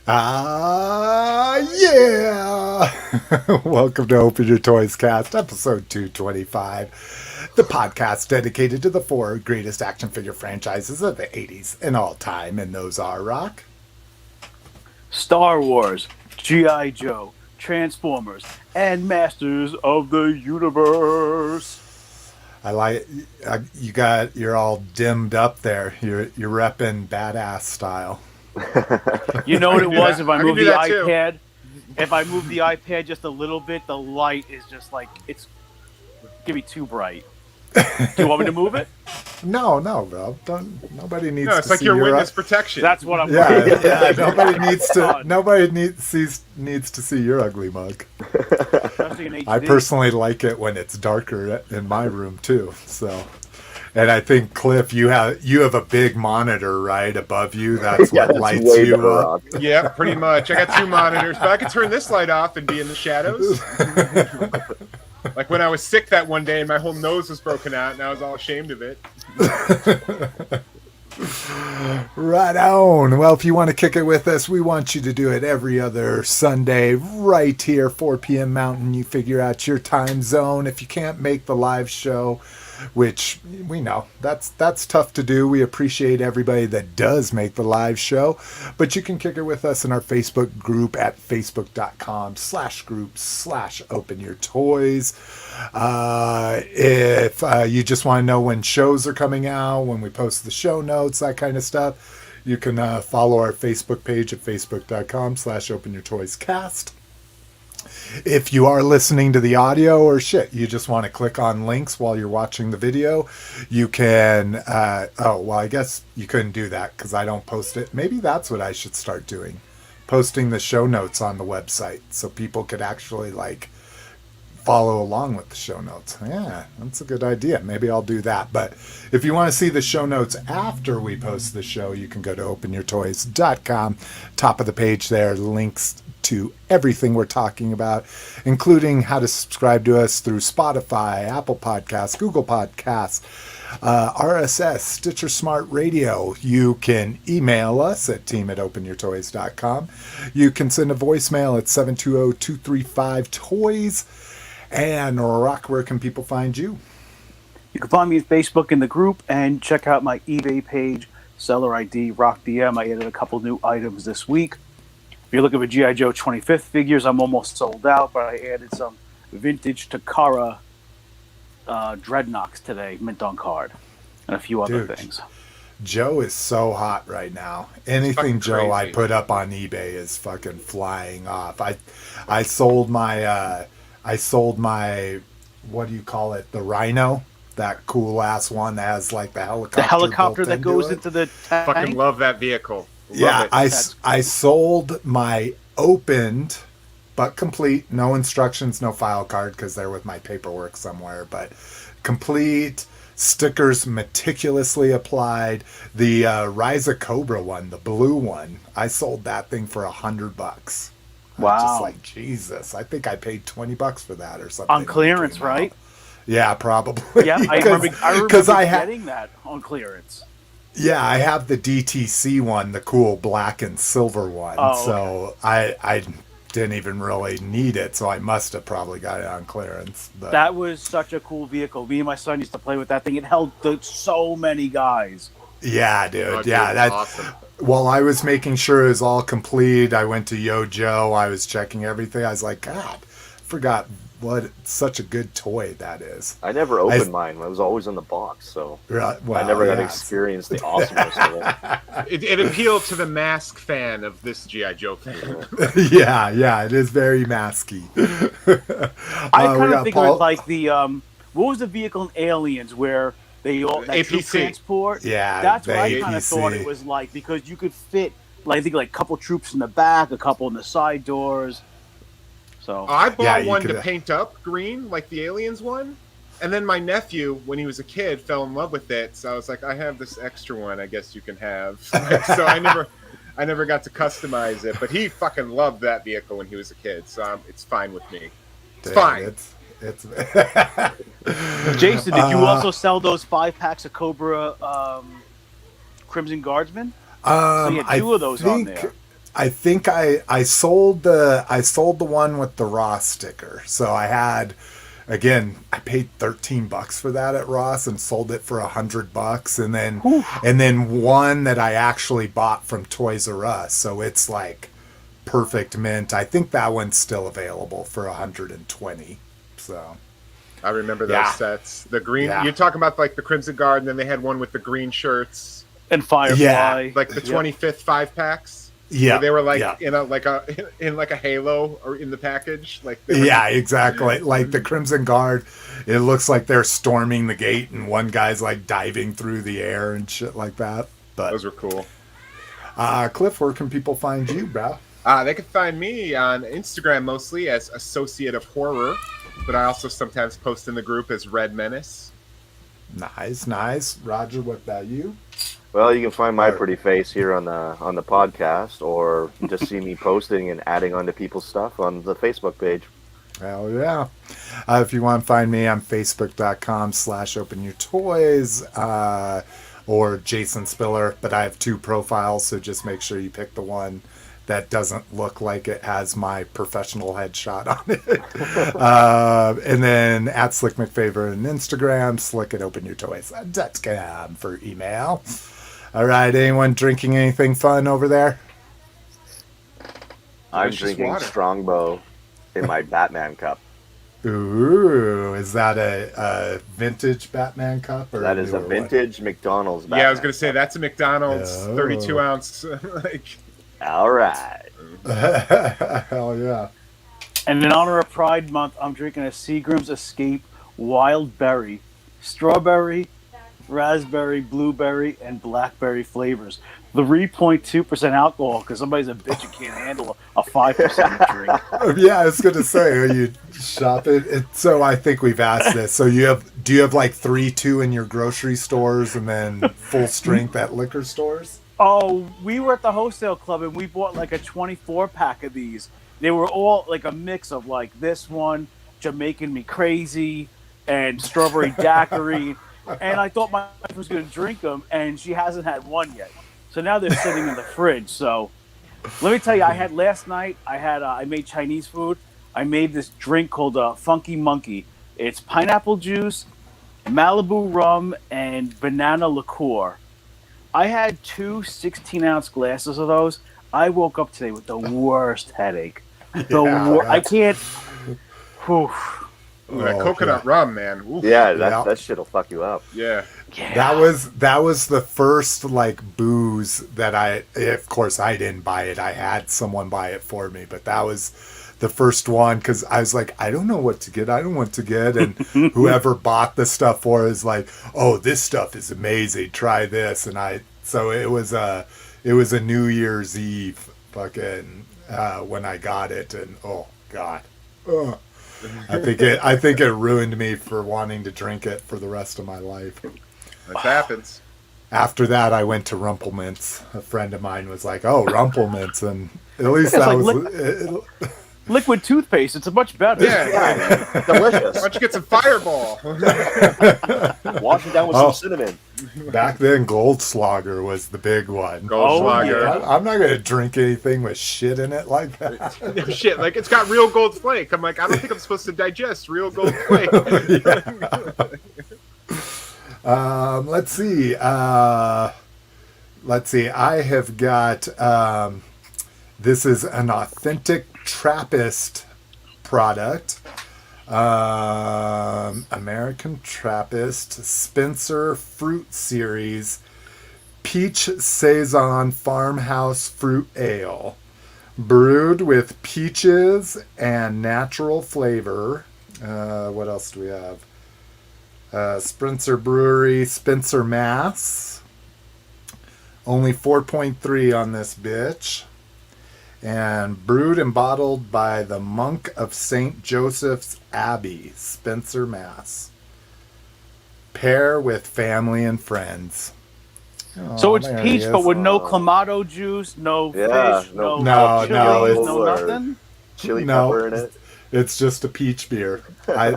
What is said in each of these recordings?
Yeah! Welcome to Open Your Toys Cast, episode 225, the podcast dedicated to the four greatest action figure franchises of the 80s and all time, and those are Rock, Star Wars, G.I. Joe, Transformers, and Masters of the Universe. I like you're all dimmed up there. You're repping badass style. You know what it was? If I move the iPad, if I move the iPad just a little bit, the light is just like it's gonna be too bright. Do you want me to move it? No, bro. Nobody needs. No, it's to like see your witness protection. That's what I'm. Yeah. Nobody needs to see your ugly mug. I personally like it when it's darker in my room too. So, and I think Cliff, you have a big monitor right above you. That's what lights you up. Yeah, pretty much. I got two monitors, but I could turn this light off and be in the shadows. Like when I was sick that one day and my whole nose was broken out and I was all ashamed of it. Right on. Well, if you want to kick it with us, we want you to do it every other Sunday right here, 4 p.m. Mountain. You figure out your time zone. If you can't make the live show, which we know that's tough to do. We appreciate everybody that does make the live show, but you can kick it with us in our Facebook group at facebook.com/groups/openyourtoys. If you just want to know when shows are coming out, when we post the show notes, that kind of stuff, you can follow our Facebook page at facebook.com/openyourtoyscast. If you are listening to the audio or you just want to click on links while you're watching the video, you can, I guess you couldn't do that because I don't post it. Maybe that's what I should start doing. Posting the show notes on the website so people could actually follow along with the show notes. Yeah, that's a good idea. Maybe I'll do that. But if you want to see the show notes after we post the show, you can go to openyourtoys.com. Top of the page there, links to everything we're talking about, including how to subscribe to us through Spotify, Apple Podcasts, Google Podcasts, RSS, Stitcher Smart Radio. You can email us at team@openyourtoys.com. You can send a voicemail at 720-235-TOYS. And Rock, where can people find you? You can find me on Facebook in the group and check out my eBay page, seller ID RockDM. I added a couple new items this week. If you're looking for G.I. Joe 25th figures, I'm almost sold out, but I added some vintage Takara Dreadnoks today, mint on card, and a few other things. Joe is so hot right now. Anything Joe I put up on eBay is fucking flying off. I sold my what do you call it? The Rhino, that cool ass one that has the helicopter. The helicopter that goes into the tank. Fucking love that vehicle. I sold my opened but complete, no instructions, no file card because they're with my paperwork somewhere, but complete, stickers meticulously applied. The Rise of Cobra one, the blue one, I sold that thing for $100. Wow. Just Jesus, I think I paid $20 for that or something. On clearance, right? Yeah, probably. Yeah, I remember getting that on clearance. Yeah, I have the DTC one, the cool black and silver one. So I didn't even really need it, so I must have probably got it on clearance. But that was such a cool vehicle. Me and my son used to play with that thing. It held so many guys. Yeah, dude. Oh, yeah, that's awesome. While I was making sure it was all complete, I went to Yo Joe. I was checking everything. I was like, God, I forgot what such a good toy that is. I never opened mine. I was always in the box, so I never got to experience the awesomeness of it. It appealed to the mask fan of this G.I. Joe thing. Yeah, it is very masky. I kind of think of it like the what was the vehicle in Aliens where they all APC transport? Yeah, that's what I kind of thought it was like, because you could fit I think a couple troops in the back, a couple in the side doors. So I bought one to paint up green, like the Aliens one, and then my nephew, when he was a kid, fell in love with it. So I was like, I have this extra one. I guess you can have. So I never got to customize it, but he fucking loved that vehicle when he was a kid. So it's fine with me. It's fine. It's Jason, did you also sell those 5 packs of Cobra Crimson Guardsmen? So you had 2 of those on there. I think I sold the one with the Ross sticker. So I had, again, I paid $13 for that at Ross and sold it for $100, and then one that I actually bought from Toys R Us. So it's like perfect mint. I think that one's still available for $120. So I remember those sets. The green. You're talking about like the Crimson Guard, and then they had one with the green shirts and Firefly, like the 25th 5-packs. Yeah, they were like in a halo or in the package. Like exactly. Like the Crimson Guard, it looks like they're storming the gate, and one guy's like diving through the air and shit like that. But those were cool. Cliff, where can people find you, bro? They can find me on Instagram mostly as Associate of Horror, but I also sometimes post in the group as Red Menace. Nice. Roger, what about you? Well, you can find my pretty face here on the podcast, or just see me posting and adding onto people's stuff on the Facebook page. Hell yeah. If you want to find me, I'm facebook.com/openyourtoys or Jason Spiller, but I have 2 profiles, so just make sure you pick the one that doesn't look like it has my professional headshot on it. And then at Slick McFavor on Instagram, slick@openyourtoys.com for email. All right, anyone drinking anything fun over there? I'm drinking Strongbow in my Batman cup. Ooh, is that a vintage Batman cup? Or that is a vintage McDonald's Batman I was going to say, that's a McDonald's 32-ounce. All right. Hell yeah. And in honor of Pride Month, I'm drinking a Seagram's Escape Wild Berry, strawberry, raspberry, blueberry, and blackberry flavors. 3.2% alcohol, because somebody's a bitch and can't handle a 5% drink. Yeah, I was going to say, are you shopping? So I think we've asked this. So do you have like 3.2 in your grocery stores and then full strength at liquor stores? Oh, we were at the wholesale club and we bought like a 24-pack of these. They were all like a mix of like this one, Jamaican Me Crazy, and Strawberry Daiquiri. And I thought my wife was going to drink them, and she hasn't had one yet. So now they're sitting in the fridge. So let me tell you, I made Chinese food. I made this drink called Funky Monkey. It's pineapple juice, Malibu rum, and banana liqueur. I had 2 16-ounce glasses of those. I woke up today with the worst headache. I can't. Whew. Ooh, that coconut rum, man. Oof. Yeah, that shit'll fuck you up. Yeah. That was the first like booze that of course I didn't buy it. I had someone buy it for me, but that was the first one because I was like, I don't know what to get. I don't know what to get. And whoever bought the stuff for is like, oh, this stuff is amazing. Try this. And so it was a New Year's Eve fucking when I got it, and oh God. Ugh. I think it ruined me for wanting to drink it for the rest of my life. That happens. After that, I went to Rumplemints. A friend of mine was like, "Oh, Rumplemints," and at least that was liquid toothpaste. It's much better. Yeah, delicious. Why don't you get some Fireball? Wash it down with some cinnamon. Back then, Goldschlager was the big one. Goldschlager. Yeah. I'm not going to drink anything with shit in it like that. No shit, like it's got real gold flake. I'm like, I don't think I'm supposed to digest real gold flake. Let's see. I have got. This is an authentic Trappist product. American Trappist Spencer Fruit Series Peach Saison Farmhouse Fruit Ale, brewed with peaches and natural flavor. What else do we have? Spencer Brewery, Spencer, Mass. Only 4.3 on this bitch. And brewed and bottled by the Monk of St. Joseph's Abbey, Spencer, Mass. Pair with family and friends. Oh, so it's peach, but with no clamato juice, no fish, no chili, no nothing. Chili pepper in it. It's just a peach beer. I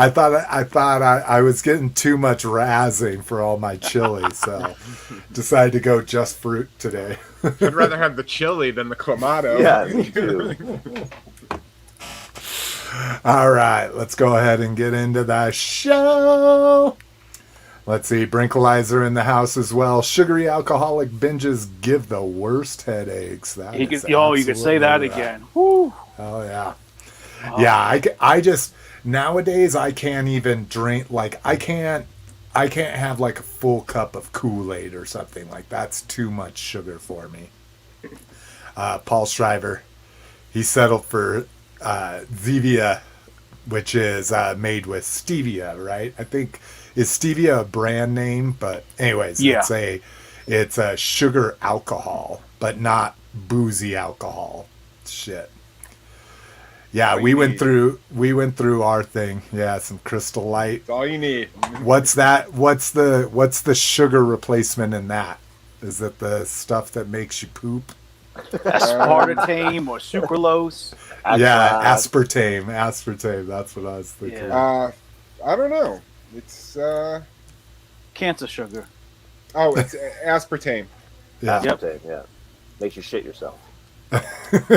thought I was getting too much razzing for all my chili, so decided to go just fruit today. I'd rather have the chili than the Clamato. Yeah, me too. All right, let's go ahead and get into the show. Let's see, Brinkalizer in the house as well. Sugary alcoholic binges give the worst headaches. You could say that again. Woo. Oh, yeah. Yeah, I just, nowadays, I can't even drink, like, I can't have, like, a full cup of Kool-Aid or something. Like, that's too much sugar for me. Paul Shriver, he settled for Zevia, which is made with stevia, right? I think, is stevia a brand name? But anyways, yeah. It's a sugar alcohol, but not boozy alcohol. Shit. Yeah, we went through our thing. Yeah, some Crystal Light. That's all you need. What's that? What's the sugar replacement in that? Is it the stuff that makes you poop? Aspartame or sucralose. Yeah, aspartame. Aspartame. That's what I was thinking. Yeah. I don't know. It's Cancer sugar. Oh, it's aspartame. Yeah. Aspartame, yeah. Makes you shit yourself.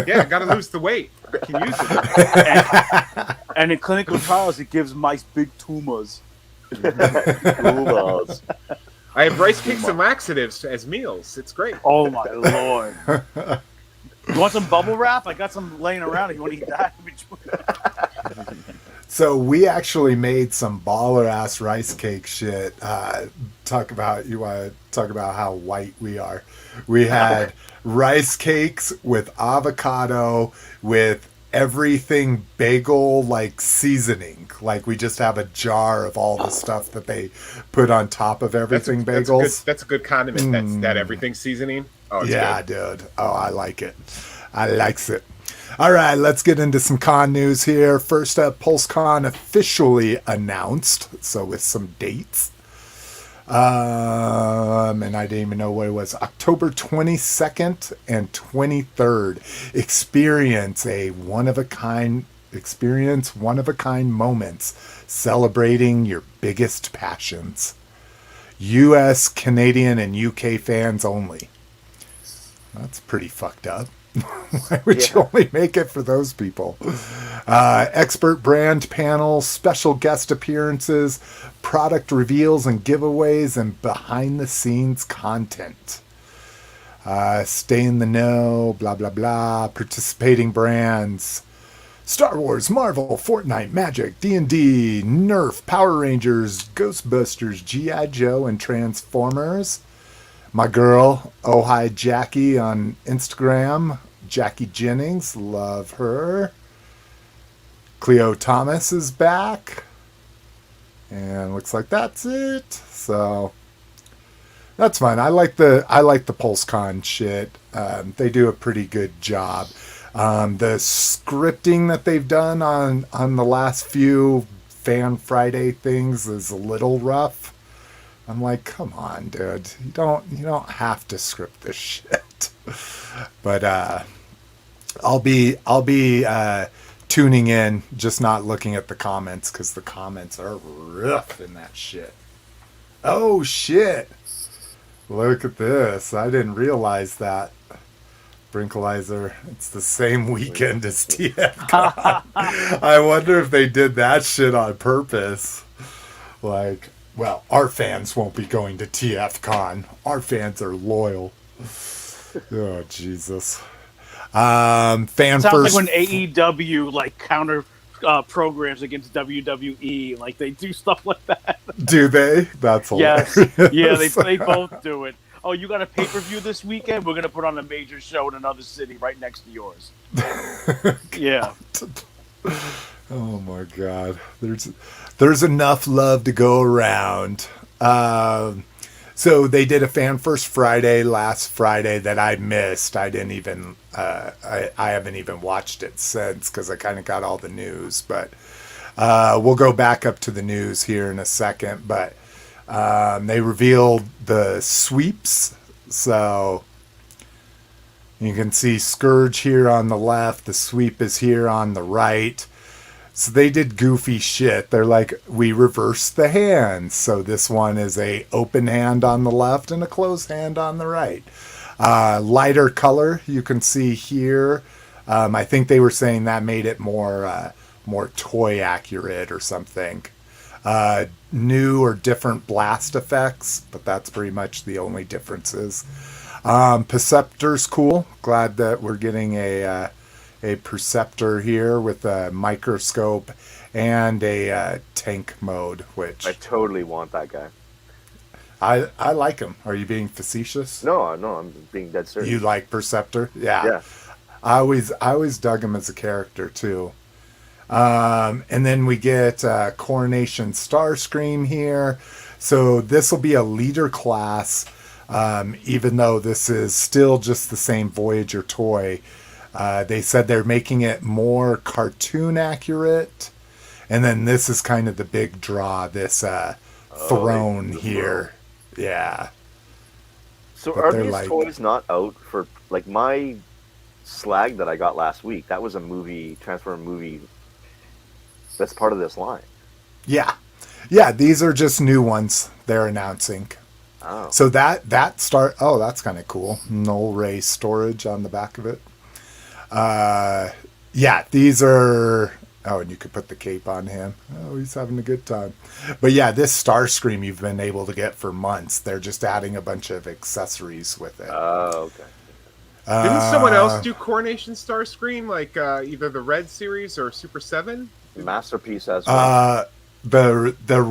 Yeah, gotta lose the weight. I can use it. And in clinical trials, it gives mice big tumors. Tumors. I have rice cakes and laxatives as meals. It's great. Oh my lord! You want some bubble wrap? I got some laying around. If you want to eat that? So we actually made some baller ass rice cake shit. You want to talk about how white we are? We had rice cakes with avocado with everything bagel like seasoning. Like we just have a jar of all the stuff that they put on top of everything bagels. That's a good condiment. That's that everything seasoning. Oh, it's good. Dude. Oh, I like it. I likes it. All right, let's get into some con news here. First up, Pulsecon officially announced, so with some dates. And I didn't even know what it was. October 22nd and 23rd. Experience one of a kind moments celebrating your biggest passions. US, Canadian, and UK fans only. That's pretty fucked up. Why would you only make it for those people? Expert brand panel, special guest appearances, product reveals and giveaways, and behind-the-scenes content. Stay in the know, blah, blah, blah. Participating brands. Star Wars, Marvel, Fortnite, Magic, D&D, Nerf, Power Rangers, Ghostbusters, G.I. Joe, and Transformers. My girl, Oh Hi Jackie on Instagram. Jackie Jennings, love her. Cleo Thomas is back. And looks like that's it. So that's fine. I like the Pulsecon shit. They do a pretty good job. The scripting that they've done on the last few Fan Friday things is a little rough. I'm like, come on, dude. You don't have to script this shit. But I'll be tuning in, just not looking at the comments because the comments are rough in that shit. Oh shit! Look at this. I didn't realize that. Brinkalizer. It's the same weekend as TFCon. I wonder if they did that shit on purpose. Like, well, our fans won't be going to TFCon. Our fans are loyal. Oh, Jesus. Fan Sounds first. like when AEW like counter programs against WWE, like they do stuff like that. Do they? That's hilarious. Yes. Yeah, they both do it. Oh, you got a pay-per-view this weekend? We're going to put on a major show in another city right next to yours. Yeah. Oh, my God. There's enough love to go around. So they did a Fan First Friday last Friday that I missed. I didn't even, I haven't even watched it since because I kind of got all the news. But we'll go back up to the news here in a second. But they revealed the sweeps. So you can see Scourge here on the left. The sweep is here on the right. So they did goofy shit. They're like, we reversed the hands. So this one is a open hand on the left and a closed hand on the right. Lighter color, you can see here. I think they were saying that made it more toy accurate or something. New or different blast effects, but that's pretty much the only differences. Perceptor's cool. Glad that we're getting a Perceptor here with a microscope and a tank mode, which I totally want that guy. I like him. Are you being facetious? No, I'm being dead serious. You like Perceptor? Yeah. I always dug him as a character too. And then we get Coronation Starscream here. So this will be a leader class, even though this is still just the same Voyager toy. They said they're making it more cartoon accurate. And then this is kind of the big draw, this throne here. Yeah. So But are they're these like- toys not out for, like, my slag that I got last week? That was a Transformer movie that's part of this line. Yeah, these are just new ones they're announcing. Oh. So that's kind of cool. Null ray storage on the back of it. These are... Oh, and you could put the cape on him. Oh, he's having a good time. But yeah, this Starscream you've been able to get for months. They're just adding a bunch of accessories with it. Oh, okay. Didn't someone else do Coronation Starscream, like either the Red series or Super 7? Masterpiece as well. The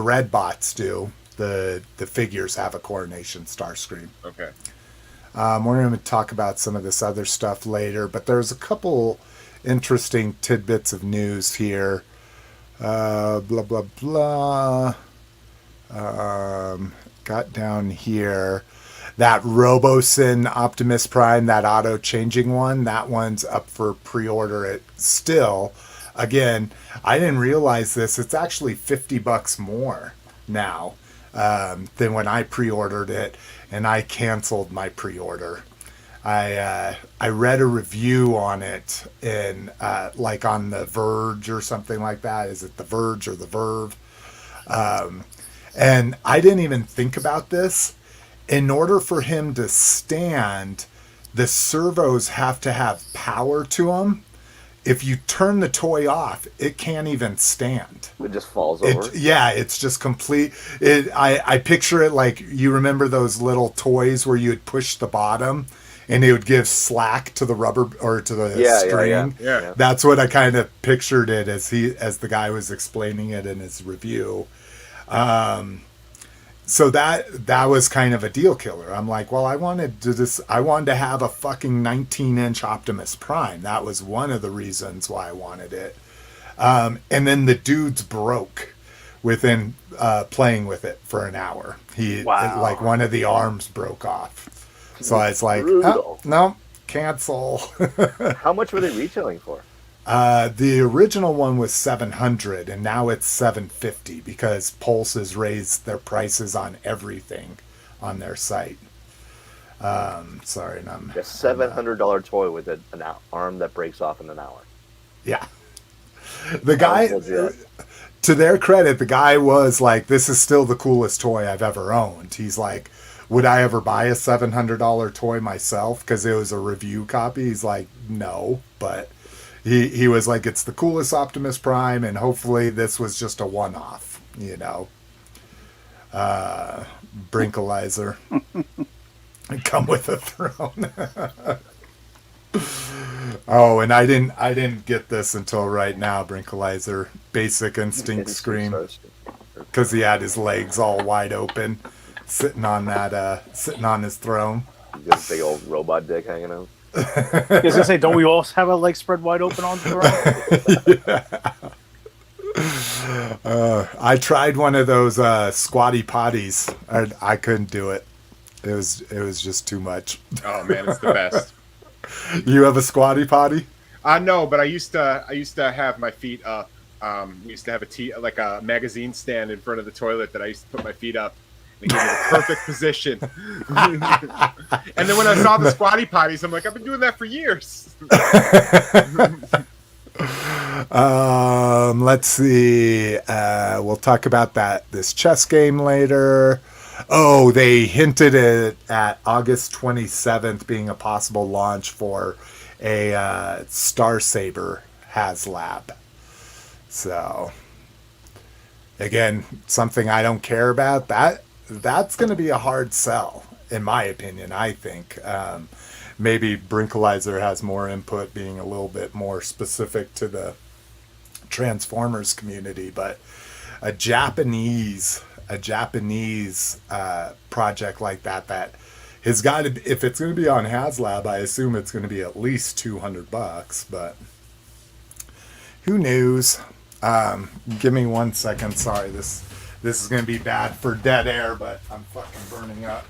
red bots do. The figures have a Coronation Starscream. Okay. We're going to talk about some of this other stuff later, but there's a couple interesting tidbits of news here. Blah, blah, blah. Got down here. That Roboson Optimus Prime, that auto-changing one, that one's up for pre-order at still. Again, I didn't realize this. It's actually $50 more now than when I pre-ordered it, and I canceled my pre-order. I read a review on it in like on The Verge or something like that. Is it The Verge or The Verve? And I didn't even think about this. In order for him to stand, the servos have to have power to them. If you turn the toy off, it can't even stand. It just falls over. It's just complete. I picture it like, you remember those little toys where you'd push the bottom and it would give slack to the rubber or to the string. Yeah. That's what I kind of pictured it as the guy was explaining it in his review. So that was kind of a deal killer. I'm like, well, I wanted to have a fucking 19-inch Optimus Prime. That was one of the reasons why I wanted it. And then the dude's broke within playing with it for an hour. Like one of the arms broke off. So I was like, no, cancel. How much were they retailing for? The original one was $700, and now it's $750 because Pulse has raised their prices on everything on their site. Sorry, and I'm A $700 toy with an arm that breaks off in an hour. Yeah. The guy, to their credit, the guy was like, "This is still the coolest toy I've ever owned." He's like, "Would I ever buy a $700 toy myself?" Because it was a review copy. He's like, "No," but. He was like, it's the coolest Optimus Prime, and hopefully this was just a one-off, you know. Brinkalizer. Come with a throne. Oh, and I didn't get this until right now, Brinkalizer. Basic Instinct Scream. Because he had his legs all wide open, sitting on his throne. He's got a big old robot dick hanging out. I was gonna say, don't we all have our legs spread wide open on the ground? I tried one of those squatty potties. I couldn't do it. It was just too much. Oh man, it's the best. You have a squatty potty? No, but I used to have my feet up. We used to have a magazine stand in front of the toilet that I used to put my feet up. They gave me the perfect position. And then when I saw the squatty potties, I'm like, I've been doing that for years. Let's see. We'll talk about this chess game later. Oh, they hinted at August 27th being a possible launch for a Star Saber HasLab. So, again, something I don't care about. That's going to be a hard sell, in my opinion, I think. Maybe Brinkalizer has more input, being a little bit more specific to the Transformers community, but a Japanese project like that has got to, if it's going to be on HasLab, I assume it's going to be at least $200, but who knows? Give me 1 second. Sorry, this is going to be bad for dead air, but I'm fucking burning up.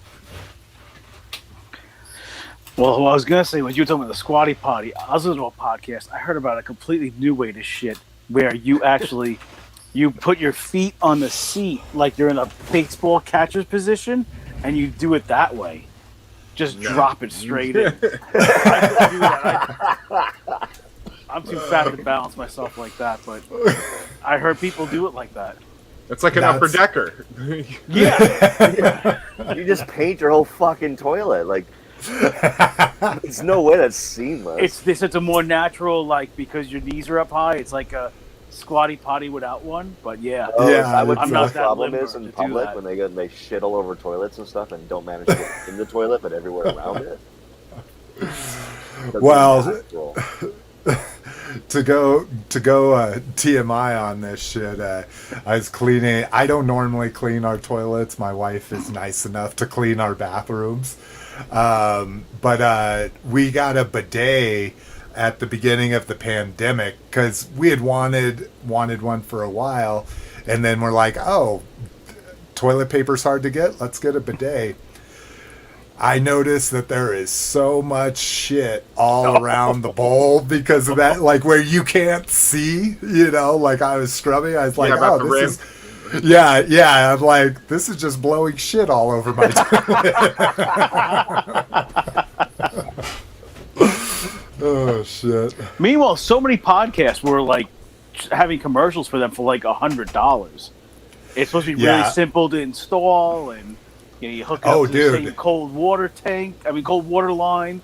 Well, I was going to say, when you were talking about the Squatty Potty, I was listening to a podcast. I heard about a completely new way to shit, where you actually you put your feet on the seat like you're in a baseball catcher's position, and you do it that way. Just drop it straight in. I couldn't do that. I'm too fat to balance myself like that, but I heard people do it like that. It's like an upper decker. Yeah. You just paint your whole fucking toilet. Like, there's no way that's seamless. It's a more natural, like, because your knees are up high. It's like a Squatty Potty without one, but yeah. I would I'm say not the that problem limber is in to do public that. when they shit all over toilets and stuff and don't manage to get in the toilet, but everywhere around it. Well, to go TMI on this shit, I was cleaning. I don't normally clean our toilets. My wife is nice enough to clean our bathrooms, but we got a bidet at the beginning of the pandemic because we had wanted one for a while, and then we're like, oh, toilet paper's hard to get, let's get a bidet. I noticed that there is so much shit all around the bowl because of that, like where you can't see, like I was scrubbing, I was like, oh, this is, yeah, I'm like, this is just blowing shit all over my toilet. Oh shit. Meanwhile, so many podcasts were like having commercials for them for like $100. It's supposed to be really simple to install, and you hook up to the same cold water line.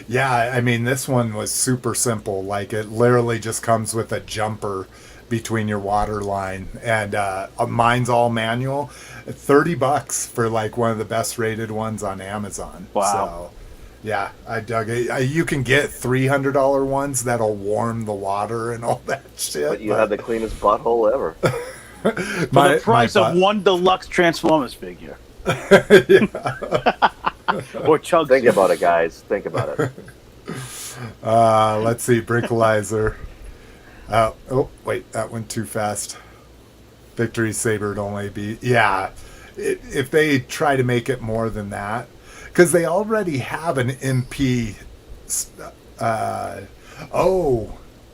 Yeah, I mean, this one was super simple. Like, it literally just comes with a jumper between your water line, and mine's all manual. $30 for like one of the best rated ones on Amazon. Wow. So, yeah, I dug it. You can get $300 ones that'll warm the water and all that shit. But you have the cleanest butthole ever. For the price of one deluxe Transformers figure. Or Chugs. Think about it, guys. Think about it. Let's see, Brinkalizer. Oh, wait, that went too fast. Victory Saber would only be... Yeah, if they try to make it more than that... Because they already have an MP...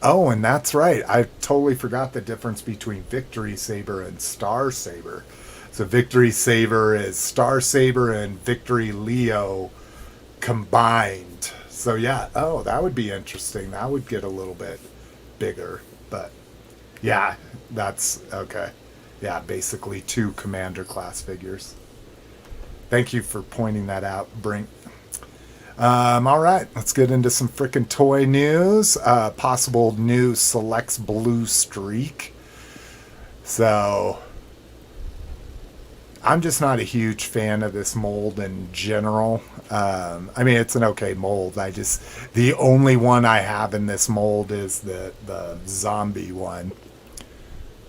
and that's right. I totally forgot the difference between Victory Saber and Star Saber. So Victory Saber is Star Saber and Victory Leo combined. So yeah, that would be interesting. That would get a little bit bigger. But yeah, that's okay. Yeah, basically 2 Commander class figures. Thank you for pointing that out, Brink. All right, let's get into some frickin' toy news. Possible new Selects Bluestreak. So, I'm just not a huge fan of this mold in general. I mean, it's an okay mold. The only one I have in this mold is the zombie one.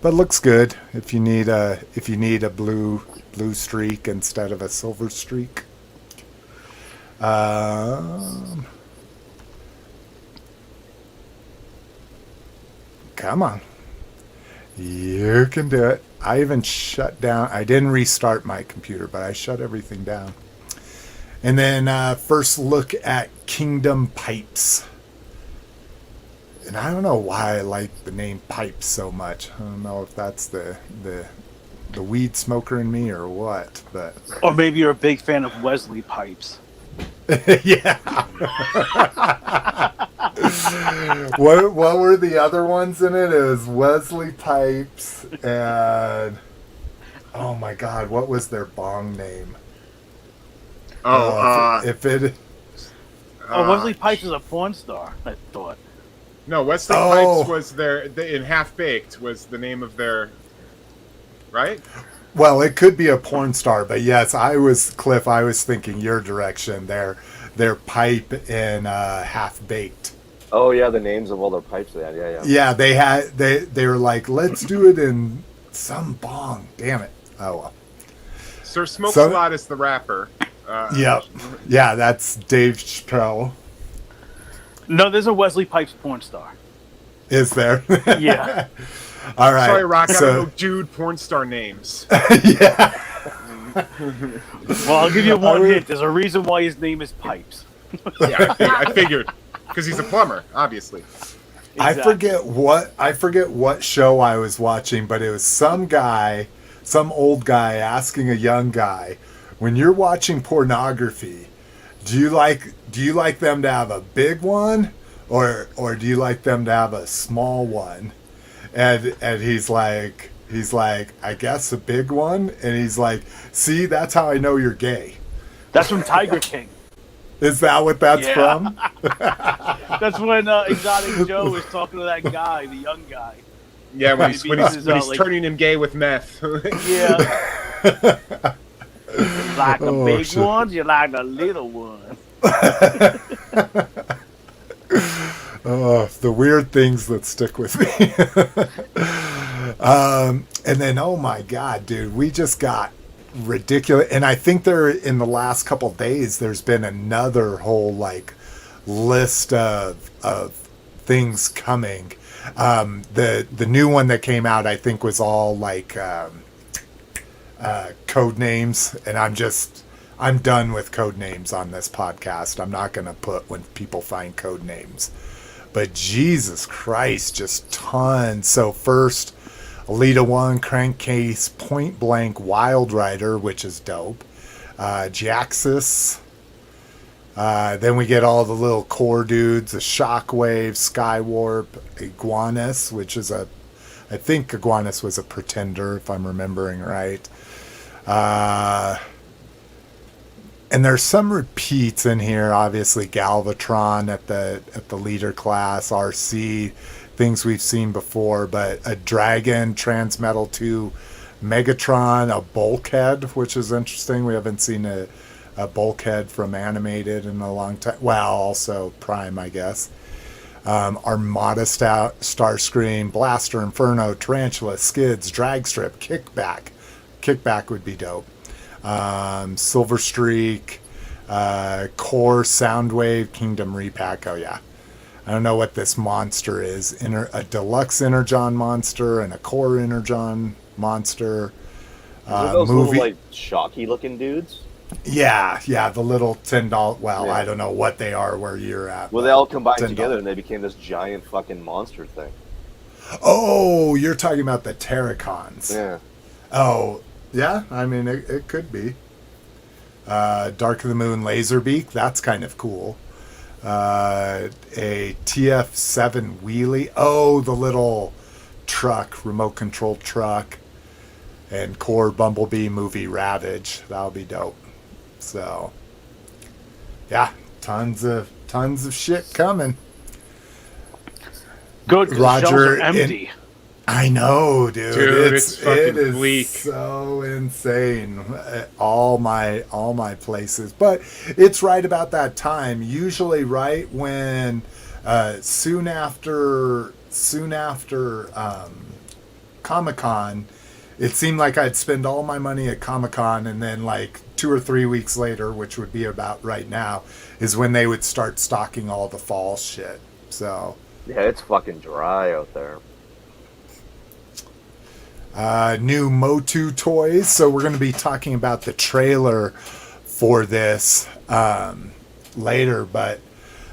But looks good if you need a blue streak instead of a silver streak. Come on. You can do it. I even shut down. I didn't restart my computer, but I shut everything down. And then first look at Kingdom Pipes. And I don't know why I like the name Pipes so much. I don't know if that's the weed smoker in me or what, but... Or maybe you're a big fan of Wesley Pipes. Yeah. What were the other ones in it? It was Wesley Pipes and oh my god, what was their bong name? Wesley Pipes is a porn star, I thought. No, Wesley Pipes was in Half Baked was the name of their, right? Well, it could be a porn star, but yes, Cliff, I was thinking your direction. Their pipe in Half Baked. Oh yeah, the names of all their pipes they had. Yeah. Yeah, they were like, let's do it in some bong. Damn it. Oh well. Sir Smokes a Lot is the rapper. Yep. Yeah, that's Dave Chappelle. No, there's a Wesley Pipes porn star. Is there? Yeah. All right. Sorry, Rock. I don't know dude porn star names. Yeah. Well, I'll give you one hint. There's a reason why his name is Pipes. Yeah, I figured. Because he's a plumber, obviously. Exactly. I forget what show I was watching, but it was some old guy asking a young guy, when you're watching pornography, do you like them to have a big one or do you like them to have a small one? And he's like, I guess a big one. And he's like, see, that's how I know you're gay. That's from Tiger King. Is that what that's from? That's when Exotic Joe is talking to that guy, the young guy. Yeah, when he's turning him gay with meth. Yeah. You like the big ones, you like the little ones. Oh, the weird things that stick with me. And then, oh my God, dude, we just got ridiculous. And I think in the last couple of days, there's been another whole list of things coming. The new one that came out, I think, was all code names, and I'm done with code names on this podcast. I'm not going to put when people find code names, but Jesus Christ, just tons. So first, Elita 1 Crankcase Point Blank Wild Rider, which is dope. Jaxus. Then we get all the little core dudes, the Shockwave, Skywarp, Iguanus, which is I think Iguanus was a pretender, if I'm remembering right. And there's some repeats in here, obviously Galvatron at the leader class, RC, things we've seen before, but a Dragon, Transmetal 2, Megatron, a Bulkhead, which is interesting. We haven't seen a Bulkhead from Animated in a long time. Well, also Prime, I guess. Armada Starscream, Blaster, Inferno, Tarantula, Skids, Dragstrip, Kickback. Kickback would be dope. Silver Streak, Core, Soundwave, Kingdom Repack. Oh, yeah. I don't know what this monster is. A deluxe Energon monster and a core Energon monster. Those little, Shouki looking dudes? Yeah, the little $10. Well, yeah. I don't know what they are where you're at. Well, they all combined together and they became this giant fucking monster thing. Oh, you're talking about the Terracons. Yeah. Oh, yeah. I mean, it could be. Dark of the Moon Laserbeak. That's kind of cool. A TF7 wheelie. Oh, the little truck, remote control truck. And core Bumblebee movie Ravage. That'll be dope. So, yeah, tons of shit coming. Good, Roger. The shelves are empty. I know, dude. It's fucking it is bleak. So insane. All my places, but it's right about that time. Usually, right when soon after Comic-Con. It seemed like I'd spend all my money at Comic-Con, and then 2 or 3 weeks later, which would be about right now, is when they would start stocking all the fall shit. So yeah, it's fucking dry out there. New MOTU Toys. So we're going to be talking about the trailer for this later, but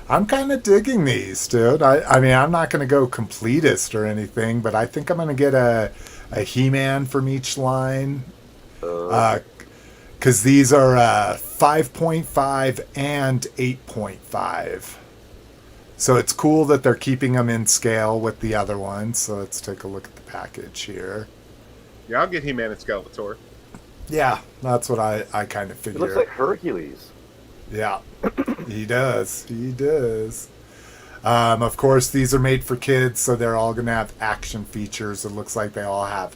I'm kind of digging these, dude. I mean, I'm not going to go completist or anything, but I think I'm going to get a He-Man from each line, because these are 5.5 and 8.5. So it's cool that they're keeping them in scale with the other ones. So let's take a look at the package here. Yeah, I'll get He-Man and Skeletor. Yeah, that's what I kind of It figure. looks like Hercules. Yeah, he does. He does. Of course, these are made for kids, so they're all going to have action features. It looks like they all have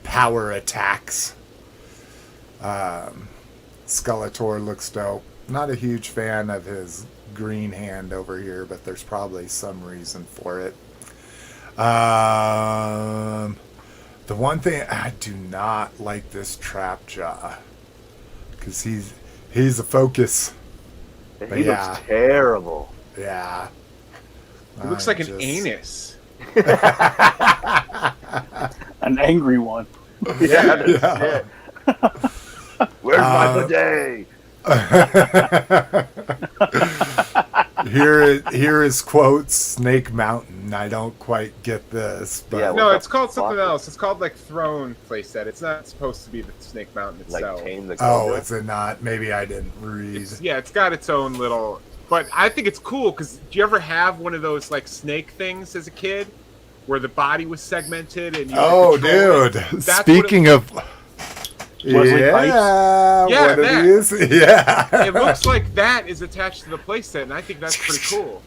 power attacks. Skeletor looks dope. Not a huge fan of his green hand over here, but there's probably some reason for it. The one thing I do not like this Trap Jaw, because he's a focus. And But he yeah. looks terrible. Yeah. It looks like an anus. An angry one. Yeah, that's Yeah. it. Where's my bidet? Here is quote Snake Mountain. I don't quite get this, but Yeah, No, what it's the called something fuck? else. It's called like Throne playset. It's not supposed to be the Snake Mountain Like itself. tame the oh, Cobra? is it not? Maybe I didn't read. It's got its own little. But I think it's cool because do you ever have one of those like snake things as a kid, where the body was segmented and you could Oh, control it? dude! That's Speaking of, Wesley yeah, Yeah, one of that. these, yeah. It looks like that is attached to the playset, and I think that's pretty cool.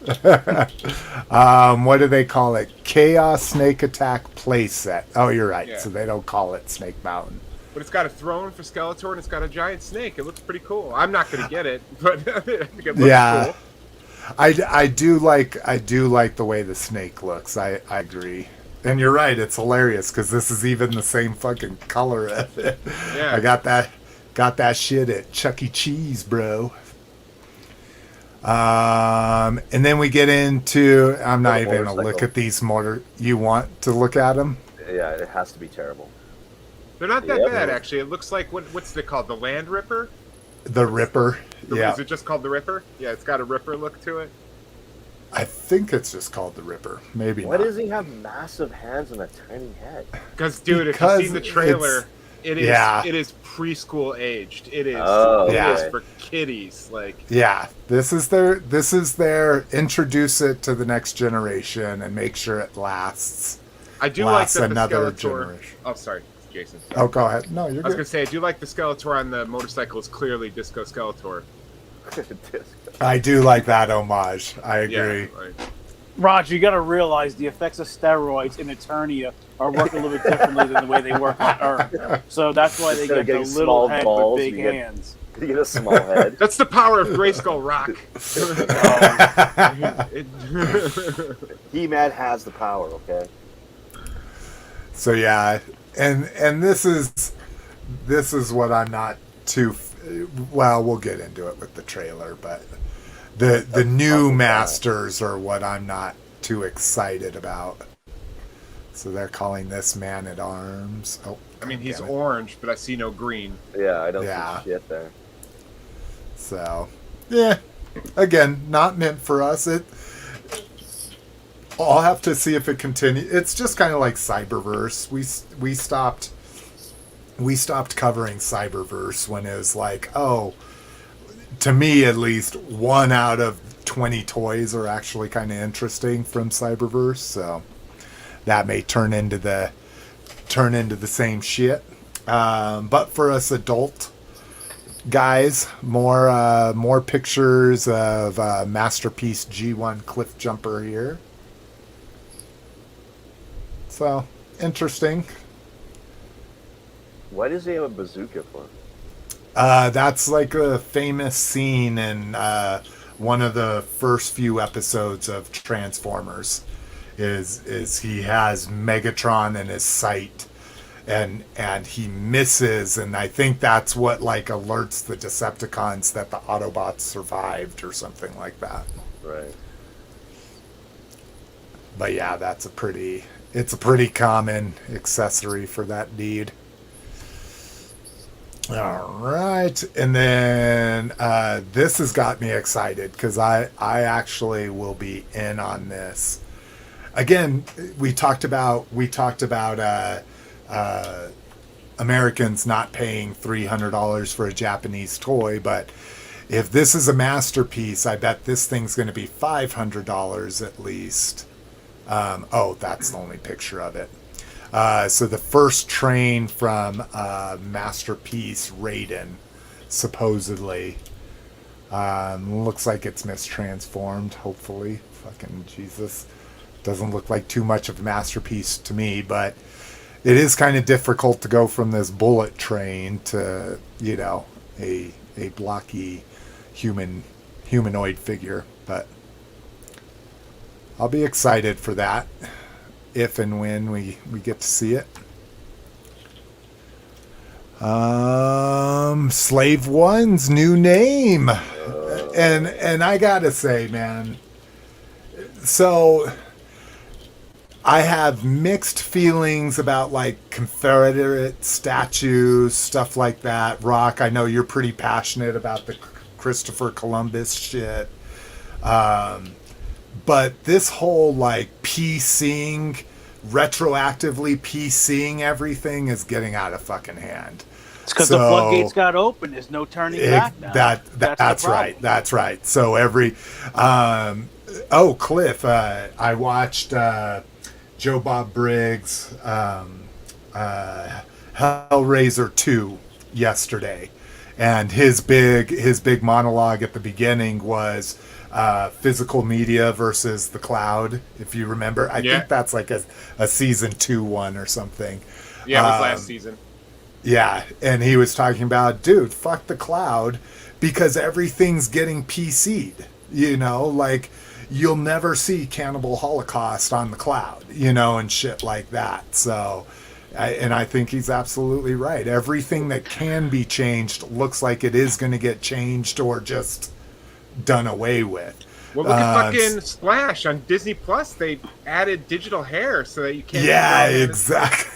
What do they call it? Chaos Snake Attack playset. Oh, you're right. Yeah. So they don't call it Snake Mountain. But it's got a throne for Skeletor, and it's got a giant snake. It looks pretty cool. I'm not going to get it, but I think it looks Yeah. cool. I do like the way the snake looks. I agree. And you're right, it's hilarious because this is even the same fucking color of it. Yeah. I got that shit at Chuck E. Cheese, bro. And then we get into. I'm not The even gonna look motorcycle. at these motor. You want to look at them? Yeah, it has to be terrible. They're not that Yeah. bad, actually. It looks like, what's it called? The Land Ripper? The Ripper. Yeah, Is it just called the Ripper? Yeah, it's got a Ripper look to it. I think it's just called the Ripper. Maybe Why not. does he have massive hands and a tiny head? Because, dude, if Because you've seen the trailer, it is preschool aged. It is, Oh, it is okay. for kiddies. Like, Yeah, this is their introduce it to the next generation and make sure it lasts. I do Lasts like that another the Skeletor. generation. Oh, sorry, Jason. Oh, go ahead. No, you're I was good. gonna say I do like the Skeletor on the motorcycle is clearly Disco Skeletor. I do like that homage. I agree. Yeah, like, Roger, you got to realize the effects of steroids in Eternia are working a little bit differently than the way they work on Earth. So that's why they Instead of get the getting little small head balls, with big you get- hands. You get a small head. that's the power of Grayskull Rock. He-Man has the power, okay? So yeah, and this is what I'm not too. Well, we'll get into it with the trailer, but the new fucking masters are what I'm not too excited about. So they're calling this Man at Arms. Oh, I mean, he's damn it. orange, but I see no green. Yeah, I don't Yeah. see shit there. So, yeah, again, not meant for us. I'll have to see if it continues. It's just kind of like Cyberverse. We stopped covering Cyberverse when it was like, oh, to me at least, 1 out of 20 toys are actually kind of interesting from Cyberverse. So that may turn into the same shit. But for us adult guys, more pictures of Masterpiece G1 Cliffjumper here. So interesting. Why does he have a bazooka for? That's like a famous scene in one of the first few episodes of Transformers. Is he has Megatron in his sight, and he misses, and I think that's what like alerts the Decepticons that the Autobots survived or something like that. Right. But yeah, it's a pretty common accessory for that deed. All right, and then this has got me excited because I actually will be in on this. Again, we talked about Americans not paying $300 for a Japanese toy, but if this is a masterpiece, I bet this thing's going to be $500 at least. Oh, that's the only picture of it. So the first train from Masterpiece Raiden, supposedly. Looks like it's mistransformed, hopefully. Fucking Jesus. Doesn't look like too much of a masterpiece to me, but it is kind of difficult to go from this bullet train to, you know, a blocky humanoid figure. But I'll be excited for that if and when we get to see it. Slave One's new name. And I gotta say, man, so I have mixed feelings about like Confederate statues, stuff like that. Rock, I know you're pretty passionate about the Christopher Columbus shit. But this whole like PCing, retroactively PCing everything is getting out of fucking hand. It's because the floodgates got open. There's no turning back now. That's right. That's right. So every Cliff, I watched Joe Bob Briggs' Hellraiser 2 yesterday, and his big monologue at the beginning was physical media versus the cloud. If you remember, I think that's like a season 2 one or something. Yeah, it was last season. Yeah, and he was talking about, dude, fuck the cloud, because everything's getting PC'd, you know, like you'll never see Cannibal Holocaust on the cloud, you know, and shit like that. So, I think he's absolutely right. Everything that can be changed looks like it is going to get changed or just done away with. Well, look at fucking Splash on Disney Plus. They added digital hair so that you can't. Yeah, exactly.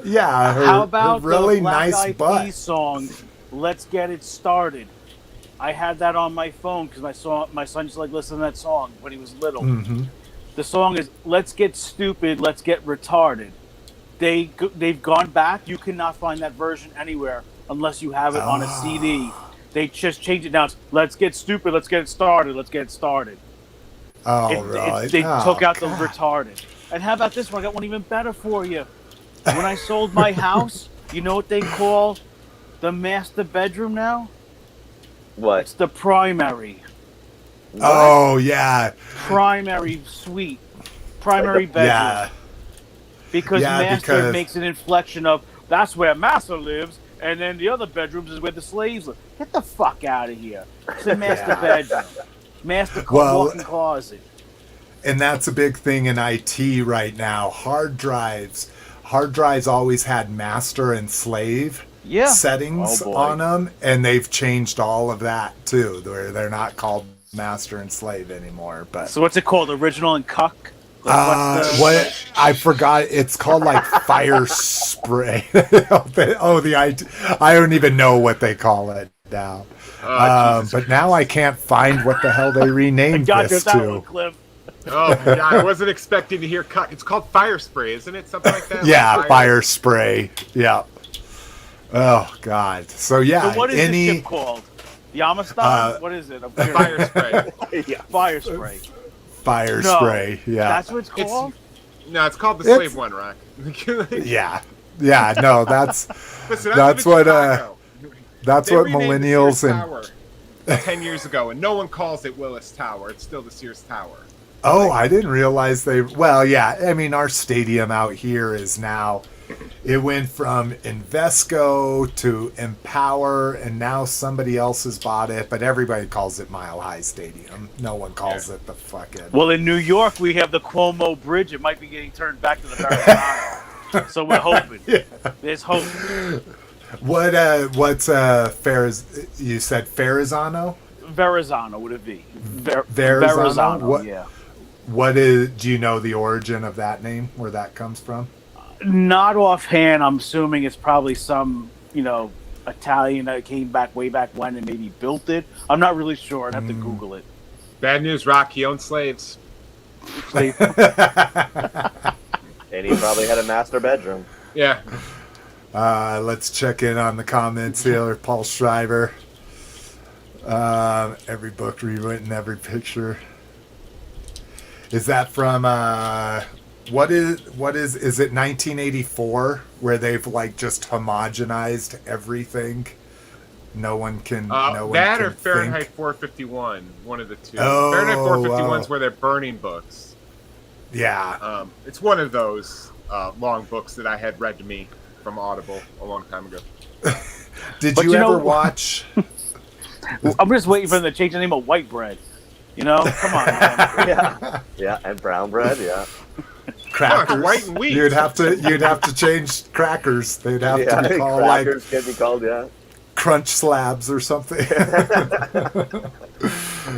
Yeah, how about really the Black nice Eyed butt Peas song, "Let's Get It Started"? I had that on my phone because my son used to like listen to that song when he was little. Mm-hmm. The song is "Let's Get Stupid, Let's Get Retarded." They've gone back. You cannot find that version anywhere unless you have it on a CD. They just changed it now. It's "Let's Get Stupid, Let's Get It Started, Let's Get It Started." Right. They took out the retarded. And how about this one? I got one even better for you. When I sold my house, you know what they call the master bedroom now? What? It's the primary. Oh, yeah. Primary suite. Primary bedroom. Yeah. Because master makes an inflection of, that's where master lives, and then the other bedrooms is where the slaves live. Get the fuck out of here. It's the master bedroom. Master walk-in closet. And that's a big thing in IT right now. Hard drives always had master and slave settings on them, and they've changed all of that too. They're not called master and slave anymore. But so what's it called? Original and cuck? What I forgot. It's called like fire spray. I don't even know what they call it now. But now I can't find what the hell they renamed this to. Oh, yeah, I wasn't expecting to hear cut. It's called fire spray, isn't it? Something like that? Yeah, like fire spray. Yeah. Oh, God. So, yeah. So what is this ship called? The Amistad? What is it? Fire spray. Yeah. Fire spray. Fire spray, yeah. That's what it's called? It's called the Slave One, Rock. Yeah. Yeah, no, that's... Listen, that's what renamed millennials the and... Tower 10 years ago, and no one calls it Willis Tower. It's still the Sears Tower. Oh, I didn't realize they... Well, yeah, I mean, our stadium out here is now... It went from Invesco to Empower, and now somebody else has bought it, but everybody calls it Mile High Stadium. No one calls it the fucking... Well, in New York, we have the Cuomo Bridge. It might be getting turned back to the Verrazano. So we're hoping. Yeah. There's hope. What's you said Verrazano? Verrazano would it be? Verrazano? Yeah. Do you know the origin of that name, where that comes from? Not offhand. I'm assuming it's probably some, Italian that came back way back when and maybe built it. I'm not really sure. I'd have to Google it. Bad news, Rock. He owned slaves. And he probably had a master bedroom. Yeah. Let's check in on the comments here. Paul Schreiber. Every book rewritten, every picture. Is that from what is it 1984 where they've like just homogenized everything? No one can. No one that can or Fahrenheit think. 451, one of the two. Oh, Fahrenheit 451 is wow. where they're burning books. Yeah. It's one of those long books that I had read to me from Audible a long time ago. Did But you you know- ever watch? I'm just waiting for them to change the name of white bread. You know, come on, man. Yeah, and brown bread. Yeah, Crackers. White and wheat. You'd have to change crackers. They'd have yeah. to be called like Crackers can be called. Yeah, crunch slabs or something.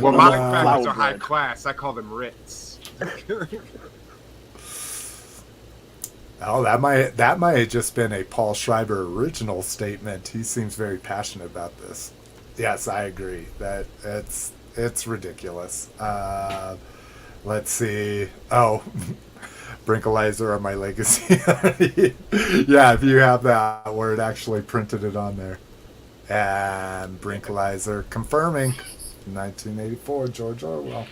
Well, my Wow. crackers are Flour high bread. class. I call them Ritz. Oh, that might have just been a Paul Schreiber original statement. He seems very passionate about this. Yes, I agree. That it's ridiculous. Let's see. Oh, Brinkalizer on my legacy. Yeah, if you have that where it actually printed it on there. And Brinkalizer confirming 1984 George Orwell.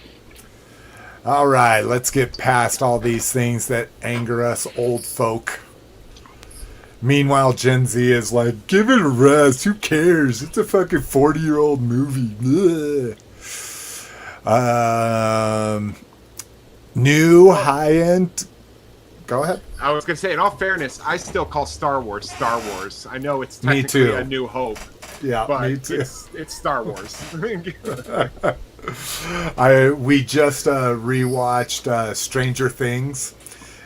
All right, let's get past all these things that anger us old folk. Meanwhile, Gen Z is like, give it a rest. Who cares? It's a fucking 40-year-old movie. Ugh. New high-end... Go ahead. I was gonna say, in all fairness, I still call Star Wars Star Wars. I know it's Me technically too. A New Hope, Yeah, but me too. it's Star Wars. We just rewatched Stranger Things,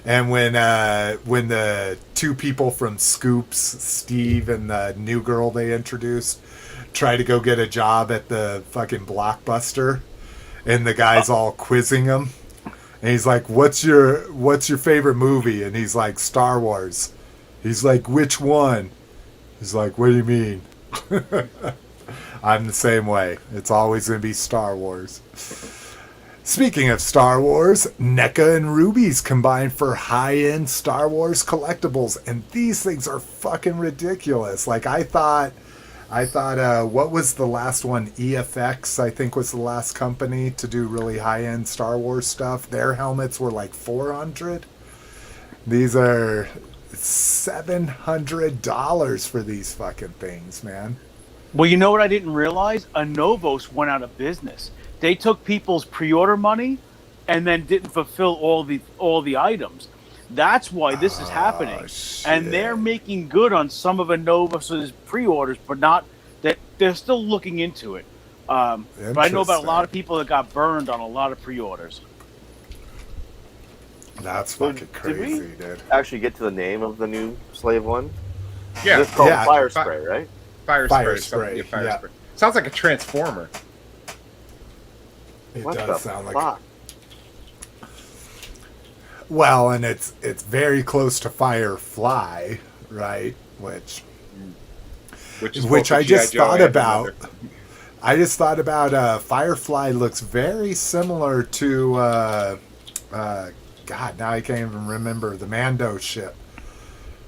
and when the two people from Scoops, Steve and the new girl they introduced, try to go get a job at the fucking Blockbuster, and the guy's all quizzing him, and he's like, "What's your favorite movie?" And he's like, "Star Wars." He's like, "Which one?" He's like, "What do you mean?" I'm the same way. It's always going to be Star Wars. Speaking of Star Wars, NECA and Ruby's combined for high-end Star Wars collectibles, and these things are fucking ridiculous. Like I thought, what was the last one? EFX, I think, was the last company to do really high-end Star Wars stuff. Their helmets were like $400. These are $700 for these fucking things, man. Well, you know what I didn't realize? Anovos went out of business. They took people's pre-order money and then didn't fulfill all the items. That's why this is happening. Shit. And they're making good on some of Anovos' pre-orders, but not that they're still looking into it. But I know about a lot of people that got burned on a lot of pre-orders. That's So, fucking did we crazy, dude. actually get to the name of the new slave one. Yeah, It's called Yeah. Fire Spray, right? Fire Fire spray. spray, Fire yeah. spray. Sounds like a transformer. It What does the sound like. fuck? Well, and it's very close to Firefly, right? Which Which Which both I a G.I. just Joe thought and about. another. I just thought about Firefly looks very similar to God, now I can't even remember the Mando ship.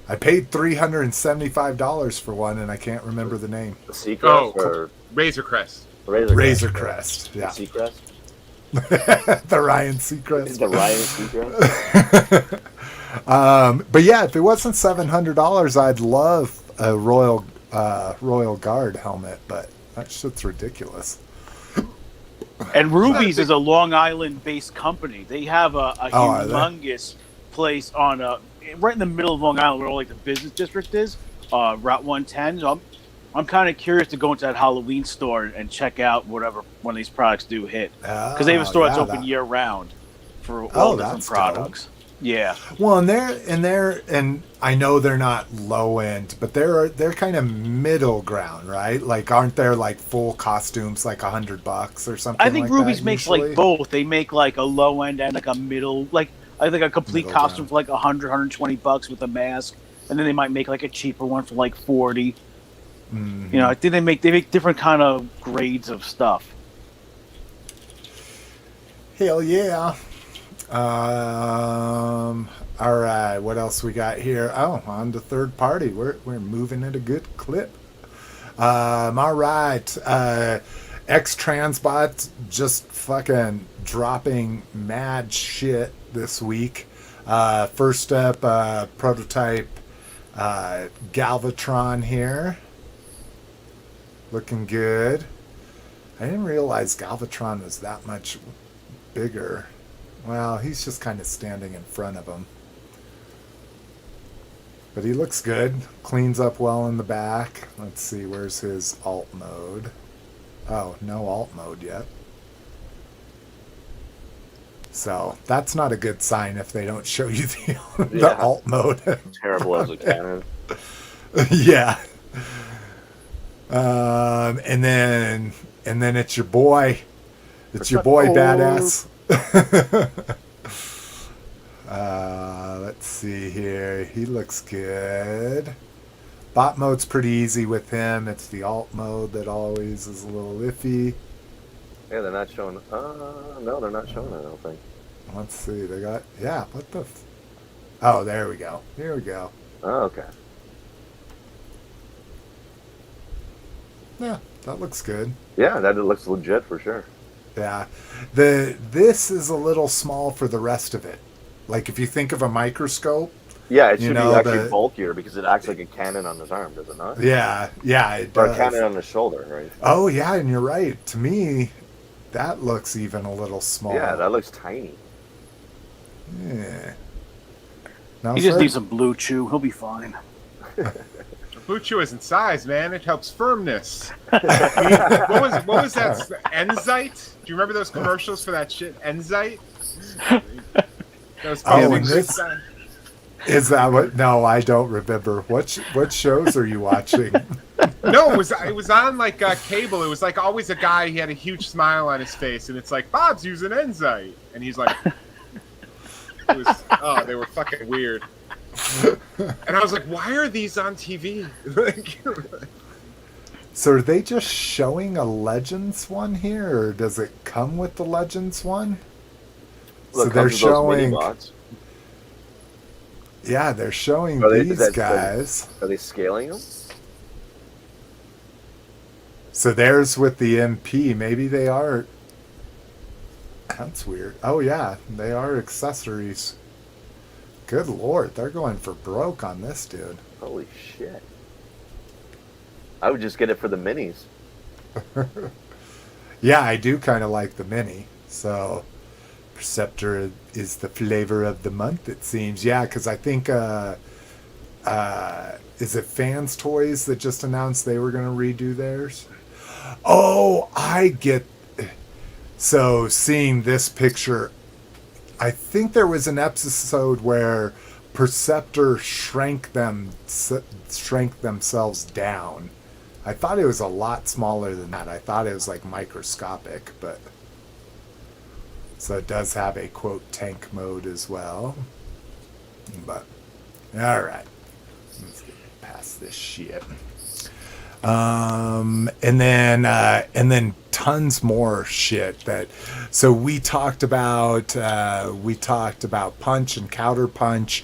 I paid $375 for one, and I can't remember the name. The Seacrest Oh, or Razor Crest. Razor Razor Crest? Crest, yeah. The Seacrest? The Ryan Seacrest. The Ryan Seacrest? But yeah, if it wasn't $700, I'd love a Royal Guard helmet, but that shit's ridiculous. And Ruby's is a Long Island-based company. They have a Oh, are they? humongous place on right in the middle of Long Island, where all like the business district is, Route 110. So I'm kind of curious to go into that Halloween store and check out whatever one of these products do hit, because they have a store that's open year round for all different that's products. Yeah. Well, and I know they're not low end, but they're kind of middle ground, right? Like, aren't there like full costumes like $100 or something? I think like Ruby's that, makes usually? like both. They make like a low end and like a middle, like I think a complete Middle costume ground. for like $120 with a mask, and then they might make like a cheaper one for like $40. Mhm. You know, I think they make different kind of grades of stuff. Hell yeah. All right, what else we got here? Oh, on to third party. We're moving at a good clip. All right. X-Transbot just fucking dropping mad shit this week. First up, prototype Galvatron here. Looking good. I didn't realize Galvatron was that much bigger. Well, he's just kind of standing in front of him. But he looks good. Cleans up well in the back. Let's see, where's his alt mode? Oh, no alt mode yet. So that's not a good sign if they don't show you the alt mode. Terrible as a cannon. Yeah. And then it's your boy. It's your boy, badass. Let's see here. He looks good. Bot mode's pretty easy with him. It's the alt mode that always is a little iffy. Yeah, they're not showing. No, they're not showing it, I don't think. Let's see. They got. Yeah, what the. Oh, there we go. Here we go. Oh, okay. Yeah, that looks good. Yeah, that looks legit for sure. Yeah. This is a little small for the rest of it. Like, if you think of a microscope. Yeah, it should be actually bulkier because it acts like a cannon on his arm, does it not? Yeah, it does. Or a cannon on his shoulder, right? Oh, yeah, and you're right. To me, that looks even a little small. Yeah, that looks tiny. Yeah. Now, He just needs some blue chew. He'll be fine. Blue chew isn't size, man. It helps firmness. what was that? Enzite? Do you remember those commercials for that shit? Enzite? Those Is that what? No, I don't remember. What shows are you watching? No, it was on like cable. It was like always a guy. He had a huge smile on his face, and it's like Bob's using Enzite, and he's like, they were fucking weird. And I was like, why are these on TV? So are they just showing a Legends one here, or does it come with the Legends one? Well, so they're showing. Omnibots. Yeah, they're showing these guys. Are they scaling them? So there's with the MP. Maybe they are. That's weird. Oh yeah, they are accessories. Good lord, they're going for broke on this dude. Holy shit. I would just get it for the minis. Yeah, I do kind of like the mini. So Perceptor is the flavor of the month, it seems. Yeah, because I think, is it Fans Toys that just announced they were going to redo theirs? Oh, I get. So seeing this picture, I think there was an episode where Perceptor shrank themselves down. I thought it was a lot smaller than that. I thought it was like microscopic, but so it does have a quote tank mode as well. But all right, let's get past this shit. And then tons more shit that. So we talked about Punch and Counter Punch.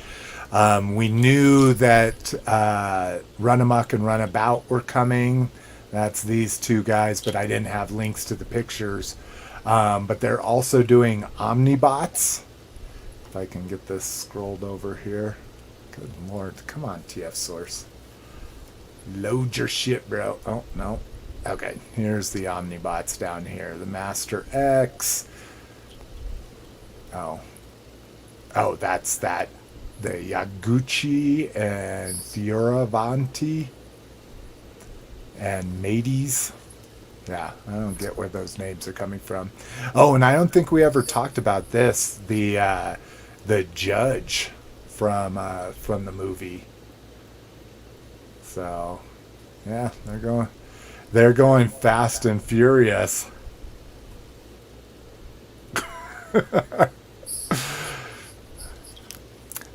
We knew that Run Amok and Run About were coming. That's these two guys, but I didn't have links to the pictures. But they're also doing Omnibots. If I can get this scrolled over here. Good lord. Come on, TF Source. Load your shit, bro. Oh, no. Okay, here's the Omnibots down here. The Master X. Oh, that's that. The Yaguchi and Fioravanti and Mateys. Yeah, I don't get where those names are coming from. Oh, and I don't think we ever talked about this. The judge from the movie. So, yeah, they're going fast and furious.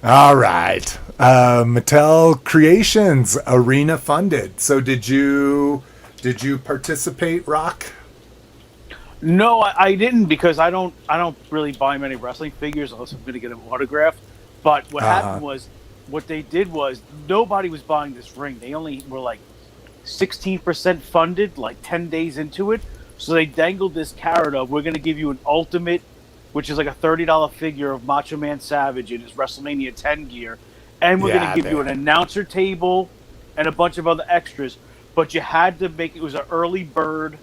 All right. Mattel Creations Arena funded. So did you participate, Rock? No, I didn't, because I don't really buy many wrestling figures unless I'm going to get an autograph. But what happened was, what they did was nobody was buying this ring. They only were like 16% funded, like 10 days into it. So they dangled this carrot of, we're going to give you an Ultimate, which is like a $30 figure of Macho Man Savage in his WrestleMania 10 gear, and we're going to give you an announcer table and a bunch of other extras. But you had to make it was an early bird.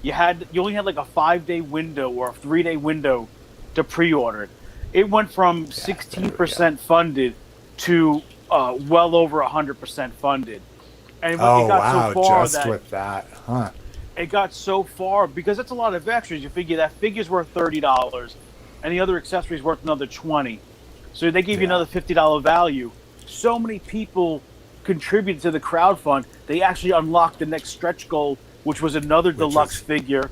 You only had like a 5-day window or a 3-day window to pre-order it. It went from 16% funded to well over 100% funded. And it got so far just with that, huh? It got so far because that's a lot of extras. You figure that figure's worth $30, and the other accessories worth another $20. So they gave you another $50 value. So many people contributed to the crowdfund. They actually unlocked the next stretch goal, which was another deluxe figure,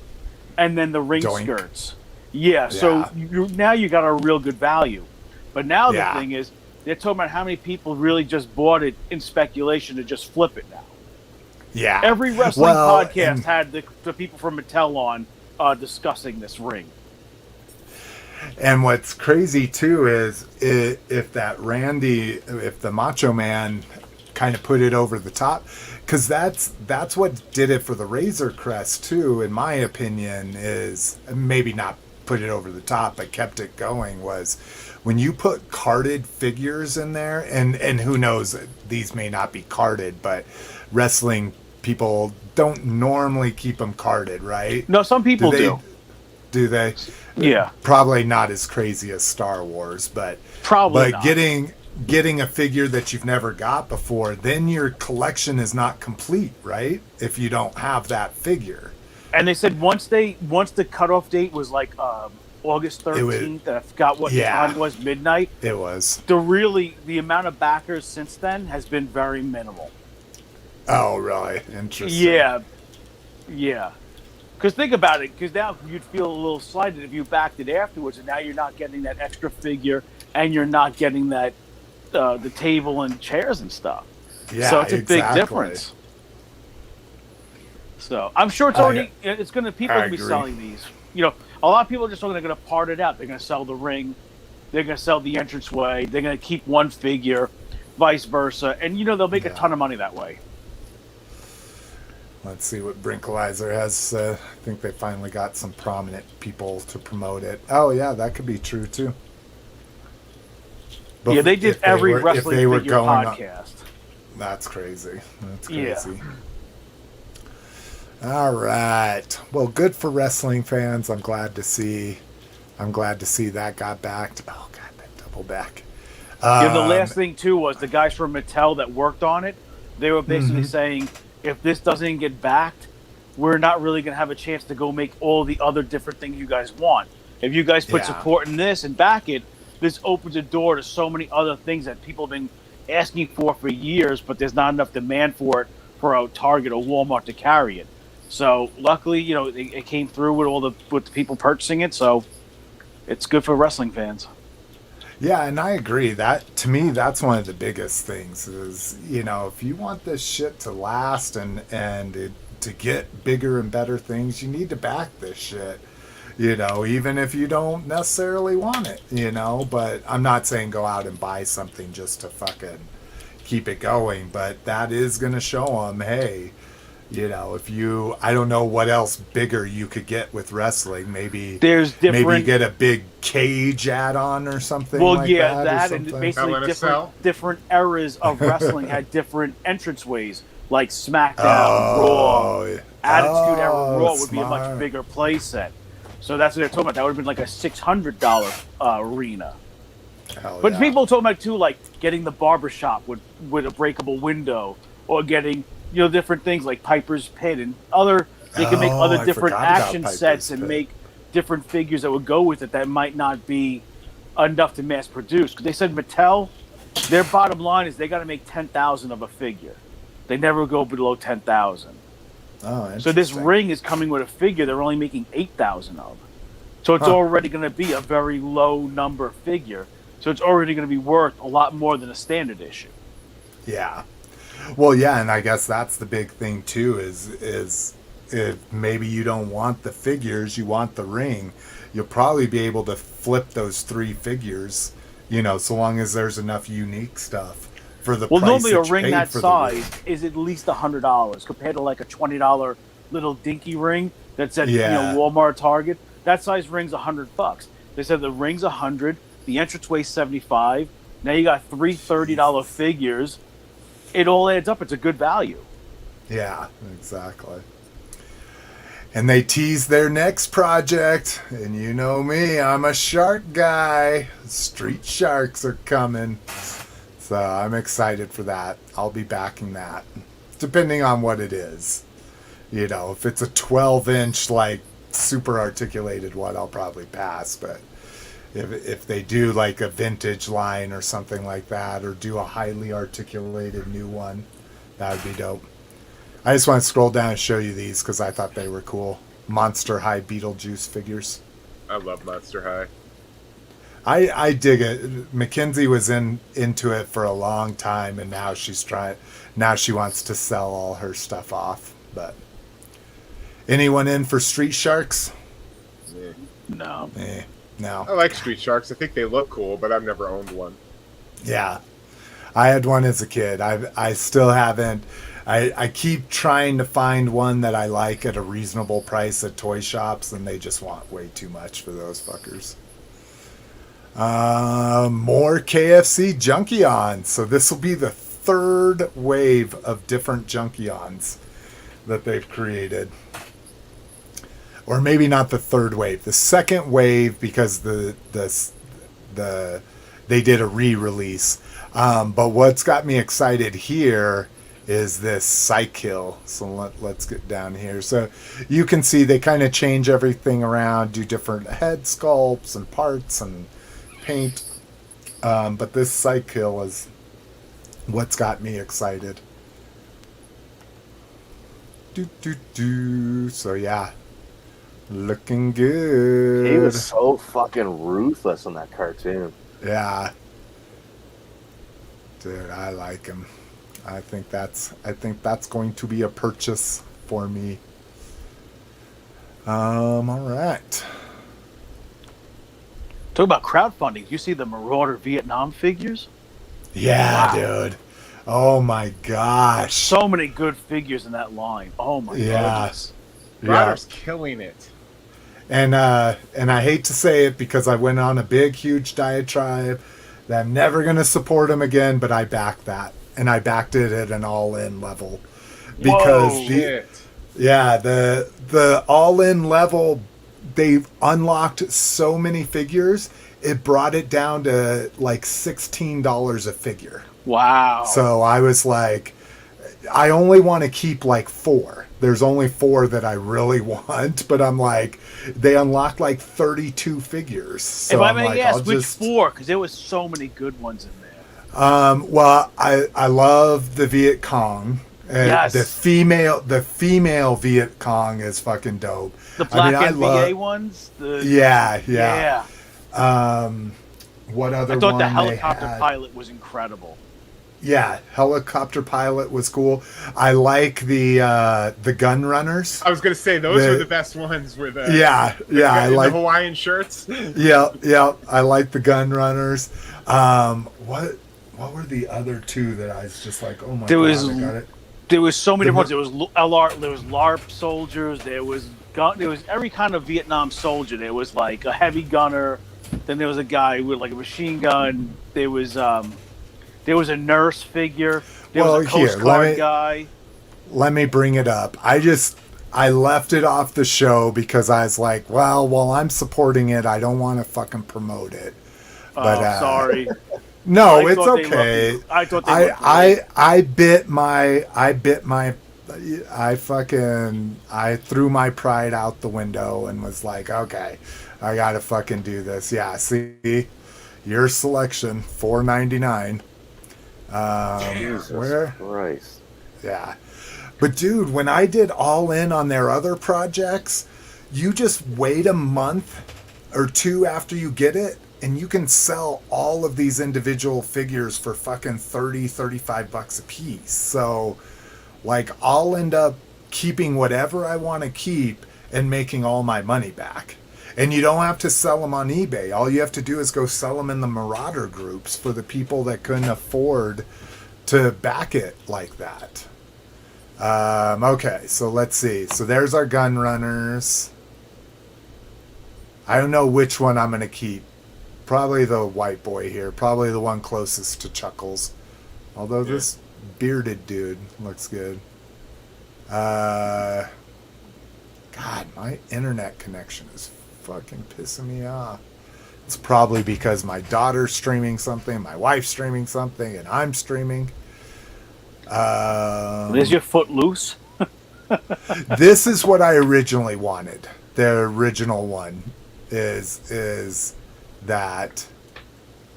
and then the ring skirts. Yeah, so now you got a real good value. But now the thing is, they're talking about how many people really just bought it in speculation to just flip it now. Yeah. Every wrestling podcast had the people from Mattel on discussing this ring. And what's crazy too is if the Macho Man kind of put it over the top, because that's what did it for the Razor Crest too, in my opinion, is maybe not put it over the top, but kept it going, was when you put carded figures in there, and who knows, these may not be carded, but wrestling people don't normally keep them carded, right? No, some people do. Do they? Yeah. Probably not as crazy as Star Wars, but not. getting a figure that you've never got before, then your collection is not complete, right? If you don't have that figure. And they said once the cutoff date was like August 13th, I forgot what the time was, midnight. It was. The amount of backers since then has been very minimal. Oh, really? Interesting. Yeah. Because think about it, because now you'd feel a little slighted if you backed it afterwards, and now you're not getting that extra figure, and you're not getting that the table and chairs and stuff. Yeah, so it's a big difference. So I'm sure it's already people are going to be selling these. You know, a lot of people are just going to part it out. They're going to sell the ring, they're going to sell the entranceway, they're going to keep one figure, vice versa, and they'll make a ton of money that way. Let's see what Brinkalizer has. I think they finally got some prominent people to promote it. Oh yeah, that could be true too. But they did every wrestling figure podcast. That's crazy. That's crazy. Yeah. All right. Well, good for wrestling fans. I'm glad to see that got backed. Oh god, that double back. The last thing too was the guys from Mattel that worked on it. They were basically saying, if this doesn't get backed, we're not really going to have a chance to go make all the other different things you guys want. If you guys put support in this and back it, this opens a door to so many other things that people have been asking for years, but there's not enough demand for it for a Target or Walmart to carry it. So luckily, it came through with the people purchasing it. So it's good for wrestling fans. Yeah, and I agree. That to me, that's one of the biggest things is, if you want this shit to last and to get bigger and better things, you need to back this shit. Even if you don't necessarily want it, but I'm not saying go out and buy something just to fucking keep it going, but that is going to show them, hey, if you, I don't know what else bigger you could get with wrestling. Maybe maybe get a big cage add-on or something. Well, like that and basically different eras of wrestling had different entranceways, like SmackDown, Raw, Attitude Era Raw would be a much bigger play set. So that's what they're talking about. That would have been like a $600 arena. But people are talking about too, like getting the barbershop with a breakable window, or getting different things like Piper's Pit and other. They can make other different action sets and make different figures that would go with it that might not be enough to mass produce. Because they said Mattel, their bottom line is they got to make 10,000 of a figure. They never go below 10,000. Oh, so this ring is coming with a figure they're only making 8,000 of. So it's already going to be a very low number figure. So it's already going to be worth a lot more than a standard issue. Yeah. Well, yeah, and I guess that's the big thing too is if maybe you don't want the figures, you want the ring, you'll probably be able to flip those 3 figures, so long as there's enough unique stuff for the price. Well, normally a ring that size is at least $100 compared to like a $20 little dinky ring that's at Yeah. Walmart, Target. That size ring's $100. They said the ring's $100, the entranceway's $75. Now you got three $30 figures. It all adds up. It's a good value. Yeah, exactly. And they tease their next project, and you know me, I'm a shark guy. Street Sharks are coming. So I'm excited for that. I'll be backing that, depending on what it is. You know, if it's a 12-inch, like, super articulated one, I'll probably pass. But if they do, like, a vintage line or something like that, or do a highly articulated new one, that would be dope. I just want to scroll down and show you these because I thought they were cool. Monster High Beetlejuice figures. I love Monster High. I dig it. Mackenzie was into it for a long time, and now now she wants to sell all her stuff off. But anyone in for Street Sharks? Yeah. No. No. I like Street Sharks. I think they look cool, but I've never owned one. Yeah. I had one as a kid. I still haven't. I keep trying to find one that I like at a reasonable price at toy shops, and they just want way too much for those fuckers. More KFC Junkions. So this will be the third wave of different Junkions that they've created. Or maybe not the third wave. The second wave, because they did a re-release. But what's got me excited here is this cycle. So let's get down here. So you can see they kind of change everything around, do different head sculpts and parts and paint. But this cycle is what's got me excited. So yeah, looking good. He was so fucking ruthless in that cartoon. Yeah. Dude, I like him. I think that's going to be a purchase for me. All right. Talk about crowdfunding. You see the Marauder Vietnam figures? Yeah, Wow. dude. Oh my gosh. So many good figures in that line. Oh my goodness. Marauder's killing it. And I hate to say it because I went on a big, huge diatribe that I'm never going to support him again, but I backed that. And I backed it at an all-in level. Because the all-in level, they've unlocked so many figures, it brought it down to like $16 a figure. Wow. So I was like, I only want to keep like 4. There's only 4 that I really want, but I'm like, they unlocked like 32 figures. So if I I'm may like, ask, which 4? Because there was so many good ones in there. Well, I love the Viet Cong. Yes. The female Viet Cong is fucking dope. The black NBA ones? Yeah. What other one? I thought the helicopter they had? pilot was incredible. Yeah, helicopter pilot was cool. I like the gun runners. I was gonna say those are the best ones with I like the Hawaiian shirts. Yeah. I like the gun runners. What were the other 2 that I was just like, oh my god, I got it. There was so many different ones. There was LARP soldiers. There was every kind of Vietnam soldier. There was like a heavy gunner. Then there was a guy with like a machine gun. There was a nurse figure. There was a Coast Guard guy. Let me bring it up. I left it off the show because I was like, well, while I'm supporting it, I don't want to fucking promote it. But sorry. No, it's okay. I thought they looked great. I threw my pride out the window and was like, okay, I gotta fucking do this. Yeah, see, your selection, $4.99. Jesus Where? Christ. Yeah. But dude, when I did all in on their other projects, you just wait a month or 2 after you get it, and you can sell all of these individual figures for fucking $30-$35 a piece. So, like, I'll end up keeping whatever I want to keep and making all my money back. And you don't have to sell them on eBay. All you have to do is go sell them in the Marauder groups for the people that couldn't afford to back it like that. Okay, so let's see. So there's our gun runners. I don't know which one I'm going to keep. Probably the white boy here. Probably the one closest to Chuckles. Although this bearded dude looks good. God, my internet connection is fucking pissing me off. It's probably because my daughter's streaming something, my wife's streaming something, and I'm streaming. Is your foot loose? This is what I originally wanted. The original one is that.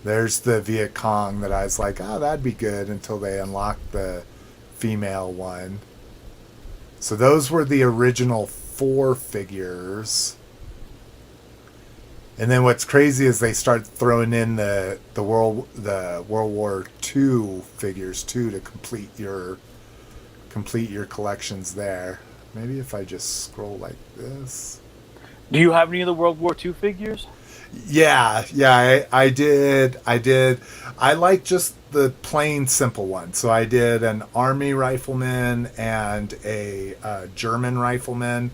There's the Viet Cong that I was like, oh, that'd be good until they unlocked the female one. So those were the original 4 figures. And then what's crazy is they start throwing in the World War II figures too to complete your collections there. Maybe if I just scroll like this. Do you have any of the World War II figures? Yeah, I did. I like just the plain simple one. So I did an Army rifleman and a German rifleman.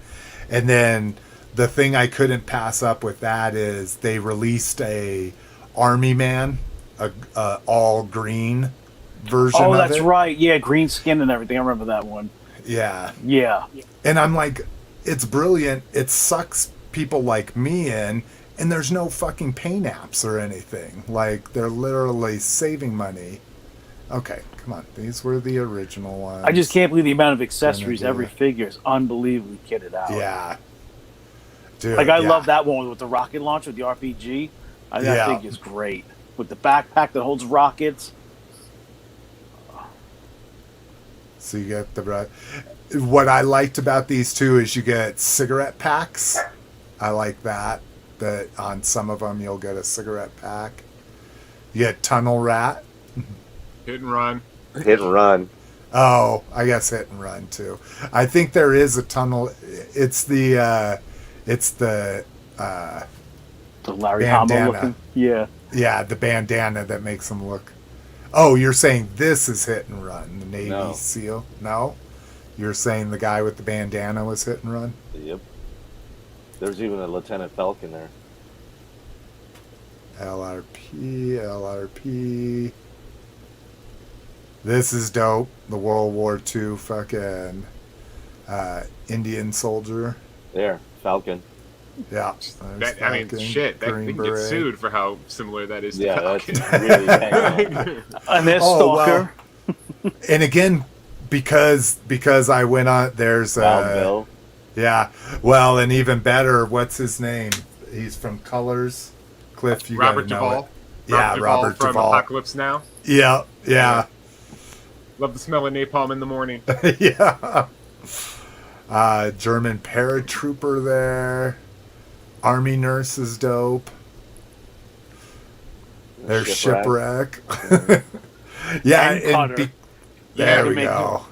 And then the thing I couldn't pass up with that is they released a Army man, a all green version of it. Oh, that's right. Yeah, green skin and everything. I remember that one. Yeah. Yeah. And I'm like, it's brilliant. It sucks people like me in. And there's no fucking paint apps or anything. Like, they're literally saving money. Okay, come on. These were the original ones. I just can't believe the amount of accessories every figure is unbelievably kitted out. Yeah. Dude, Like, I love that one with the rocket launcher, with the RPG. That figure's great. With the backpack that holds rockets. So you get the... What I liked about these two is you get cigarette packs. I like that. That on some of them you'll get a cigarette pack. You get Tunnel Rat. Hit and run. Hit and run. Oh, I guess Hit and Run too. I think there is a tunnel. It's the Larry bandana. Hama looking. Yeah. Yeah, the bandana that makes them look. Oh, you're saying this is Hit and Run, the Navy SEAL? No? You're saying the guy with the bandana was Hit and Run? Yep. There's even a Lieutenant Falcon there. LRP. This is dope. The World War II fucking Indian soldier. There, Falcon. Yeah. That, I mean, shit. That thing gets sued for how similar that is to Falcon. That's really hanging on. And there's Stalker. Well, and again, because I went on, there's Bill. Yeah. Well, and even better, what's his name? He's from Colors. Cliff, you Robert gotta know Duvall. it. Yeah, Robert from Duvall. Apocalypse Now. Yeah. Love the smell of napalm in the morning. Yeah. German paratrooper there. Army nurse is dope. There's Shipwreck. Yeah, and there we go.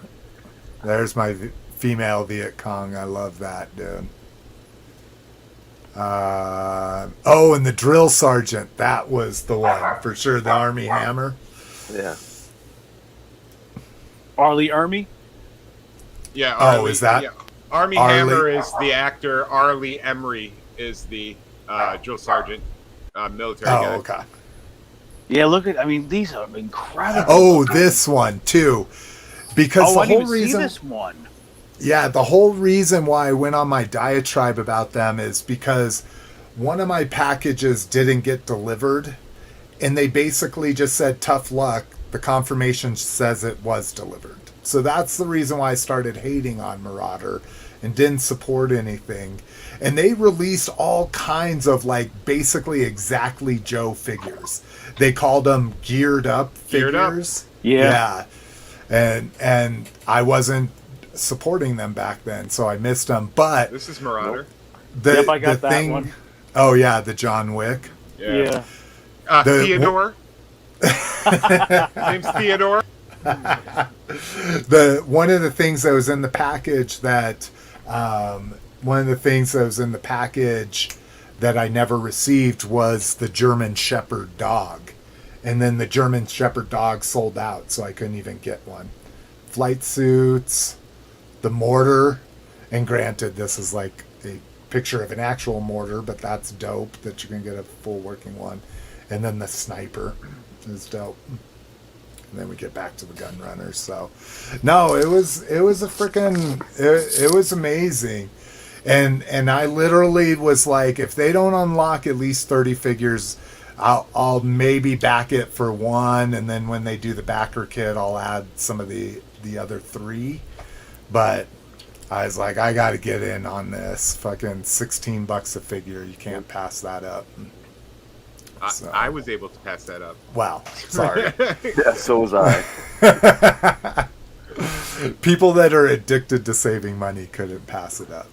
There's my female Viet Cong. I love that, dude. And the drill sergeant. That was the one for sure. The Army Hammer. Yeah. Arlie Ermy? Yeah. Arlie, is that? Yeah. Army Hammer is the actor. Arlie Emery is the drill sergeant, military guy. Oh, okay. Yeah, look at. I mean, these are incredible. Oh, this one too, because the I didn't whole even reason. see this one. Yeah, the whole reason why I went on my diatribe about them is because one of my packages didn't get delivered, and they basically just said tough luck. The confirmation says it was delivered. So that's the reason why I started hating on Marauder and didn't support anything. And they released all kinds of basically exactly Joe figures. They called them geared up figures. Yeah. And I wasn't supporting them back then, so I missed them. But this is Marauder. I got that one. Oh yeah, the John Wick. Yeah. Theodore. His name's Theodore. One of the things that was in the package that I never received was the German Shepherd dog, and then the German Shepherd dog sold out, so I couldn't even get one. Flight suits, the mortar, and granted, this is like a picture of an actual mortar, but that's dope that you can get a full working one. And then the sniper is dope. And then we get back to the gun runners. So, no, it was a freaking, it was amazing. And I literally was like, if they don't unlock at least 30 figures, I'll maybe back it for one, and then when they do the backer kit, I'll add some of the other 3. But I was like, I got to get in on this. Fucking $16 a figure. You can't pass that up. So. I was able to pass that up. Wow. Sorry. Yeah, so was I. People that are addicted to saving money couldn't pass it up.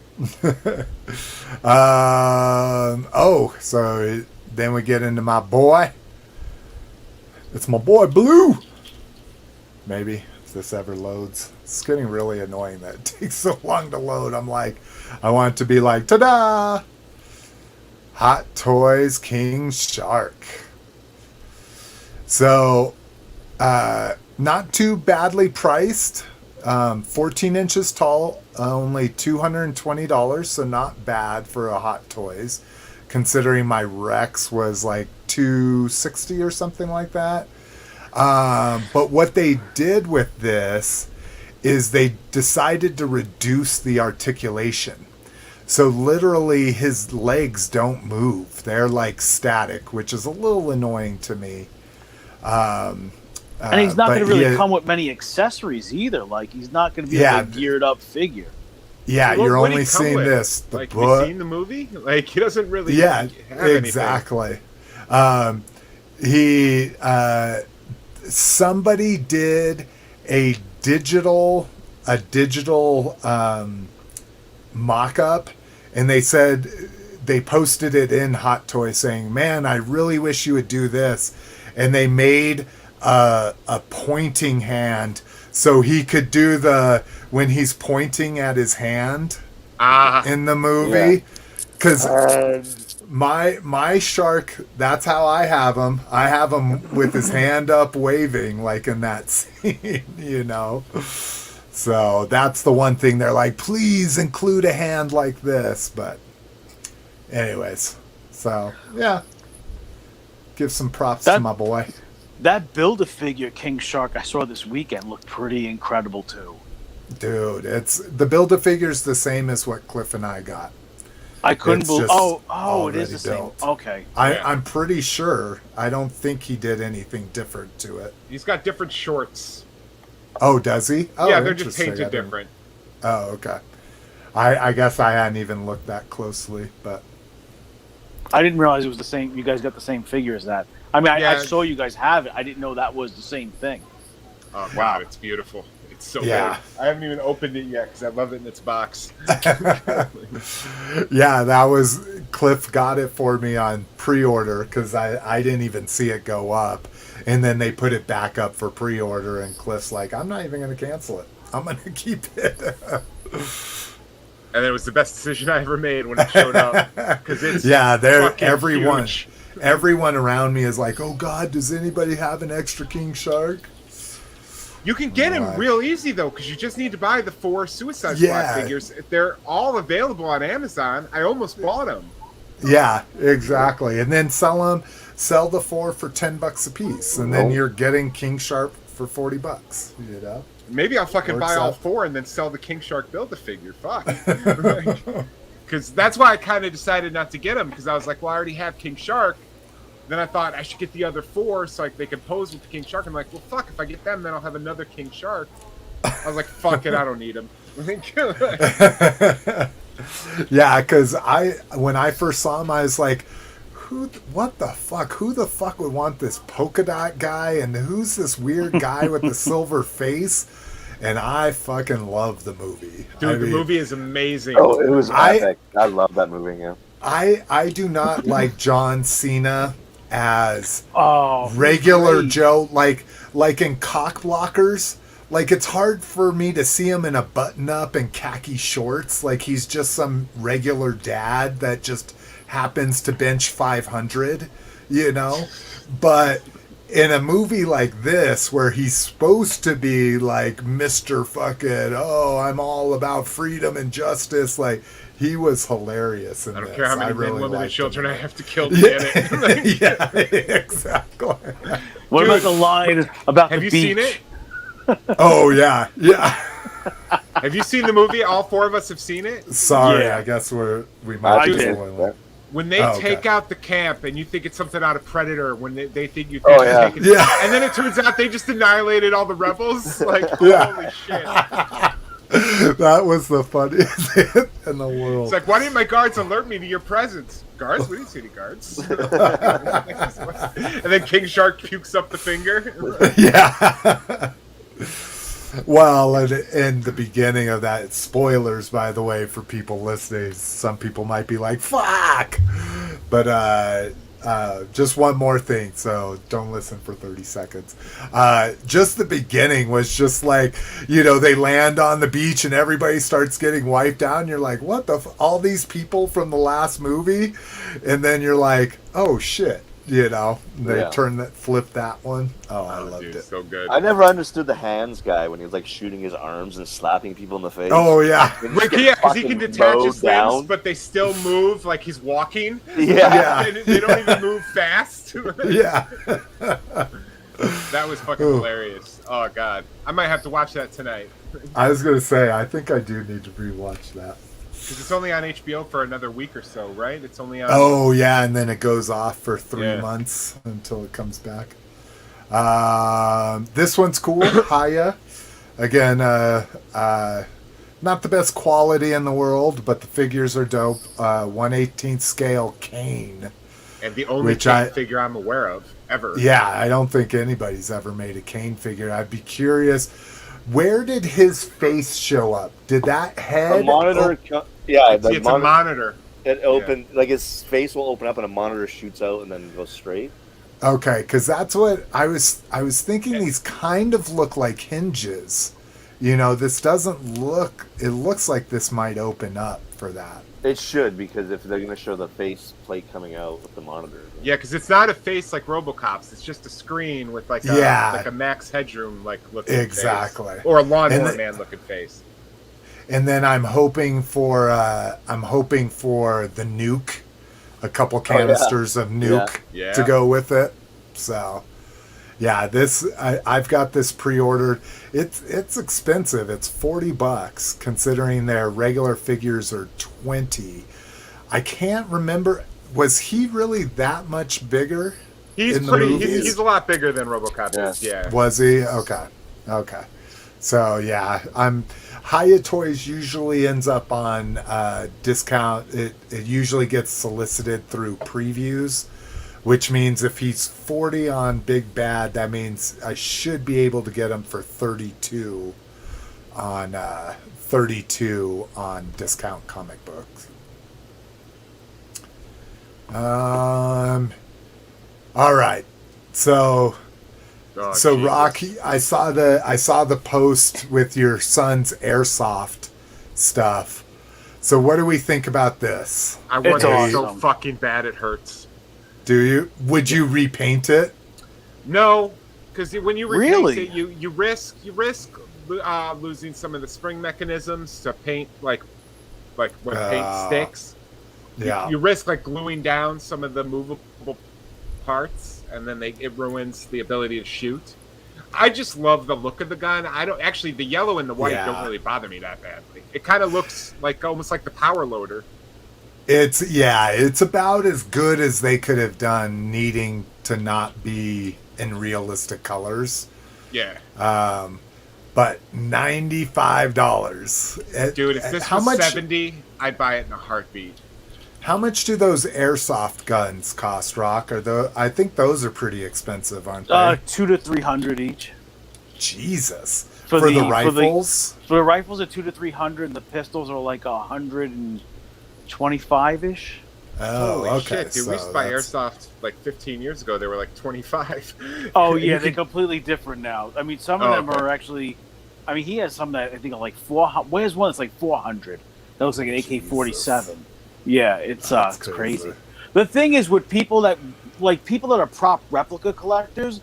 So then we get into my boy. It's my boy Blue. Maybe if this ever loads. It's getting really annoying that it takes so long to load. I'm like, I want it to be like, ta-da! Hot Toys King Shark. So, not too badly priced. 14 inches tall, only $220, so not bad for a Hot Toys, considering my Rex was like $260 or something like that. But what they did with this is they decided to reduce the articulation. So literally his legs don't move. They're like static, which is a little annoying to me. And he's not going to really come with many accessories either. Like, he's not going to be a geared up figure. Yeah, well, you're only seeing this. The like, have you seen the movie? Like, he doesn't really have exactly. Somebody did a digital mock-up, and they said they posted it in Hot Toys saying, man, I really wish you would do this. And they made a pointing hand so he could do when he's pointing at his hand in the movie. Because my shark, that's how I have him. I have him with his hand up waving like in that scene, you know. So that's the one thing they're like, please include a hand like this. But anyways, so yeah, give some props to my boy. That Build-A-Figure King Shark I saw this weekend looked pretty incredible too. Dude, it's the Build-A-Figure's the same as what Cliff and I got. I couldn't believe. Oh, it is the same. Built. Okay, I'm pretty sure. I don't think he did anything different to it. He's got different shorts. Oh, does he? Oh, yeah, they're just painted different. Oh, okay. I guess I hadn't even looked that closely, but I didn't realize it was the same. You guys got the same figure as that. I mean, I saw you guys have it. I didn't know that was the same thing. Oh, wow, it's beautiful. It's so big. I haven't even opened it yet because I love it in its box. Yeah, that was Cliff got it for me on pre-order because I didn't even see it go up. And then they put it back up for pre-order, and Cliff's like, I'm not even going to cancel it. I'm going to keep it. And it was the best decision I ever made when it showed up. Because it's everyone around me is like, oh God, does anybody have an extra King Shark? You can get him real easy though, because you just need to buy the 4 Suicide Squad figures. They're all available on Amazon. I almost bought them. Yeah, exactly. And then sell the 4 for $10 a piece, and then you're getting King Shark for $40. You know. Maybe I'll fucking buy all 4 and then sell the King Shark Build-A-Figure. Fuck. Because that's why I kind of decided not to get him, because I was like, well, I already have King Shark. Then I thought I should get the other 4 so they can pose with the King Shark. I'm like, well, fuck, if I get them, then I'll have another King Shark. I was like, fuck it, I don't need him. Yeah, because when I first saw him, I was like, what the fuck? Who the fuck would want this polka dot guy? And who's this weird guy with the silver face? And I fucking love the movie. Dude, the movie is amazing. Oh, it was epic. I love that movie, yeah. I do not like John Cena as regular Joe, like in Cock Blockers. Like, it's hard for me to see him in a button-up and khaki shorts. Like, he's just some regular dad that just happens to bench 500, you know? But in a movie like this, where he's supposed to be like Mr. fucking, oh, I'm all about freedom and justice, like, he was hilarious in I don't this. care how many really men, women, and liked children him. I have to kill to get it. Yeah, exactly. What about the line about Have the you beach? seen it? Oh, yeah. Have you seen the movie? All four of us have seen it. Sorry, Yeah. I guess we might I be did. spoiling. When they Oh, take okay. out the camp and you think it's something out of Predator, when they think you think Oh, they're yeah. taking Yeah. and then it turns out they just annihilated all the rebels. Like, Yeah. holy shit. That was the funniest thing in the world. It's like, why didn't my guards alert me to your presence? Guards? We didn't see any guards. And then King Shark pukes up the finger. Yeah. Well, and in the beginning of that, spoilers, by the way, for people listening, some people might be like, fuck! But just one more thing, so don't listen for 30 seconds. Just the beginning was just like, they land on the beach and everybody starts getting wiped out, and you're like, what the all these people from the last movie? And then you're like, oh shit. They flip that one. Oh, I loved Dude, it. so good. I never understood the hands guy when he was like shooting his arms and slapping people in the face. Oh, yeah. They just Like, get yeah, because he fucking can detach mowed his limbs, down. but they still move like he's walking. Yeah. And they don't even move fast. Yeah. That was fucking hilarious. Oh, God. I might have to watch that tonight. I was going to say, I think I do need to rewatch that. Because it's only on HBO for another week or so, right? It's only on... Oh, yeah, and then it goes off for 3 Yeah. months until it comes back. This one's cool. Hiya. Again, not the best quality in the world, but the figures are dope. 1/18 scale Cain. And the only Cain figure I'm aware of, ever. Yeah, I don't think anybody's ever made a Cain figure. I'd be curious, where did his face show up? Did that head... The monitor, It's a monitor. It opened, like his face will open up and a monitor shoots out and then goes straight. Okay, because that's what I was thinking. These kind of look like hinges. This doesn't look... It looks like this might open up for that. It should, because if they're going to show the face plate coming out with the monitor. Yeah, because it's not a face like Robocop's. It's just a screen with like a Max Headroom looking Exactly. face. Or a Lawnmower Man looking face. And then I'm hoping for the nuke, a couple canisters of nuke to go with it. So, yeah, I've got this pre-ordered. It's expensive. It's $40 considering their regular figures are $20. I can't remember. Was he really that much bigger? He's a lot bigger than Robocop is. Yeah. Was he? Okay. So yeah, Hiya Toys usually ends up on discount. It usually gets solicited through previews, which means if he's 40 on Big Bad, that means I should be able to get him for 32 on discount comic books. All right, so Rocky, I saw the post with your son's airsoft stuff. So what do we think about this? I want it awesome. so fucking bad it hurts. Do you? Would you repaint it? No, because when you repaint Really? it, you risk losing some of the spring mechanisms to paint, like when paint sticks. Yeah. You risk like gluing down some of the movable parts, and then it ruins the ability to shoot. I just love the look of the gun. The yellow and the white don't really bother me that badly. It kind of looks like almost like the power loader. It's about as good as they could have done, needing to not be in realistic colors. Yeah. But $95. Dude, if this was $70, I'd buy it in a heartbeat. How much do those airsoft guns cost, Rock? I think those are pretty expensive, aren't they? $200 to $300 each. Jesus. For the rifles? For the rifles are $200 to $300, and the pistols are like $125-ish. Oh, Holy okay. shit, dude. We used to buy airsoft like 15 years ago. They were like 25. Oh, yeah, they're completely different now. I mean, some of them are actually... I mean, he has some that I think are like 400. Where's one that's like 400? That looks like an AK-47. Yeah, it's crazy. The thing is, with people that are prop replica collectors,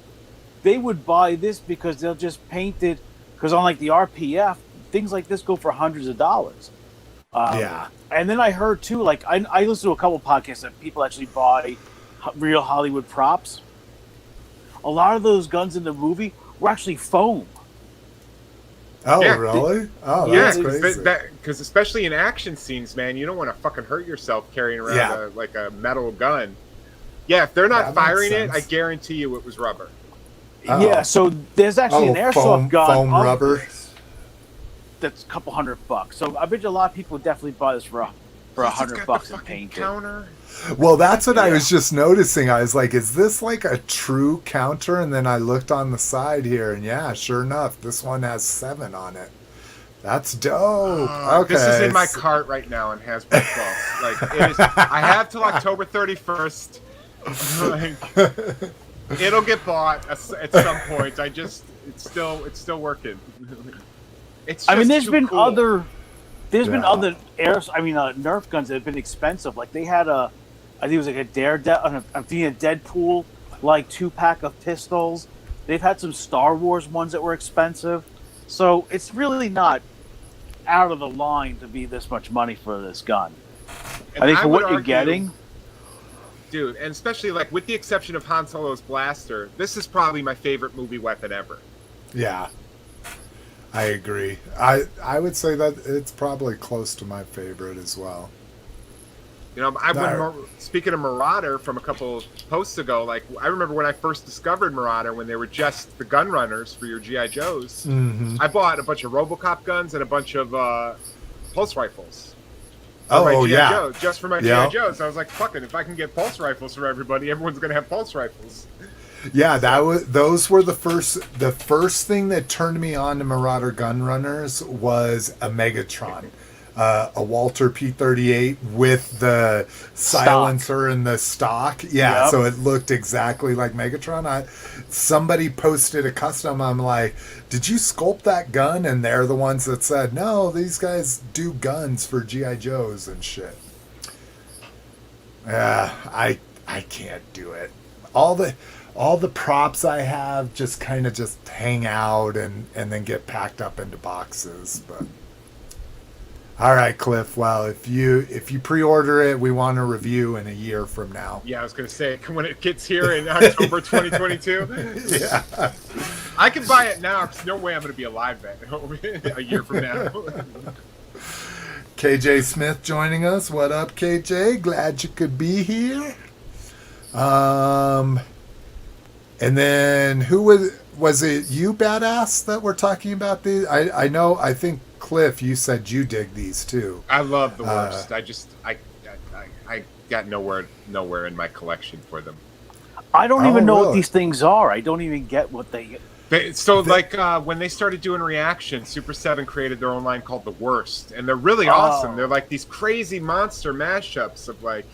they would buy this because they'll just paint it. Because on like the RPF, things like this go for hundreds of dollars. Yeah. And then I heard too, like I listened to a couple podcasts that people actually buy real Hollywood props. A lot of those guns in the movie were actually foam. Oh, Yeah. really? Oh, Yeah, that's crazy. because especially in action scenes, man, you don't want to fucking hurt yourself carrying around a metal gun. Yeah, if they're not That firing makes it, I sense. guarantee you it was rubber. Oh. Yeah, so there's actually an airsoft foam, gun foam of rubber. this that's a couple $100. So I bet you a lot of people would definitely buy this for $100 and paint it. Counter. Well, that's what I was just noticing. I was like, is this like a true counter? And then I looked on the side here, and yeah, sure enough, this one has 7 on it. That's dope. Okay. This is in my cart right now and has my Plus. Like it is. I have till October 31st. Like, it'll get bought at some point. it's still working. It's. I mean, just there's too been cool. other Nerf guns that have been expensive. Like they had I think it was like a I'm thinking a Deadpool, like 2-pack of pistols. They've had some Star Wars ones that were expensive. So it's really not out of the line to be this much money for this gun. And I think for would what you're argue, getting, dude, and especially like with the exception of Han Solo's blaster, this is probably my favorite movie weapon ever. Yeah, I agree. I would say that it's probably close to my favorite as well. You know, speaking of Marauder from a couple of posts ago, like I remember when I first discovered Marauder when they were just the gun runners for your GI Joes. Mm-hmm. I bought a bunch of Robocop guns and a bunch of pulse rifles. Oh, yeah. Joe, just for my Yeah. GI Joes. I was like, fuck it, if I can get pulse rifles for everybody, everyone's gonna have pulse rifles. Yeah, those were the first thing that turned me on to Marauder gun runners was a Megatron. A Walter P38 with the silencer and the stock. Yeah, Yep. so it looked exactly like Megatron. Somebody posted a custom. I'm like, did you sculpt that gun? And they're the ones that said, no, these guys do guns for G.I. Joes and shit. I can't do it. All the props I have just kind of just hang out and then get packed up into boxes, but... All right, Cliff. Well, if you pre-order it, we want a review in a year from now. Yeah, I was gonna say when it gets here in October 2022. Yeah. I can buy it now because no way I'm gonna be alive then a year from now. KJ Smith joining us. What up, KJ? Glad you could be here. And then who was it? You, Badass, that we're talking about these? I think Cliff, you said you dig these too. I love the worst. I got nowhere in my collection for them. I don't even know really? what these things are. I don't even get what they. When they started doing reactions, Super 7 created their own line called The Worst, and they're really awesome. They're like these crazy monster mashups of like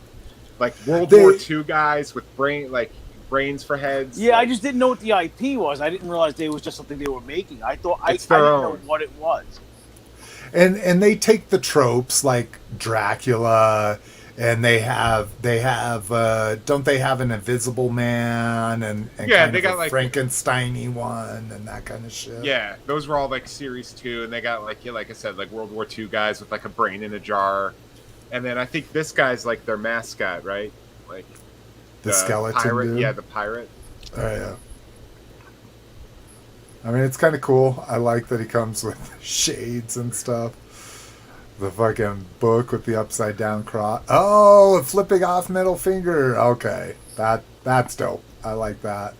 World War II guys with brains for heads. Yeah, I just didn't know what the IP was. I didn't realize it was just something they were making. I thought I didn't know what it was. And they take the tropes like Dracula, and they have don't they have an Invisible Man and yeah, kind they of got a like Frankenstein-y one and that kind of shit. Yeah, those were all like series 2, and they got like I said, like World War II guys with like a brain in a jar, and then I think this guy's like their mascot, right? Like the skeleton pirate, dude? yeah, the pirate. Oh yeah. I mean, it's kind of cool. I like that he comes with shades and stuff. The fucking book with the upside down cross. Oh, flipping off middle finger. Okay, that's dope. I like that.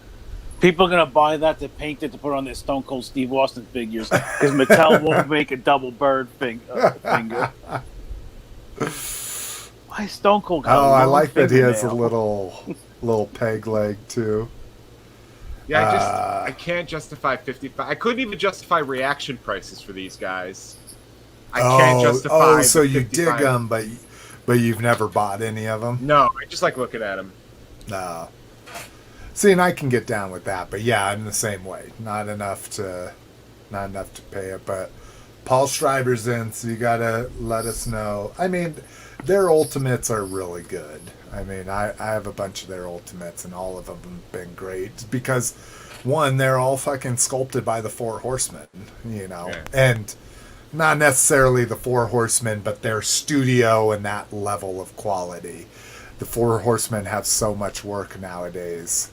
People are gonna buy that to paint it to put on their Stone Cold Steve Austin figures because Mattel won't make a double bird finger. Why Stone Cold? Got I like that he has a fingernail? little peg leg too. Yeah, I can't justify 55. I couldn't even justify reaction prices for these guys. I can't justify. Oh, so you 55. dig them, but you've never bought any of them? No, I just like looking at them. No. See, and I can get down with that, but yeah, I'm the same way. Not enough to pay it, but Paul Schreiber's in, so you gotta let us know. I mean, their Ultimates are really good. I mean, I have a bunch of their Ultimates, and all of them have been great because, one, they're all fucking sculpted by the Four Horsemen, you know, Yeah. and not necessarily the Four Horsemen, but their studio and that level of quality. The Four Horsemen have so much work nowadays.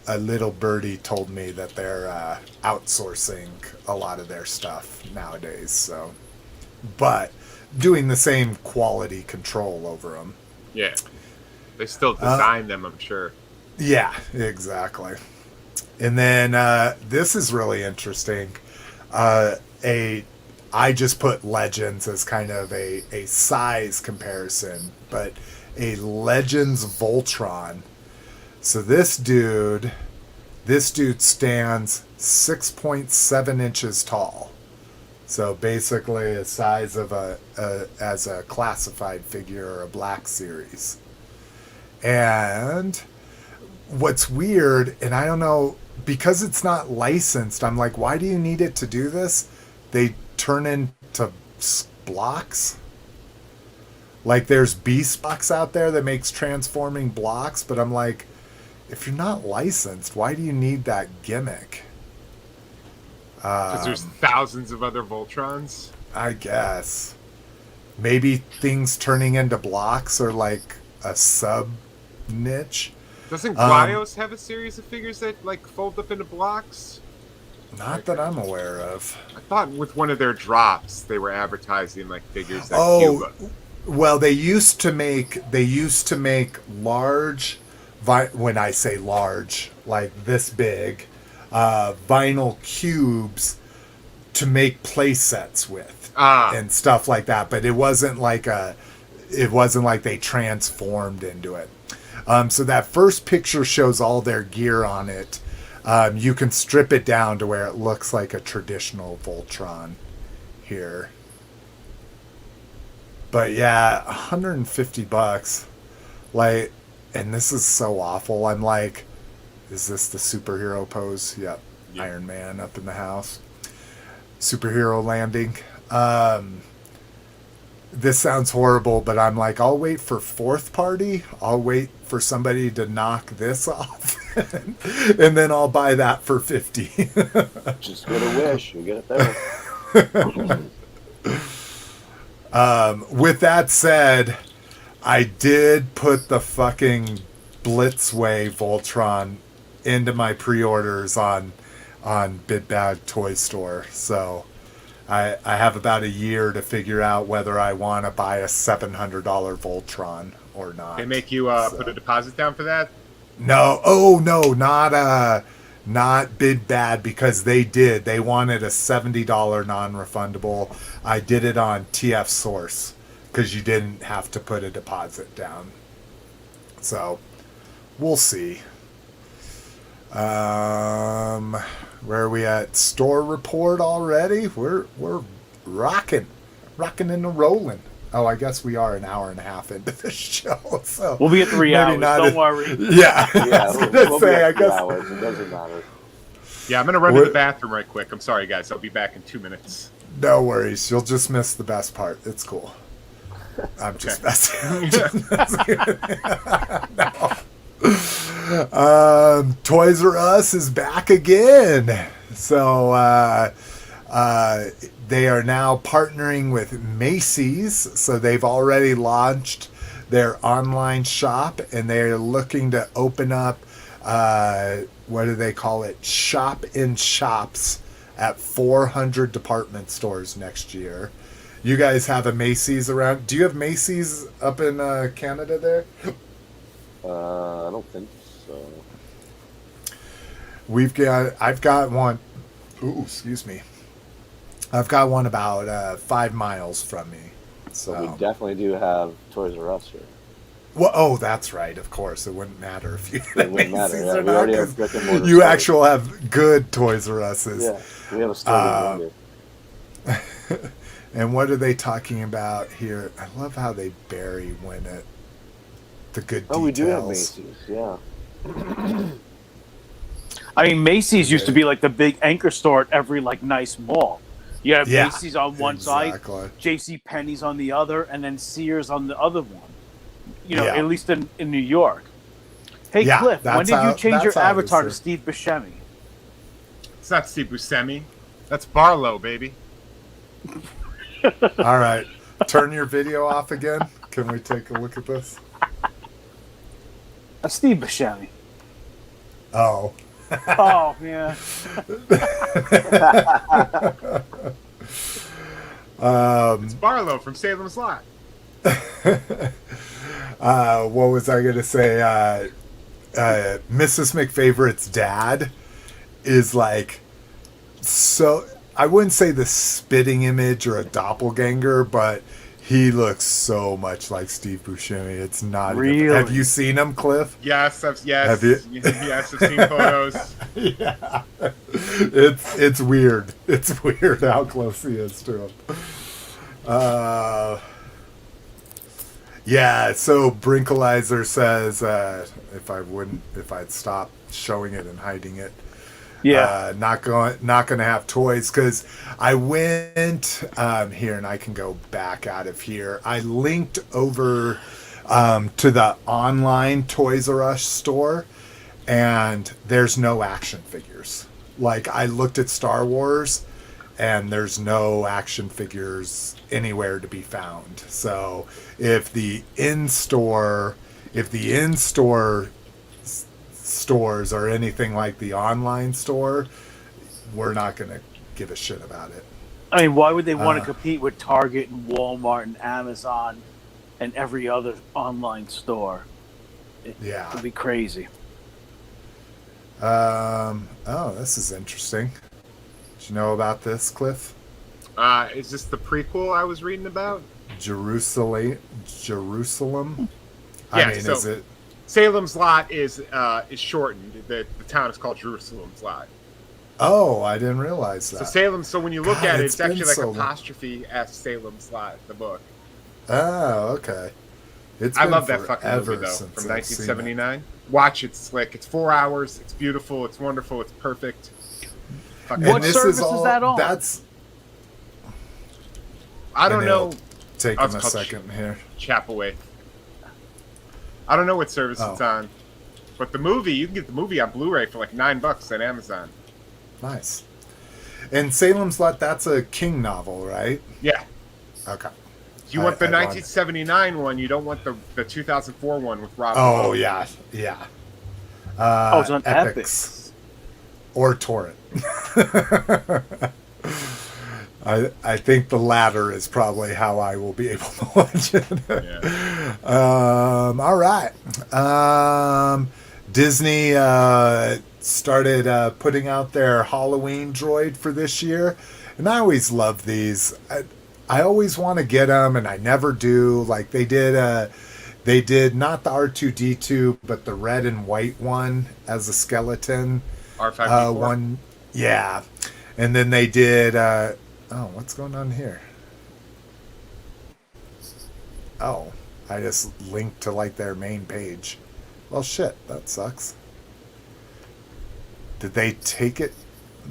A little birdie told me that they're outsourcing a lot of their stuff nowadays, so, but doing the same quality control over them. Yeah. They still design them, I'm sure. Yeah, exactly. And then this is really interesting. I just put Legends as kind of a size comparison, but a Legends Voltron. So this dude stands 6.7 inches tall. So basically a size of as a classified figure or a Black Series. And what's weird, and I don't know, because it's not licensed, I'm like, why do you need it to do this? They turn into blocks. Like there's Beast Box out there that makes transforming blocks, but I'm like, if you're not licensed, why do you need that gimmick? Because there's thousands of other Voltrons. I guess. Maybe things turning into blocks are like a sub niche. Doesn't Glyos have a series of figures that like fold up into blocks? Not that I'm aware of. I thought with one of their drops they were advertising like figures that Oh, Cuba. well, they used to make large, when I say large, like this big, vinyl cubes to make play sets with and stuff like that. But it wasn't like they transformed into it. So that first picture shows all their gear on it. You can strip it down to where it looks like a traditional Voltron here. But yeah, $150. Like, and this is so awful. I'm like, is this the superhero pose? Yep. Iron Man up in the house. Superhero landing. This sounds horrible, but I'm like, I'll wait for fourth party. I'll wait for somebody to knock this off. And then I'll buy that for $50. Just get a wish. You'll get it there. With that said, I did put the fucking Blitzway Voltron into my pre-orders on Big Bad Toy Store. So I have about a year to figure out whether I want to buy a $700 Voltron or not. They make you put a deposit down for that? No, not Big Bad, because they wanted a $70 non-refundable. I did it on TF Source because you didn't have to put a deposit down. So we'll see. Where are we at? Store report already? We're rocking and rolling. Oh, I guess we are an hour and a half into this show. So we'll be at 3 hours. Don't worry. Yeah, We'll be at 3 hours. It doesn't matter. Yeah, I'm gonna run to the bathroom right quick. I'm sorry, guys. I'll be back in 2 minutes. No worries. You'll just miss the best part. It's cool. I'm just messing. No. Toys R Us is back again. So they are now partnering with Macy's. So they've already launched their online shop, and they're looking to open up, what do they call it? Shop in shops at 400 department stores next year. You guys have a Macy's around? Do you have Macy's up in Canada there? I don't think so. I've got one. Ooh, excuse me. I've got one about 5 miles from me. So We definitely do have Toys R Us here. Well, oh, that's right. Of course, it wouldn't matter if you had It wouldn't matter. Macy's Yeah, or we not, already have 'cause brick and mortar you stores. actually have good Toys R Us's. Yeah, we have a store in London. And what are they talking about here? I love how they bury the good details. Oh, we do have Macy's. Yeah. I mean, Macy's used to be like the big anchor store at every like nice mall. You have Macy's on one side, exactly. J.C. Penney's on the other, and then Sears on the other one. Yeah. at least in New York. Hey, Yeah, Cliff, when that's did you how- change your that's how it avatar to is. Steve Buscemi? It's not Steve Buscemi. That's Barlow, baby. All right. Turn your video off again. Can we take a look at this? Steve Buscemi. Oh. Oh, yeah. It's Barlow from Salem's Lot. What was I going to say? Mrs. McFavorite's dad is like, so I wouldn't say the spitting image or a doppelganger, but he looks so much like Steve Buscemi. It's not Really? even, have you seen him, Cliff? Yes, Have you? Yes, I've seen photos. Yeah. It's weird. It's weird how close he is to him. Yeah, so Brinkalizer says if I'd stop showing it and hiding it. Yeah. Not gonna have toys, because I went here, and I can go back out of here. I linked over to the online Toys R Us store, and there's no action figures. Like, I looked at Star Wars, and there's no action figures anywhere to be found. So if the in-store stores are anything like the online store, we're not going to give a shit about it. I mean, why would they want to compete with Target and Walmart and Amazon and every other online store? Yeah. It'd be crazy. Oh, this is interesting. Did you know about this, Cliff? Is this the prequel I was reading about? Jerusalem? Yeah, I mean, so is it? Salem's Lot is shortened. The town is called Jerusalem's Lot. Oh, I didn't realize that. So Salem. So when you look God, at it, it's it's actually been like so long. apostrophe S Salem's Lot. The book. Oh, okay. I been love that fucking forever movie though, since from I've seen it. 1979. Watch it. It's slick. It's 4 hours. It's beautiful. It's wonderful. It's perfect. Fucking What And this service is all, that on? That's I don't and know. take Oh, him it's a called second here. Chapelway. I don't know what service it's Oh. on, but the movie, you can get the movie on Blu-ray for like $9 on Amazon. Nice. And Salem's Lot, that's a King novel, right? Yeah. Okay. You want the I want- 1979 one. You don't want the 2004 one with Rob. Oh, yeah. Yeah. It's on Epics. Or Torrent. I think the latter is probably how I will be able to watch it. Yeah. All right. Disney started putting out their Halloween droid for this year, and I always love these. I always want to get them, and I never do. Like they did not the R2D2, but the red and white one as a skeleton. R5D4. One, yeah, and then they did. What's going on here? Oh, I just linked to like their main page. Well, shit, that sucks. Did they take it?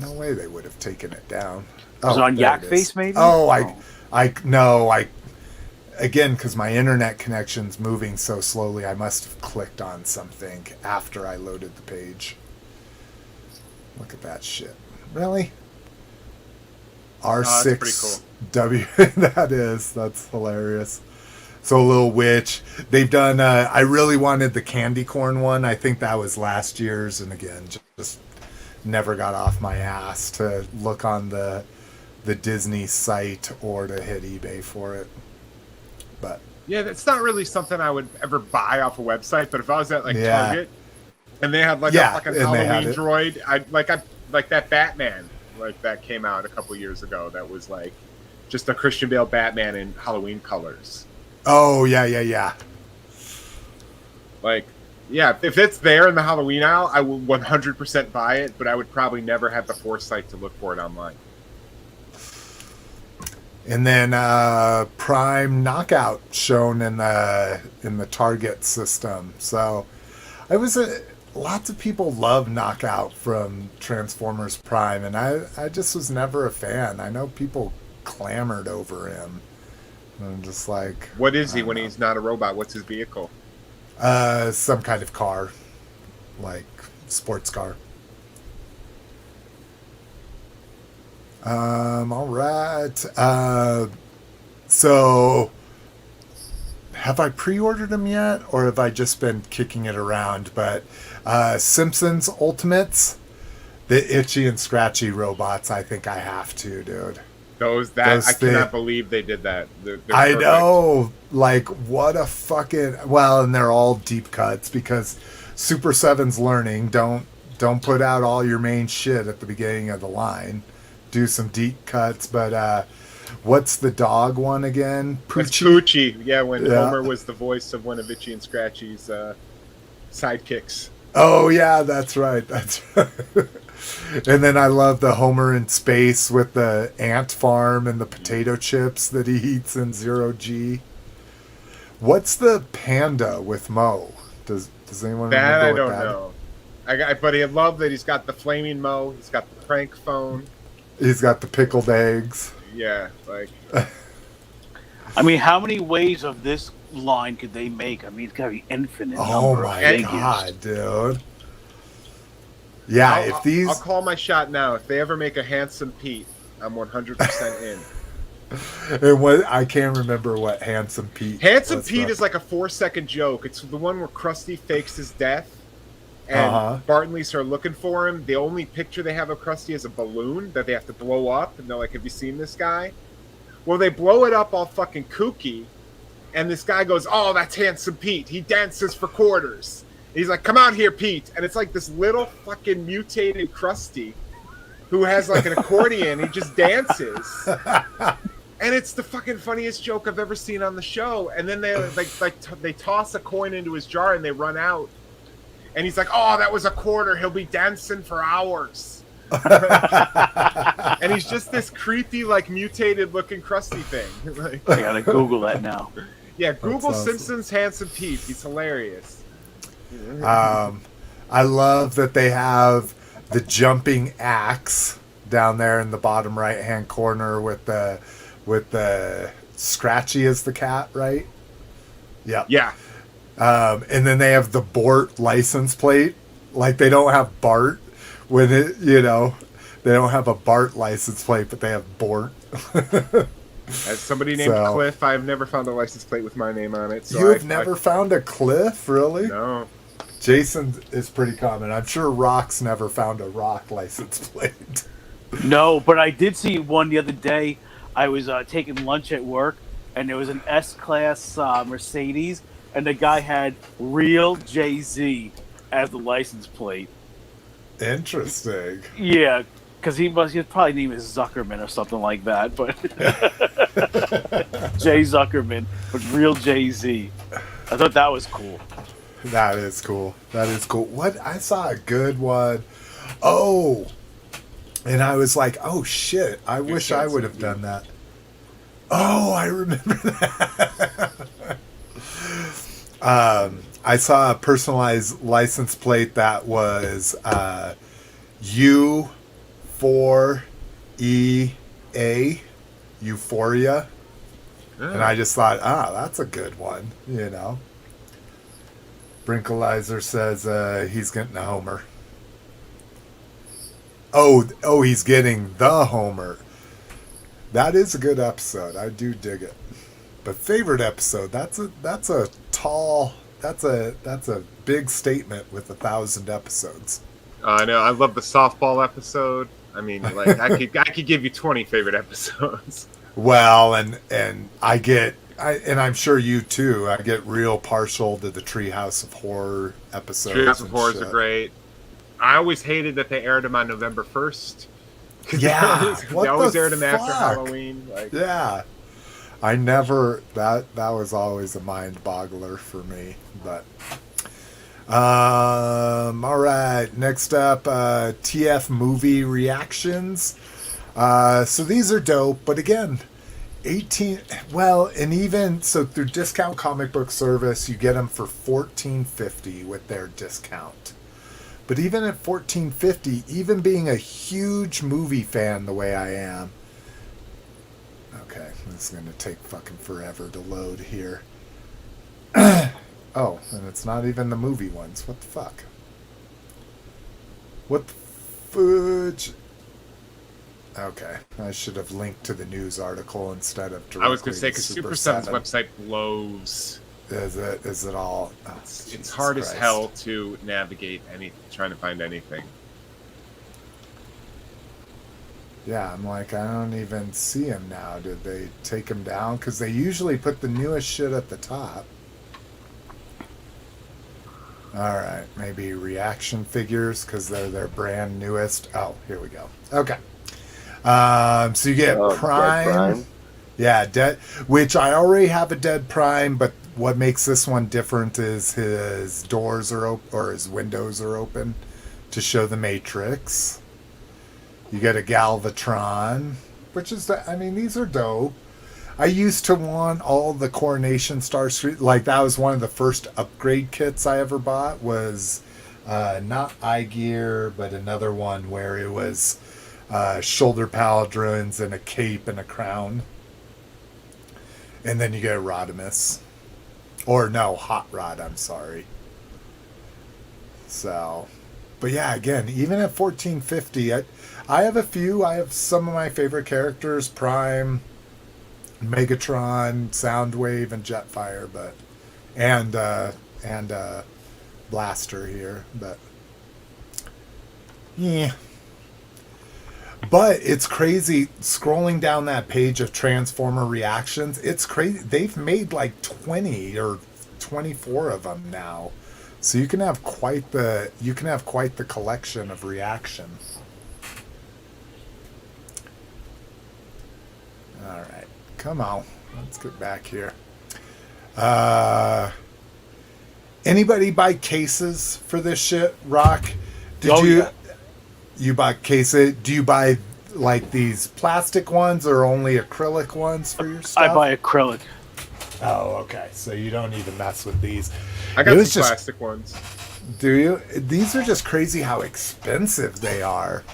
No way they would have taken it down. Was it on there Yak it is. Face, maybe? Oh, again, because my internet connection's moving so slowly, I must have clicked on something after I loaded the page. Look at that shit. Really? that's pretty R6W. That's hilarious. So Little Witch. They've done, I really wanted the candy corn one. I think that was last year's. And again, just never got off my ass to look on the Disney site or to hit eBay for it. But Yeah, that's not really something I would ever buy off a website. But if I was at like Yeah. Target and they had like Yeah, a fucking and they had Halloween it. droid, I like that Batman like that came out a couple years ago. That was like just a Christian Bale Batman in Halloween colors. oh yeah. Like, yeah, if it's there in the Halloween aisle, I will 100% buy it. But I would probably never have the foresight to look for it online. And then Prime Knockout shown in the Target system. So lots of people love Knockout from Transformers Prime, and I just was never a fan. I know people clamored over him. And I'm just like, What is he when he's not a robot? What's his vehicle? Some kind of car, like sports car. All right. So, have I pre-ordered them yet, or have I just been kicking it around? But Simpsons Ultimates, the itchy and scratchy robots, I think I have to, dude. I cannot believe they did that. They're I perfect. know, like, what a fucking, well, and they're all deep cuts because Super 7's learning. Don't put out all your main shit at the beginning of the line. Do some deep cuts, but what's the dog one again? It's Poochie. Yeah, when Homer was the voice of one of Itchy and Scratchy's sidekicks. Oh yeah, that's right. That's right. And then I love the Homer in space with the ant farm and the potato chips that he eats in 0G. What's the panda with Mo? Does anyone That I remember don't what that know. But I love that he's got the flaming Mo. He's got the prank phone. He's got the pickled eggs. Yeah, like. I mean, how many ways of this line could they make? I mean, it's gotta be infinite. Oh number my of figures. god, dude. Yeah, I'll call my shot now. If they ever make a Handsome Pete, I'm 100% in. And what I can't remember what Handsome Pete. Handsome Pete is like a 4-second joke. It's the one where Krusty fakes his death, and Bart and Lisa are looking for him. The only picture they have of Krusty is a balloon that they have to blow up, and they're like, "Have you seen this guy?" Well, they blow it up all fucking kooky, and this guy goes, "Oh, that's Handsome Pete. He dances for quarters." And he's like, "Come out here, Pete," and it's like this little fucking mutated Krusty who has like an accordion. He just dances. And it's the fucking funniest joke I've ever seen on the show. And then they toss a coin into his jar and they run out. And he's like, "Oh, that was a quarter. He'll be dancing for hours." And he's just this creepy, like mutated looking Krusty thing. Like, I gotta Google that now. yeah, Google awesome. Simpsons Handsome Pete. He's hilarious. I love that they have the jumping axe down there in the bottom right hand corner with the Scratchy as the cat, right? Yep. Yeah. And then they have the Bort license plate. Like they don't have Bart when it, they don't have a Bart license plate, but they have Bort. As somebody named Cliff, I've never found a license plate with my name on it. So You've never found a Cliff, really? No. Jason is pretty common. I'm sure Rock's never found a Rock license plate. No, but I did see one the other day. I was taking lunch at work, and there was an S-Class Mercedes, and the guy had Real Jay-Z as the license plate. Interesting. Yeah, because his probably name is Zuckerman or something like that, but Jay Zuckerman, but Real Jay-Z. I thought that was cool. That is cool. What? I saw a good one. Oh, and I was like, oh shit, I wish I would have done that. Oh, I remember that. I saw a personalized license plate that was U4EA, Euphoria. And I just thought, that's a good one, Brinkalizer says he's getting a Homer. Oh, he's getting the Homer. That is a good episode. I do dig it. But favorite episode, that's a big statement with 1,000 episods. I know. I love the softball episode. I mean, like I could give you 20 favorite episodes. Well, and I'm sure you too. I get real partial to the Treehouse of Horror episodes. Treehouse of Horrors are great. I always hated that they aired them on November 1st. Yeah, they always aired them after Halloween. Yeah, I never. That was always a mind boggler for me. But all right. Next up, TF movie reactions. So these are dope, but again, 18. Well, and even so through Discount Comic Book Service, you get them for $14.50 with their discount. But even at $14.50, even being a huge movie fan the way I am, okay, this is gonna take fucking forever to load here. Oh, and it's not even the movie ones. What the fuck? What the fudge? Okay, I should have linked to the news article instead of directly I was going to say, because Super Super 7's 7. website blows. Is it? Is it all? Oh, It's Jesus hard Christ. as hell to navigate trying to find anything. Yeah, I'm like, I don't even see him now. Did they take him down? Because they usually put the newest shit at the top. Alright, maybe reaction figures because they're their brand newest. Oh, here we go. Okay. So you get Dead Prime. Yeah, Dead, which I already have a Dead Prime, but what makes this one different is his doors are open, or his windows are open to show the Matrix. You get a Galvatron, which is, I mean, these are dope. I used to want all the Coronation Starscream. Like, that was one of the first upgrade kits I ever bought, was not eye gear, but another one where it was shoulder pauldrons and a cape and a crown. And then you get a Rodimus. Or no, Hot Rod, I'm sorry. So, but yeah, again, even at $14.50, I have a few. I have some of my favorite characters: Prime, Megatron, Soundwave, and Jetfire, but and Blaster here, but yeah. But it's crazy scrolling down that page of Transformer reactions. It's crazy. They've made like 20 or 24 of them now, so you can have quite the collection of reactions. All right, come on, let's get back here. Anybody buy cases for this shit? Rock, did you? Yeah. You buy cases? Do you buy like these plastic ones or only acrylic ones for your stuff? I buy acrylic. Oh, okay. So you don't even mess with these. I got It was some just- plastic ones. Do you? These are just crazy how expensive they are.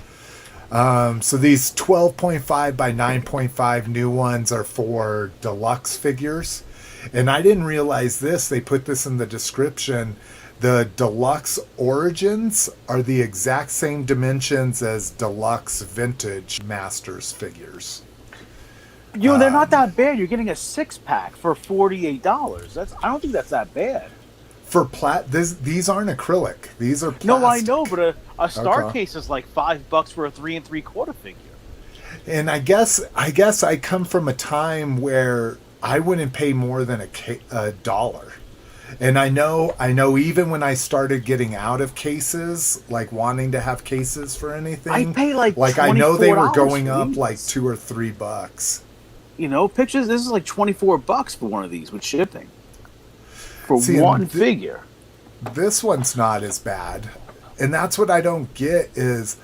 So these 12.5 by 9.5 new ones are for deluxe figures. And I didn't realize this. They put this in the description. The deluxe origins are the exact same dimensions as deluxe vintage Masters figures. You know, they're not that bad. You're getting a 6-pack for $48. I don't think that's that bad. For these aren't acrylic. These are plastic. No, I know, but a star Okay. case is like $5 for a 3 3/4 figure. And I guess I come from a time where I wouldn't pay more than a dollar. And I know even when I started getting out of cases, like wanting to have cases for anything, I pay like I know they were $24 going for up these. like $2 or $3. You know, pictures. This is like $24 for one of these with shipping for See, one figure. This one's not as bad. And that's what I don't get is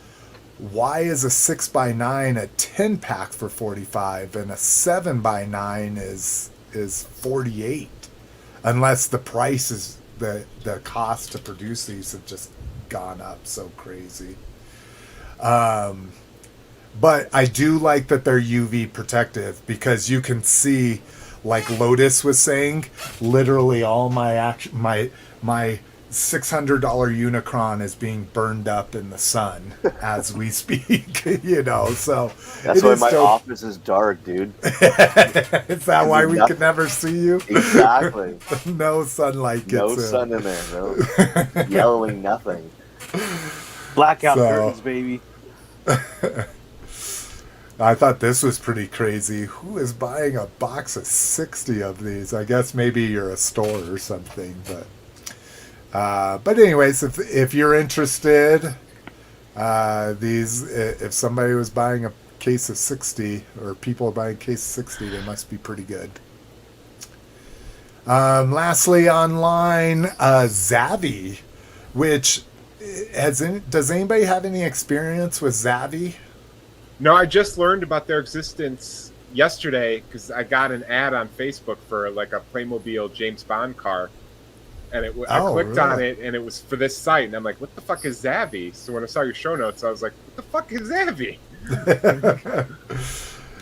why is a 6x9 a 10-pack for $45 and a 7x9 is $48? Unless the price is the cost to produce these have just gone up so crazy. But I do like that they're UV protective because you can see, like Lotus was saying, literally all my $600 Unicron is being burned up in the sun as we speak. You know, so That's it why is my still- office is dark, dude. Is that why we nothing- could never see you? Exactly. No sunlight gets No in. sun in there, no yellowing, nothing. Blackout So- curtains, baby. I thought this was pretty crazy. Who is buying a box of 60 of these? I guess maybe you're a store or something, but anyways, if you're interested, if somebody was buying a case of 60 or people are buying a case of 60, they must be pretty good. Lastly, online, Zavvi, which does anybody have any experience with Zavvi? No, I just learned about their existence yesterday because I got an ad on Facebook for like a Playmobil James Bond car, and I clicked on really? it, and it was for this site, and I'm like, "What the fuck is Zavvi?" So when I saw your show notes, I was like, "What the fuck is Zavvi?"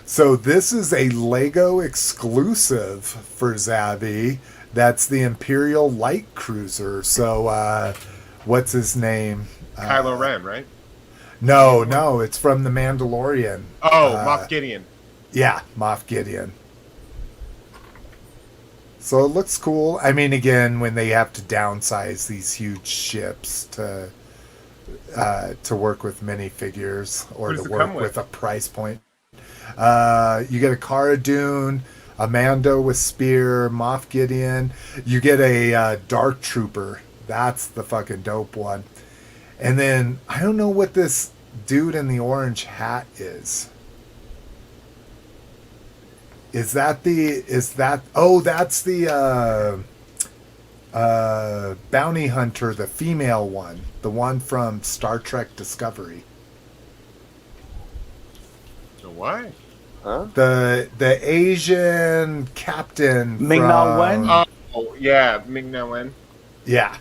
So this is a Lego exclusive for Zavvi. That's the Imperial Lightcruiser. So, what's his name? Kylo Ren, right? No, it's from The Mandalorian. Oh, Moff Gideon. Yeah, Moff Gideon. So it looks cool. I mean, again, when they have to downsize these huge ships to work with minifigures or to work with a price point. You get a Cara Dune, a Mando with spear, Moff Gideon. You get a Dark Trooper. That's the fucking dope one. And then I don't know what this dude in the orange hat is. That's the bounty hunter, the female one, the one from Star Trek Discovery. So why? Huh? The Asian captain Ming-Na Wen? Oh, yeah, Ming-Na Wen. Yeah.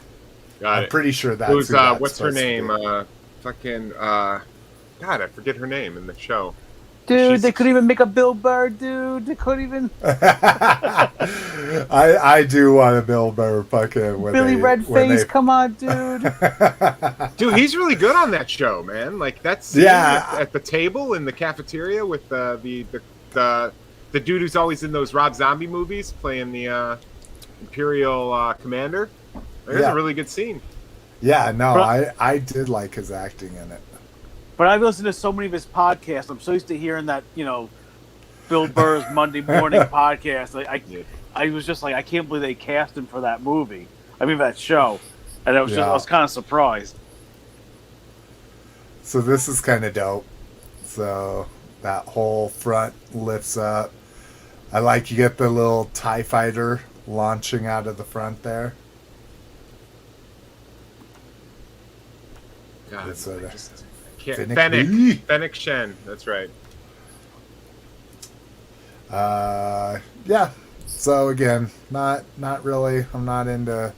Got I'm it. pretty sure that's Who's, who that's what's her supposed to name? be. God, I forget her name in the show. Dude, they couldn't even make a Bill Burr, dude. They couldn't even... I do want a Bill Burr fucking Billy Redface, come on, dude. Dude, he's really good on that show, man. Like, that's at the table in the cafeteria with the dude who's always in those Rob Zombie movies playing the Imperial commander. There's a really good scene. Yeah, no, I did like his acting in it. But I've listened to so many of his podcasts. I'm so used to hearing that, Bill Burr's Monday morning podcast. I was just like, I can't believe they cast him for that movie. I mean, that show. And I was kind of surprised. So this is kind of dope. So that whole front lifts up. I like you get the little TIE fighter launching out of the front there. God, Fennec. Fennec Shen. That's right. Yeah. So again, not really. I'm not into.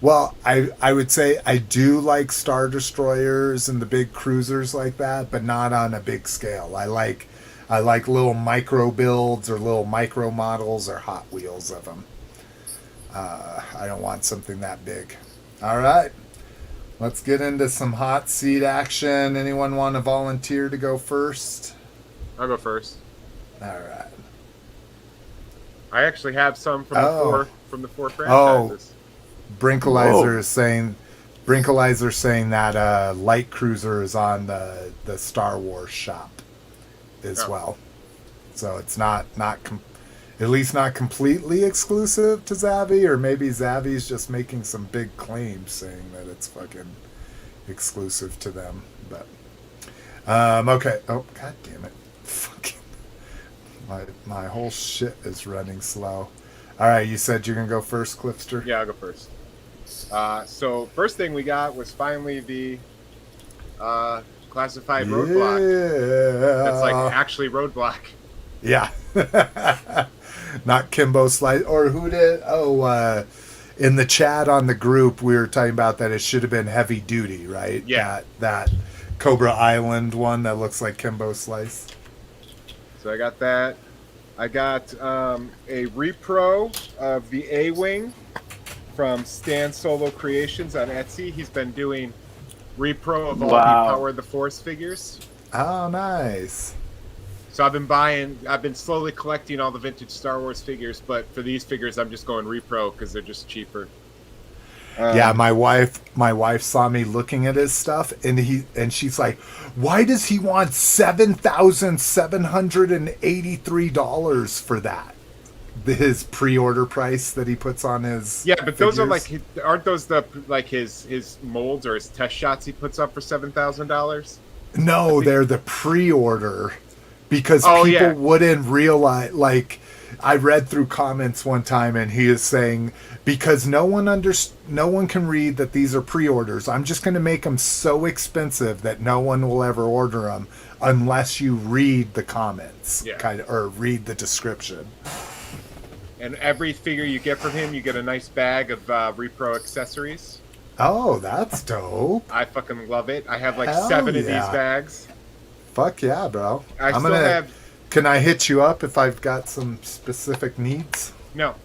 Well, I would say I do like Star Destroyers and the big cruisers like that, but not on a big scale. I like little micro builds or little micro models or Hot Wheels of them. I don't want something that big. All right. Let's get into some hot seat action. Anyone want to volunteer to go first? I'll go first. All right. I actually have some from the four franchises. Oh, Brinkalizer is saying that Lightcruiser is on the Star Wars shop as well. So it's not at least not completely exclusive to Zavvi, or maybe Zavvi's just making some big claims saying that it's fucking exclusive to them. But okay. Oh, god damn it. Fucking my whole shit is running slow. Alright, you said you're gonna go first, Cliffster? Yeah, I'll go first. So first thing we got was finally the classified roadblock. That's like actually roadblock. Yeah. Not Kimbo Slice. Or who did? Oh, in the chat on the group, we were talking about that it should have been Heavy Duty, right? Yeah. That Cobra Island one that looks like Kimbo Slice. So I got that. I got a repro of the A-Wing from Stan Solo Creations on Etsy. He's been doing repro of all the Power of the Force figures. Oh, nice. So I've been slowly collecting all the vintage Star Wars figures, but for these figures, I'm just going repro because they're just cheaper. Yeah, my wife saw me looking at his stuff, and she's like, "Why does he want $7,783 for that? His pre-order price that he puts on his but those figures? aren't those his molds or his test shots he puts up for $7,000? No, they're the pre-order." Because people wouldn't realize, like, I read through comments one time and he is saying, because no one can read that these are pre-orders, I'm just going to make them so expensive that no one will ever order them unless you read the comments, or read the description. And every figure you get from him, you get a nice bag of repro accessories. Oh, that's dope. I fucking love it. I have like 7 of these bags. Fuck yeah, bro. Can I hit you up if I've got some specific needs? No.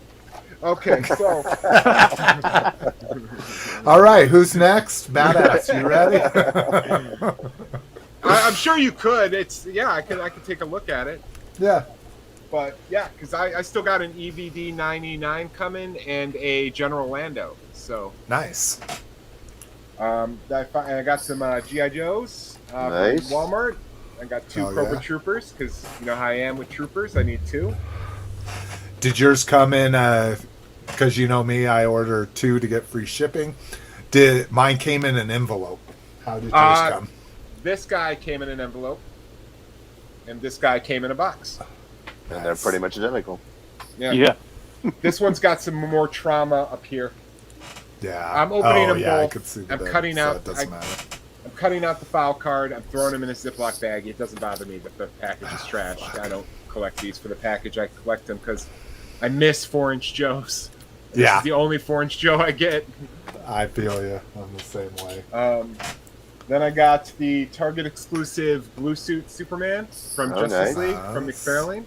Okay, so All right, who's next? Badass, you ready? I'm sure you could. I could take a look at it. Yeah. But yeah, because I still got an EVD 99 coming and a General Lando. So Nice. I got some GI Joes Nice. from Walmart. I got 2 Hell Cobra yeah. Troopers because you know how I am with troopers. I need 2. Did yours come in? Because you know me, I order 2 to get free shipping. Did mine came in an envelope? How did yours come? This guy came in an envelope, and this guy came in a box. And they're pretty much identical. Yeah. This one's got some more trauma up here. Yeah. I'm opening them I both. could see the I'm bit, cutting so out. It doesn't matter. I'm cutting out the file card. I'm throwing them in a Ziploc bag. It doesn't bother me that the package is trash. I don't collect these for the package. I collect them because I miss 4-inch Joes. This is the only 4-inch Joe I get. I feel you. I'm the same way. Then I got the Target exclusive Blue Suit Superman from Justice League from McFarlane.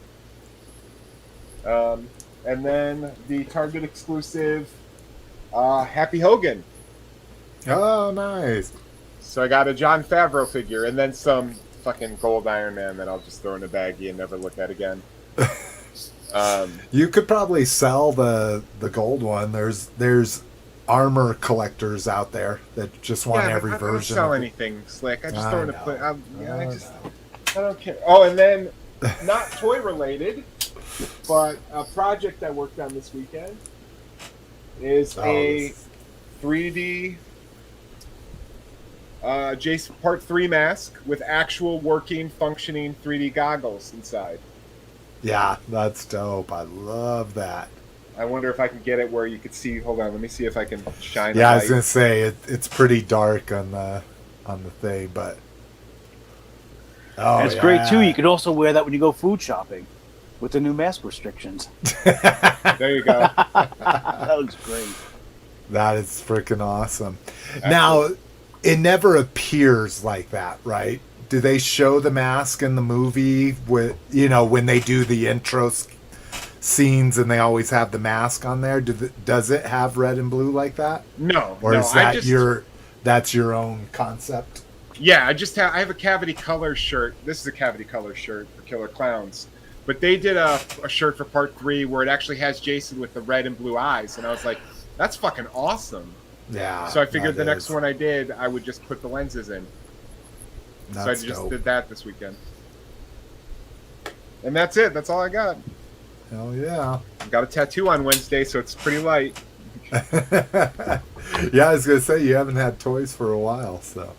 And then the Target exclusive Happy Hogan. Oh, nice. So I got a Jon Favreau figure and then some fucking gold Iron Man that I'll just throw in a baggie and never look at again. You could probably sell the gold one. There's armor collectors out there that just want every I version. don't sell of it. anything slick. I just throw in a play. I don't care. Oh, Oh, and then not toy related, but a project I worked on this weekend is a 3D Jason Part 3 mask with actual working, functioning 3D goggles inside. Yeah, that's dope. I love that. I wonder if I can get it where you could see. Hold on, let me see if I can shine. Yeah, a I was light. gonna say it's pretty dark on the thing, but And it's great too. You could also wear that when you go food shopping with the new mask restrictions. There you go. That looks great. That is freaking awesome. Now, it never appears like that, right? Do they show the mask in the movie with when they do the intro scenes and they always have the mask on there? Does it have red and blue like that? No, Or is that that's your own concept? Yeah, I have a Cavity Color shirt. This is a Cavity Color shirt for Killer Clowns. But they did a shirt for Part 3 where it actually has Jason with the red and blue eyes. And I was like, that's fucking awesome. Yeah. So I figured the next one I did, I would just put the lenses in. That's so I just dope. did that this weekend. And that's it. That's all I got. Hell yeah. I got a tattoo on Wednesday, so it's pretty light. Yeah, I was going to say, you haven't had toys for a while, so.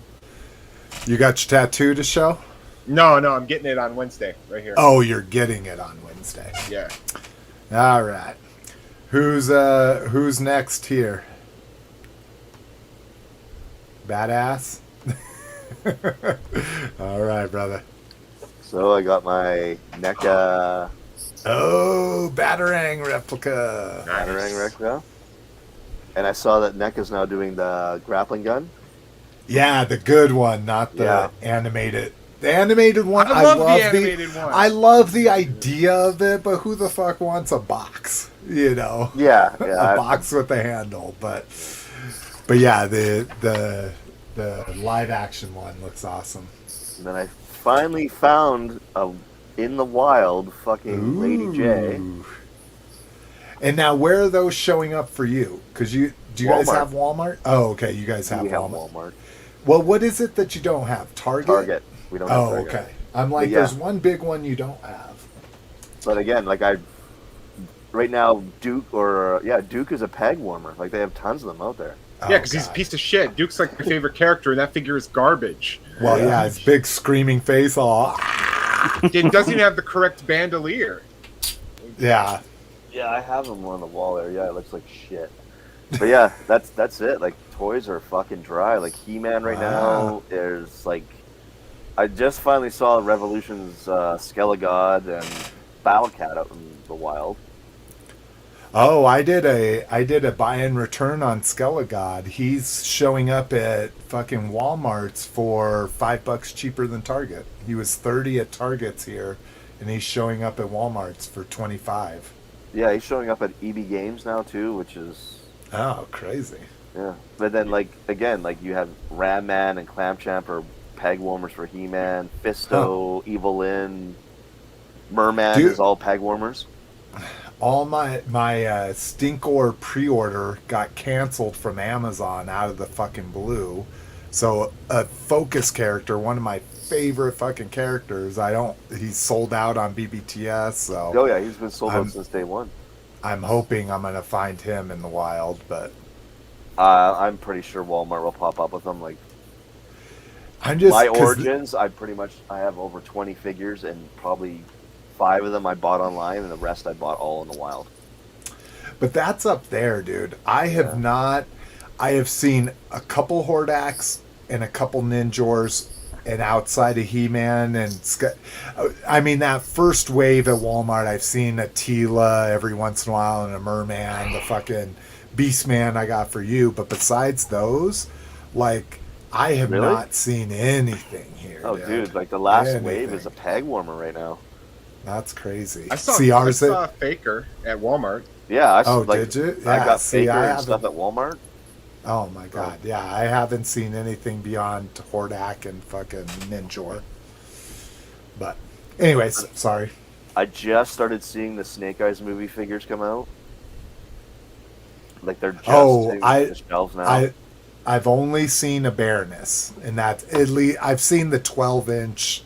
You got your tattoo to show? No, I'm getting it on Wednesday, right here. Oh, you're getting it on Wednesday. Yeah. All right. Who's next here? Badass? All right, brother. So I got my NECA Oh, Batarang replica. Batarang replica. And I saw that NECA's now doing the grappling gun. Yeah, the good one, not the animated. The animated one, I love the animated one. I love the idea of it, but who the fuck wants a box? Yeah. A box with a handle, but yeah, the live action one looks awesome. And then I finally found a in the wild fucking Lady J. And now, where are those showing up for you? Because do you guys Walmart. have Walmart? Oh, okay, you guys have We have Walmart. Walmart. Well, what is it that you don't have? Target. We don't have Oh, Target. okay. I'm like, Yeah. there's one big one you don't have. But again, right now Duke is a peg warmer. Like they have tons of them out there. Yeah, because he's a piece of shit. Duke's like my favorite character, and that figure is garbage. Well, yeah, his big screaming face, all. It doesn't even have the correct bandolier. Yeah. Yeah, I have them on the wall there. Yeah, it looks like shit. But yeah, that's it. Like toys are fucking dry. Like He-Man right now. There's like, I just finally saw Revolution's Skelegod and Battle Cat out in the wild. Oh, I did a buy and return on Skelegod. He's showing up at fucking Walmart's for $5 cheaper than Target. He was 30 at Target's here, and he's showing up at Walmart's for 25. Yeah, he's showing up at EB Games now too, which is Oh, crazy. yeah. But then like again, like you have Ram Man and Clamchamp are peg warmers for He-Man, Fisto, Evil Lyn, Merman Dude. is all peg warmers. All my Stinkor pre-order got canceled from Amazon out of the fucking blue. So a Focus character, one of my favorite fucking characters, he's sold out on BBTS, so Oh yeah, he's been sold out since day one. I'm hoping I'm gonna find him in the wild, but I'm pretty sure Walmart will pop up with them. Like I'm just my Origins, I have over 20 figures, and probably 5 of them I bought online, and the rest I bought all in the wild. But that's up there, dude. I have seen a couple Hordaks and a couple Ninjors, and outside of He-Man I mean, that first wave at Walmart, I've seen a Tila every once in a while and a Merman, the fucking Beastman I got for you. But besides those, like, I have not seen anything here. Oh, dude, like the last wave is a peg warmer right now. That's crazy. I saw Faker at Walmart. Yeah. Did you? Yeah, I got Faker and stuff at Walmart. Oh my god, yeah, I haven't seen anything beyond Hordak and fucking Ninjor. But, anyways, sorry. I just started seeing the Snake Eyes movie figures come out. Like they're just hitting the shelves now. I've only seen a Baroness, and that's at least I've seen the 12-inch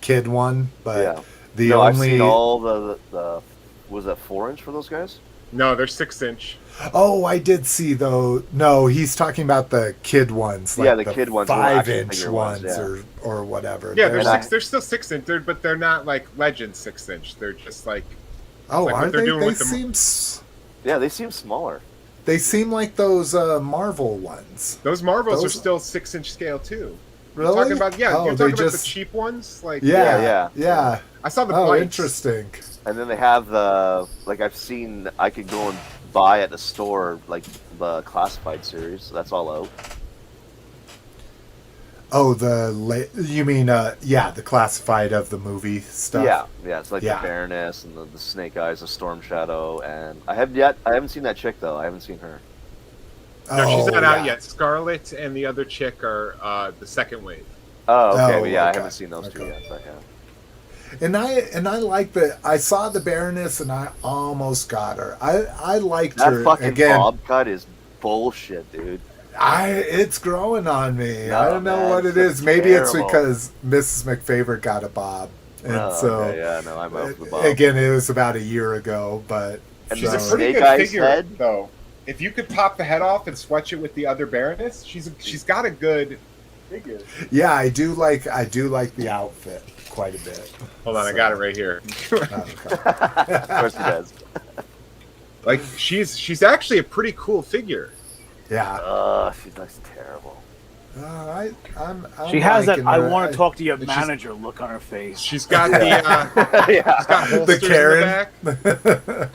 kid one, but I've seen all the was that 4-inch for those guys? No, they're 6-inch. Oh, I did see though. No, he's talking about the kid ones. Like the kid ones, 5-inch ones, or whatever. Yeah, they're still 6-inch, but they're not like Legend 6-inch. They're just like aren't they? They seem they seem smaller. They seem like those Marvel ones. Those Marvels are still 6-inch scale too. Really? You're talking about you're talking about the cheap ones, like yeah. I saw the blights. Interesting. And then they have the I could go and buy at the store like the classified series. So that's all out. Oh, you mean the classified of the movie stuff? Yeah, it's like the Baroness and the Snake Eyes, the Storm Shadow, and I haven't seen that chick though. I haven't seen her. No, she's not out yet. Scarlet and the other chick are the second wave. Oh, okay. I haven't seen those two yet. But And I like I saw the Baroness and I almost got her. I liked her. That fucking bob cut is bullshit, dude. It's growing on me. I don't know what it is. Maybe it's because Mrs. McFavorite got a bob. And I'm out for the bob. Again, it was about a year ago, but she's a pretty good figure though. If you could pop the head off and swatch it with the other Baroness, she's got a good figure. Yeah, I do like the outfit quite a bit. Hold on, I got it right here. Of course he does. Like she's actually a pretty cool figure. Yeah. She looks terrible. I'm she has that I want to talk to your manager look on her face. She's got she's got holsters the Karen. in the back.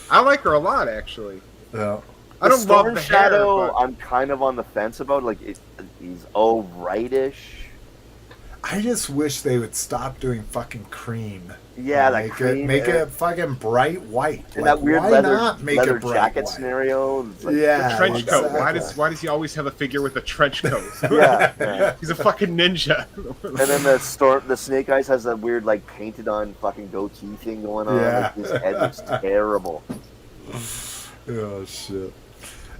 I like her a lot, actually. Yeah. I don't love the Shadow. hair, I'm kind of on the fence about. Like he's rightish. I just wish they would stop doing fucking cream. Yeah, make it fucking bright white. And that weird leather leather jacket white? Scenario. Like, the trench coat. Why does he always have a figure with a trench coat? He's a fucking ninja. And then the Snake Eyes has that weird like painted on fucking goatee thing going on. Yeah. Like, his head looks terrible. Oh shit!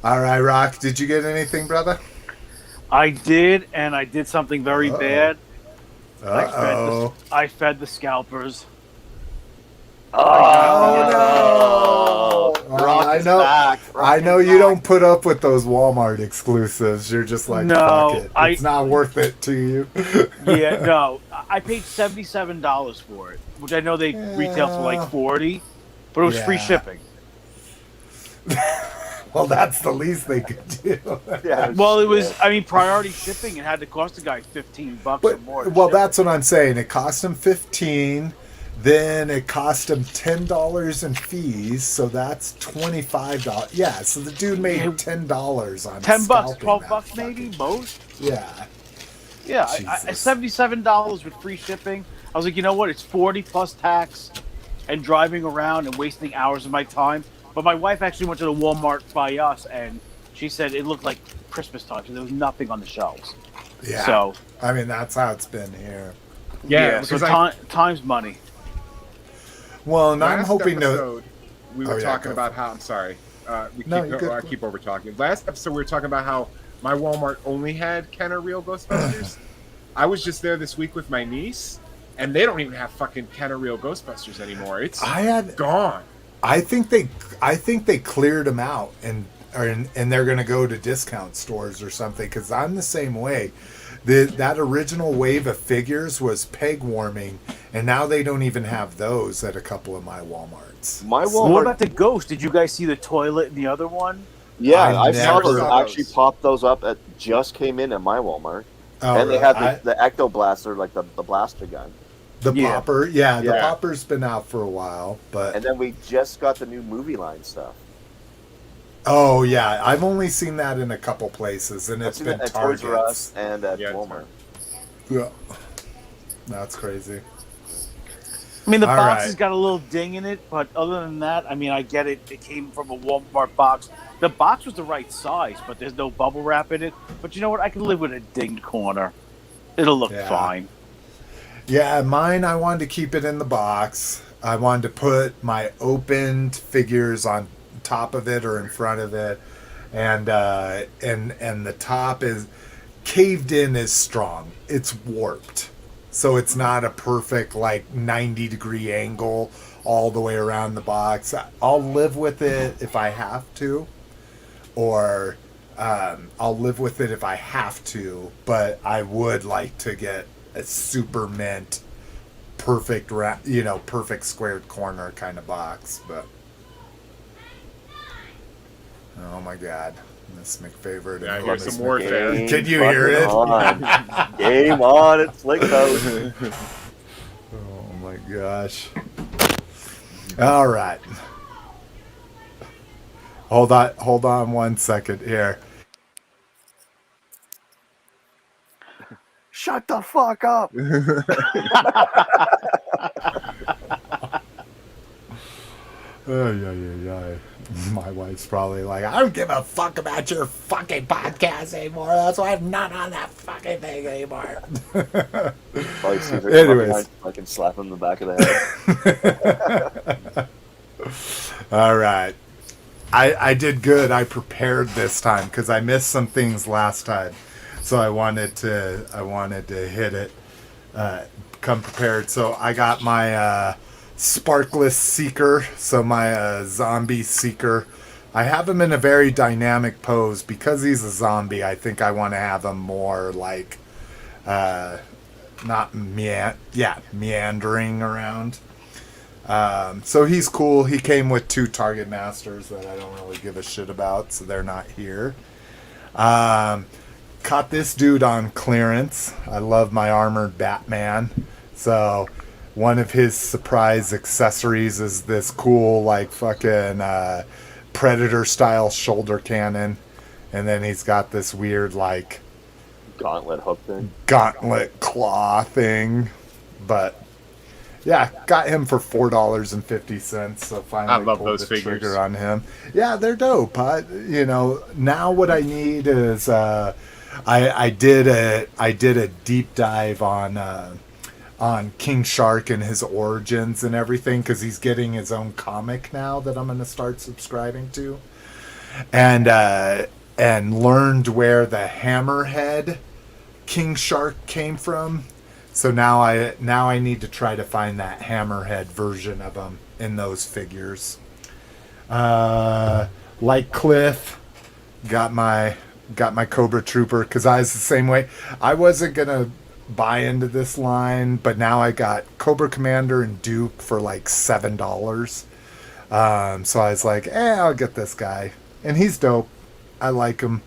All right, Rock. Did you get anything, brother? I did, and I did something very bad. I fed the scalpers. Oh no! I know you don't put up with those Walmart exclusives. You're just like, fuck it. It's not worth it to you. Yeah, no. I paid $77 for it, which I know they retail for like $40, but it was free shipping. Well, that's the least they could do. Well, it was. I mean, priority shipping. It had to cost the guy $15 or more. Well, that's what I'm saying. It cost him $15. Then it cost him $10 in fees, so that's $25. Yeah, so the dude made $10 on $10, $12 maybe most. Yeah. Yeah, $77 with free shipping. I was like, you know what? It's $40 plus tax, and driving around and wasting hours of my time. But my wife actually went to the Walmart by us, and she said it looked like Christmas time, so there was nothing on the shelves. Yeah. So I mean, that's how it's been here. yeah, so time's money. Well, and I'm Last hoping episode, we were Oh, yeah, talking go about for how. I'm sorry. I good. keep over talking. Last episode, we were talking about how my Walmart only had Kenner Real Ghostbusters. I was just there this week with my niece, and they don't even have fucking Kenner Real Ghostbusters anymore. It's gone. I think they cleared them out and they're going to go to discount stores or something, because I'm the same way. That original wave of figures was peg warming, and now they don't even have those at a couple of my Walmarts. My What Walmart. about the ghost? Did you guys see the toilet in the other one? Yeah, I I saw never those saw actually those. pop those up at just came in at my Walmart. Oh, And they really? have the Ecto Blaster, like the blaster gun. The Yeah. popper, the Yeah. popper's been out for a while, but And then we just got the new movie line stuff. oh yeah, I've only seen that in a couple places, and I've it's seen been it at Toys R Us Targets. and at Yeah, Walmart. Yeah. That's crazy. I mean, the All box right. has got a little ding in it, but other than that, I mean, I get it. It came from a Walmart box. The box was the right size, but there's no bubble wrap in it. But you know what? I can live with a dinged corner. It'll look Yeah. fine. Yeah, mine, I wanted to keep it in the box. I wanted to put my opened figures on top of it or in front of it, and the top is caved in is strong. It's warped, so it's not a perfect like 90-degree angle all the way around the box. I'll live with it if I have to, or I'll live with it if I have to. But I would like to get a super mint, perfect perfect squared corner kind of box. But oh my god, Miss McFavorite. Yeah, I and hear Miss some warfare. McFavorite. Can you hear it? On. Game on, it's Lake Coast. Oh my gosh. All right. Hold on 1 second here. Shut the fuck up. Yeah. My wife's probably like, I don't give a fuck about your fucking podcast anymore. That's why I'm not on that fucking thing anymore. Probably see her Anyways. I can slap him in the back of the head. All right. I did good. I prepared this time because I missed some things last time. So I wanted to hit it, come prepared. So I got my Sparkless Seeker, so my zombie Seeker. I have him in a very dynamic pose because he's a zombie. I think I want to have him more like, meandering around. So he's cool. He came with 2 Target Masters that I don't really give a shit about, so they're not here. Caught this dude on clearance. I love my armored Batman. So one of his surprise accessories is this cool, like, fucking Predator style shoulder cannon. And then he's got this weird, like, Gauntlet hook thing. gauntlet claw thing. But yeah, got him for $4.50. So finally I love pulled those the figures. trigger on him. Yeah, they're dope. Now what I need is I did a deep dive on King Shark and his origins and everything, because he's getting his own comic now that I'm going to start subscribing to, and learned where the Hammerhead King Shark came from. So now I need to try to find that Hammerhead version of him in those figures. Like Cliff, got my Cobra Trooper, because I was the same way. I wasn't gonna buy into this line, but now I got Cobra Commander and Duke for like $7. So I was like, I'll get this guy, and he's dope. I like him.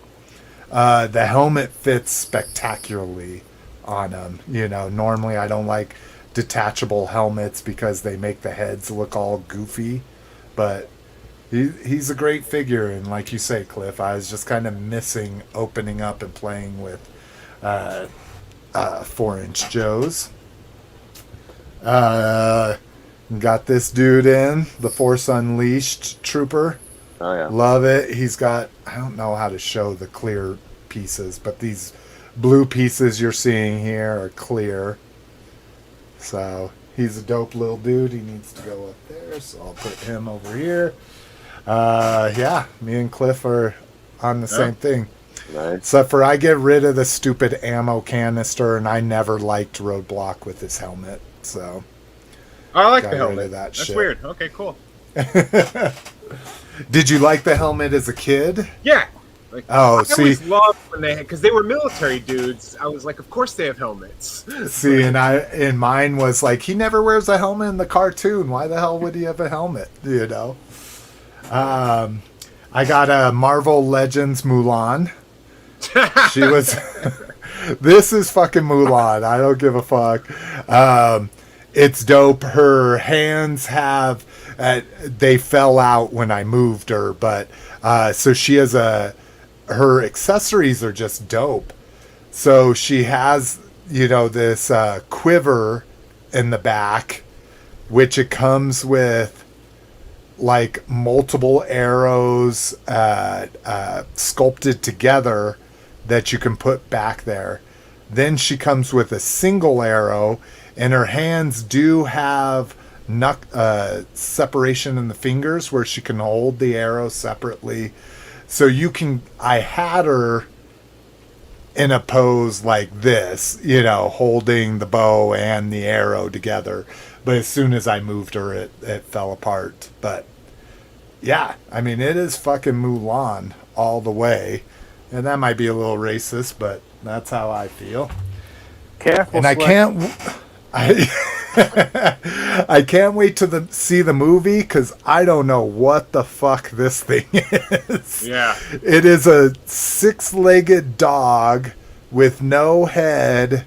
The helmet fits spectacularly on him. Normally I don't like detachable helmets because they make the heads look all goofy, but he's a great figure. And like you say, Cliff, I was just kind of missing opening up and playing with 4-inch Joes. Got this dude in, the Force Unleashed Trooper. Oh yeah. Love it. He's got, I don't know how to show the clear pieces, but these blue pieces you're seeing here are clear. So he's a dope little dude. He needs to go up there, so I'll put him over here. Yeah, me and Cliff are on the same thing. Nice. Except for I get rid of the stupid ammo canister, and I never liked Roadblock with his helmet. So I like got the rid helmet. of that That's shit. weird. Okay, cool. Did you like the helmet as a kid? Yeah. Like, Oh, I see, always loved when they because they were military dudes. I was like, of course they have helmets. see, and mine was like, he never wears a helmet in the cartoon. Why the hell would he have a helmet? You know. I got a Marvel Legends Mulan. She was. This is fucking Mulan. I don't give a fuck. It's dope. Her hands have. They fell out when I moved her, but so she has her accessories are just dope. So she has, this quiver in the back, which it comes with like multiple arrows sculpted together that you can put back there. Then she comes with a single arrow, and her hands do have separation in the fingers where she can hold the arrow separately. So I had her in a pose like this, holding the bow and the arrow together. But as soon as I moved her, it fell apart. But yeah, I mean, it is fucking Mulan all the way. And that might be a little racist, but that's how I feel. Careful, And I can't wait to see the movie, because I don't know what the fuck this thing is. Yeah. It is a 6-legged dog with no head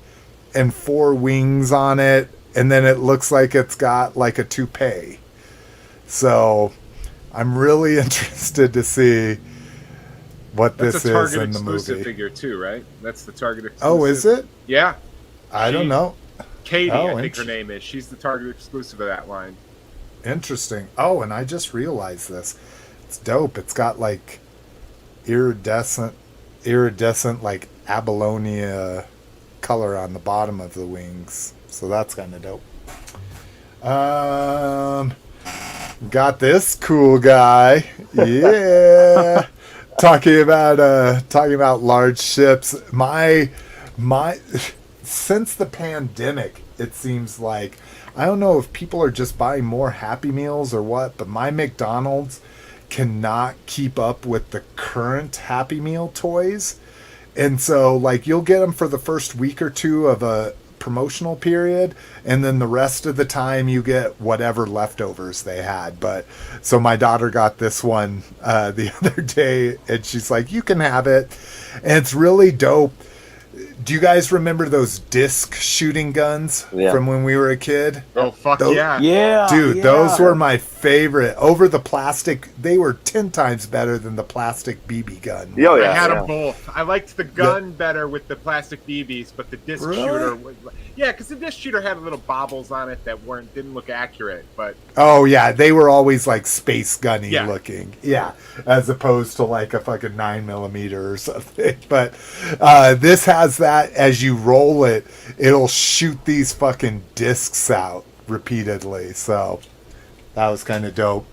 and 4 wings on it, and then it looks like it's got like a toupee. So I'm really interested to see what That's this a is Target in the exclusive movie. figure too, right? That's the Target exclusive. Oh, is it? Yeah. I don't know. Katie, Oh, I think her name is. She's the Target exclusive of that line. Interesting. Oh, and I just realized this. It's dope. It's got like iridescent like abalonia color on the bottom of the wings. So that's kind of dope. Got this cool guy. Yeah. talking about large ships. My since the pandemic, it seems like, I don't know if people are just buying more Happy Meals or what, but my McDonald's cannot keep up with the current Happy Meal toys. And so, like, you'll get them for the first week or two of a promotional period, and then the rest of the time you get whatever leftovers they had. But so my daughter got this one the other day, and she's like, you can have it. And it's really dope. Do you guys remember those disc shooting guns from when we were a kid? Oh, fuck yeah. Yeah. Dude, those were my favorite. Over the plastic, they were 10 times better than the plastic BB gun. Oh, yeah. I had them both. I liked the gun better with the plastic BBs, but the disc shooter was... Yeah, because the disc shooter had little bobbles on it that didn't look accurate, but... Oh, yeah, they were always like space gunny looking. Yeah, as opposed to like a fucking 9mm or something. But this has that, as you roll it, it'll shoot these fucking discs out repeatedly. So that was kind of dope.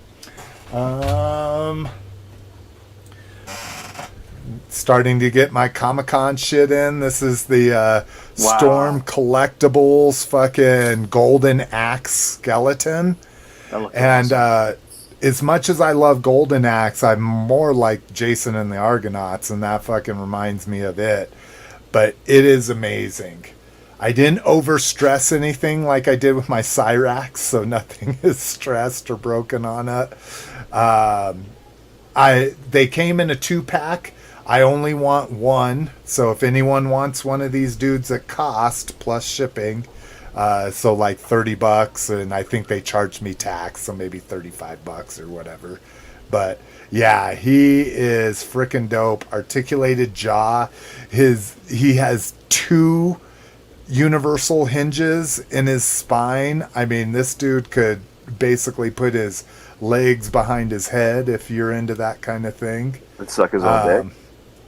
Starting to get my Comic-Con shit in. This is the Storm Collectibles fucking Golden Axe skeleton. And awesome. As much as I love Golden Axe, I'm more like Jason and the Argonauts, and that fucking reminds me of it. But it is amazing. I didn't overstress anything like I did with my Cyrax, so nothing is stressed or broken on it. They came in a 2-pack. I only want one, so if anyone wants one of these dudes at cost plus shipping, so like $30, and I think they charged me tax, so maybe $35 or whatever. But yeah, he is freaking dope. Articulated jaw. He has 2 universal hinges in his spine. I mean, this dude could basically put his legs behind his head if you're into that kind of thing. And suck his own dick.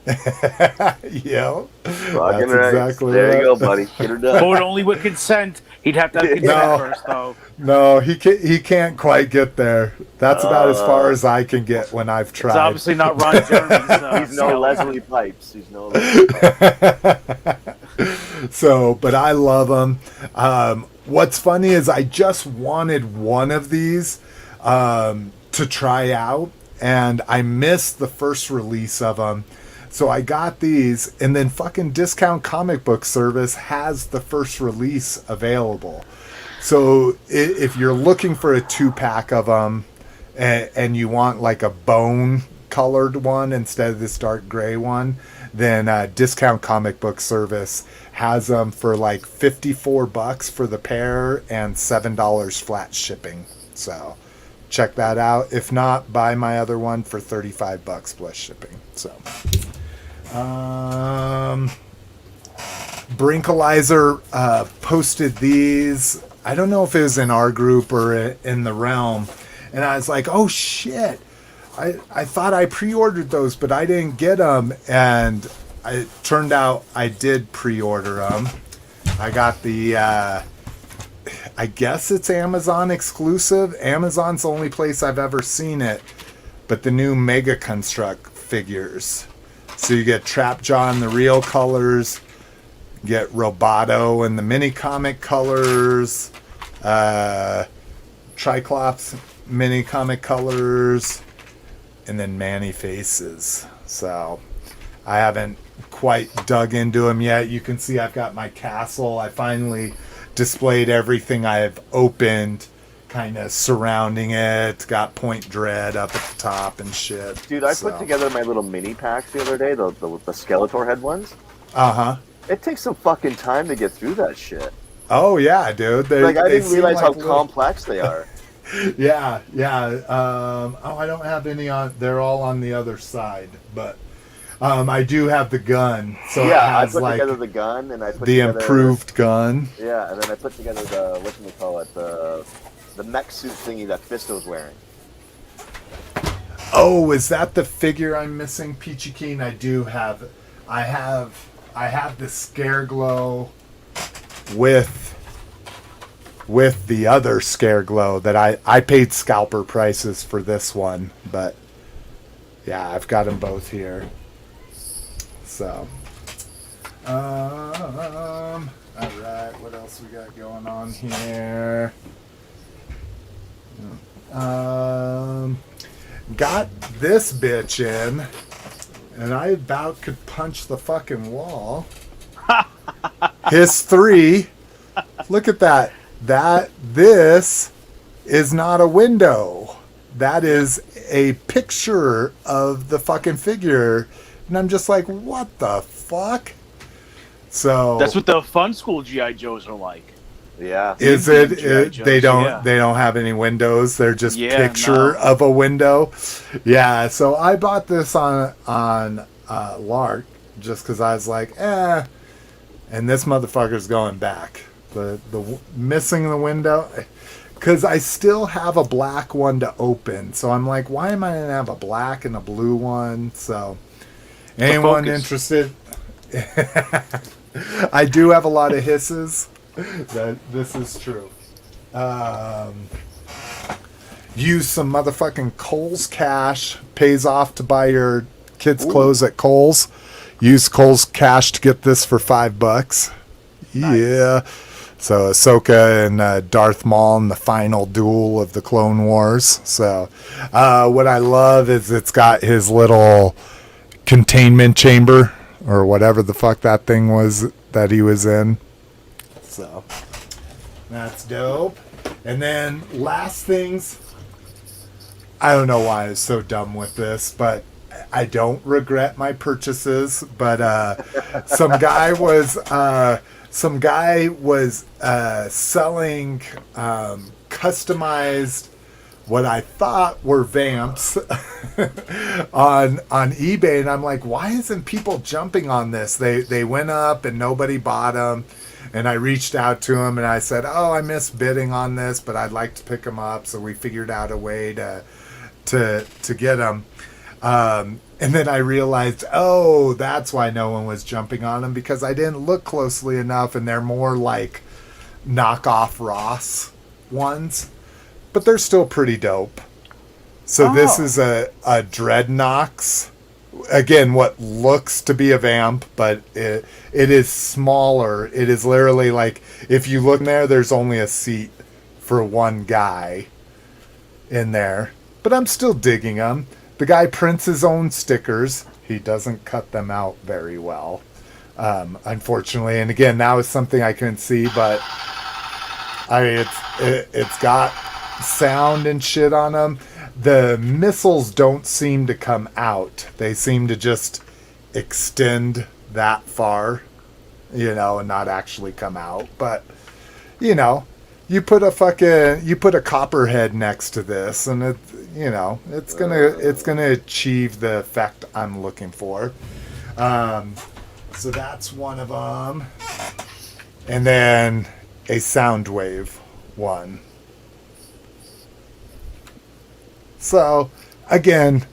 Yeah, Fucking that's right. exactly There you right. go, buddy. Get her done. But only with consent. He'd have to have consent No. first, though. No, he can't quite get there. That's about as far as I can get when I've It's tried. obviously not Ron Jeremy's. He's no Leslie Pipes. He's no Leslie Pipes. So, but I love them. What's funny is I just wanted one of these to try out, and I missed the first release of them. So I got these, and then fucking Discount Comic Book Service has the first release available. So if you're looking for a 2-pack of them, and you want like a bone colored one instead of this dark gray one, then Discount Comic Book Service has them for like $54 for the pair and $7 flat shipping. So check that out. If not, buy my other one for $35 plus shipping. So Brinkalizer posted these. I don't know if it was in our group or in the realm, and I was like, oh shit, I thought I pre-ordered those, but I didn't get them, and it turned out I did pre-order them. I got the I guess it's Amazon exclusive. Amazon's the only place I've ever seen it, but the new Mega Construct figures. So you get Trapjaw in the real colors, get Roboto in the mini comic colors, Triclops mini comic colors, and then Manny faces. So I haven't quite dug into them yet. You can see I've got my castle. I finally displayed everything I have opened, kind of surrounding it. Got Point Dread up at the top and shit. Dude, I put together my little mini packs the other day, the Skeletor head ones. Uh-huh. It takes some fucking time to get through that shit. Oh, yeah, dude. I didn't seem realize like how little- complex they are. Yeah. I don't have any on. They're all on the other side, but I do have the gun. So it Yeah, I has put like together the gun, and I put the together, improved gun. Yeah, and then I put together the the mech suit thingy that Fisto's wearing. Oh, is that the figure I'm missing, Peachy Keen? I do have. I have the Scareglow with the other Scareglow that I paid scalper prices for this one, but yeah, I've got them both here. So, all right, what else we got going on here? Got this bitch in, and I about could punch the fucking wall. His 3. Look at that. This is not a window. That is a picture of the fucking figure. And I'm just like, what the fuck? So That's what the Fun School G.I. Joes are like. Yeah. is G.I. it? Joes, They don't. yeah. They don't have any windows. They're just picture no. of a window. Yeah. So I bought this on Lark just because I was like, eh. And this motherfucker's going back. The missing the window. Because I still have a black one to open. So I'm like, why am I going to have a black and a blue one? So anyone interested? I do have a lot of hisses. This is true. Use some motherfucking Kohl's cash. Pays off to buy your kids' clothes at Kohl's. Use Kohl's cash to get this for $5. Yeah. So Ahsoka and Darth Maul in the final duel of the Clone Wars. So what I love is it's got his little containment chamber or whatever the fuck that thing was that he was in. So that's dope. And then last things, I don't know why I was so dumb with this, but I don't regret my purchases. But some guy was selling customized what I thought were vamps on eBay, and I'm like, why isn't people jumping on this? They went up and nobody bought them. And I reached out to him and I said, oh, I missed bidding on this, but I'd like to pick them up. So we figured out a way to get them. And then I realized, oh, that's why no one was jumping on them, because I didn't look closely enough, and they're more like knockoff Ross ones, but they're still pretty dope. So this is a Dreadnoks. Again, what looks to be a vamp, but it is smaller. It is literally like, if you look in there, there's only a seat for one guy in there. But I'm still digging them. The guy prints his own stickers. He doesn't cut them out very well, unfortunately. And again, that was something I couldn't see, but it's got sound and shit on them. The missiles don't seem to come out. They seem to just extend that far, and not actually come out. But, you put a copperhead next to this, and it's gonna achieve the effect I'm looking for. So that's one of them, and then a Soundwave one. So again,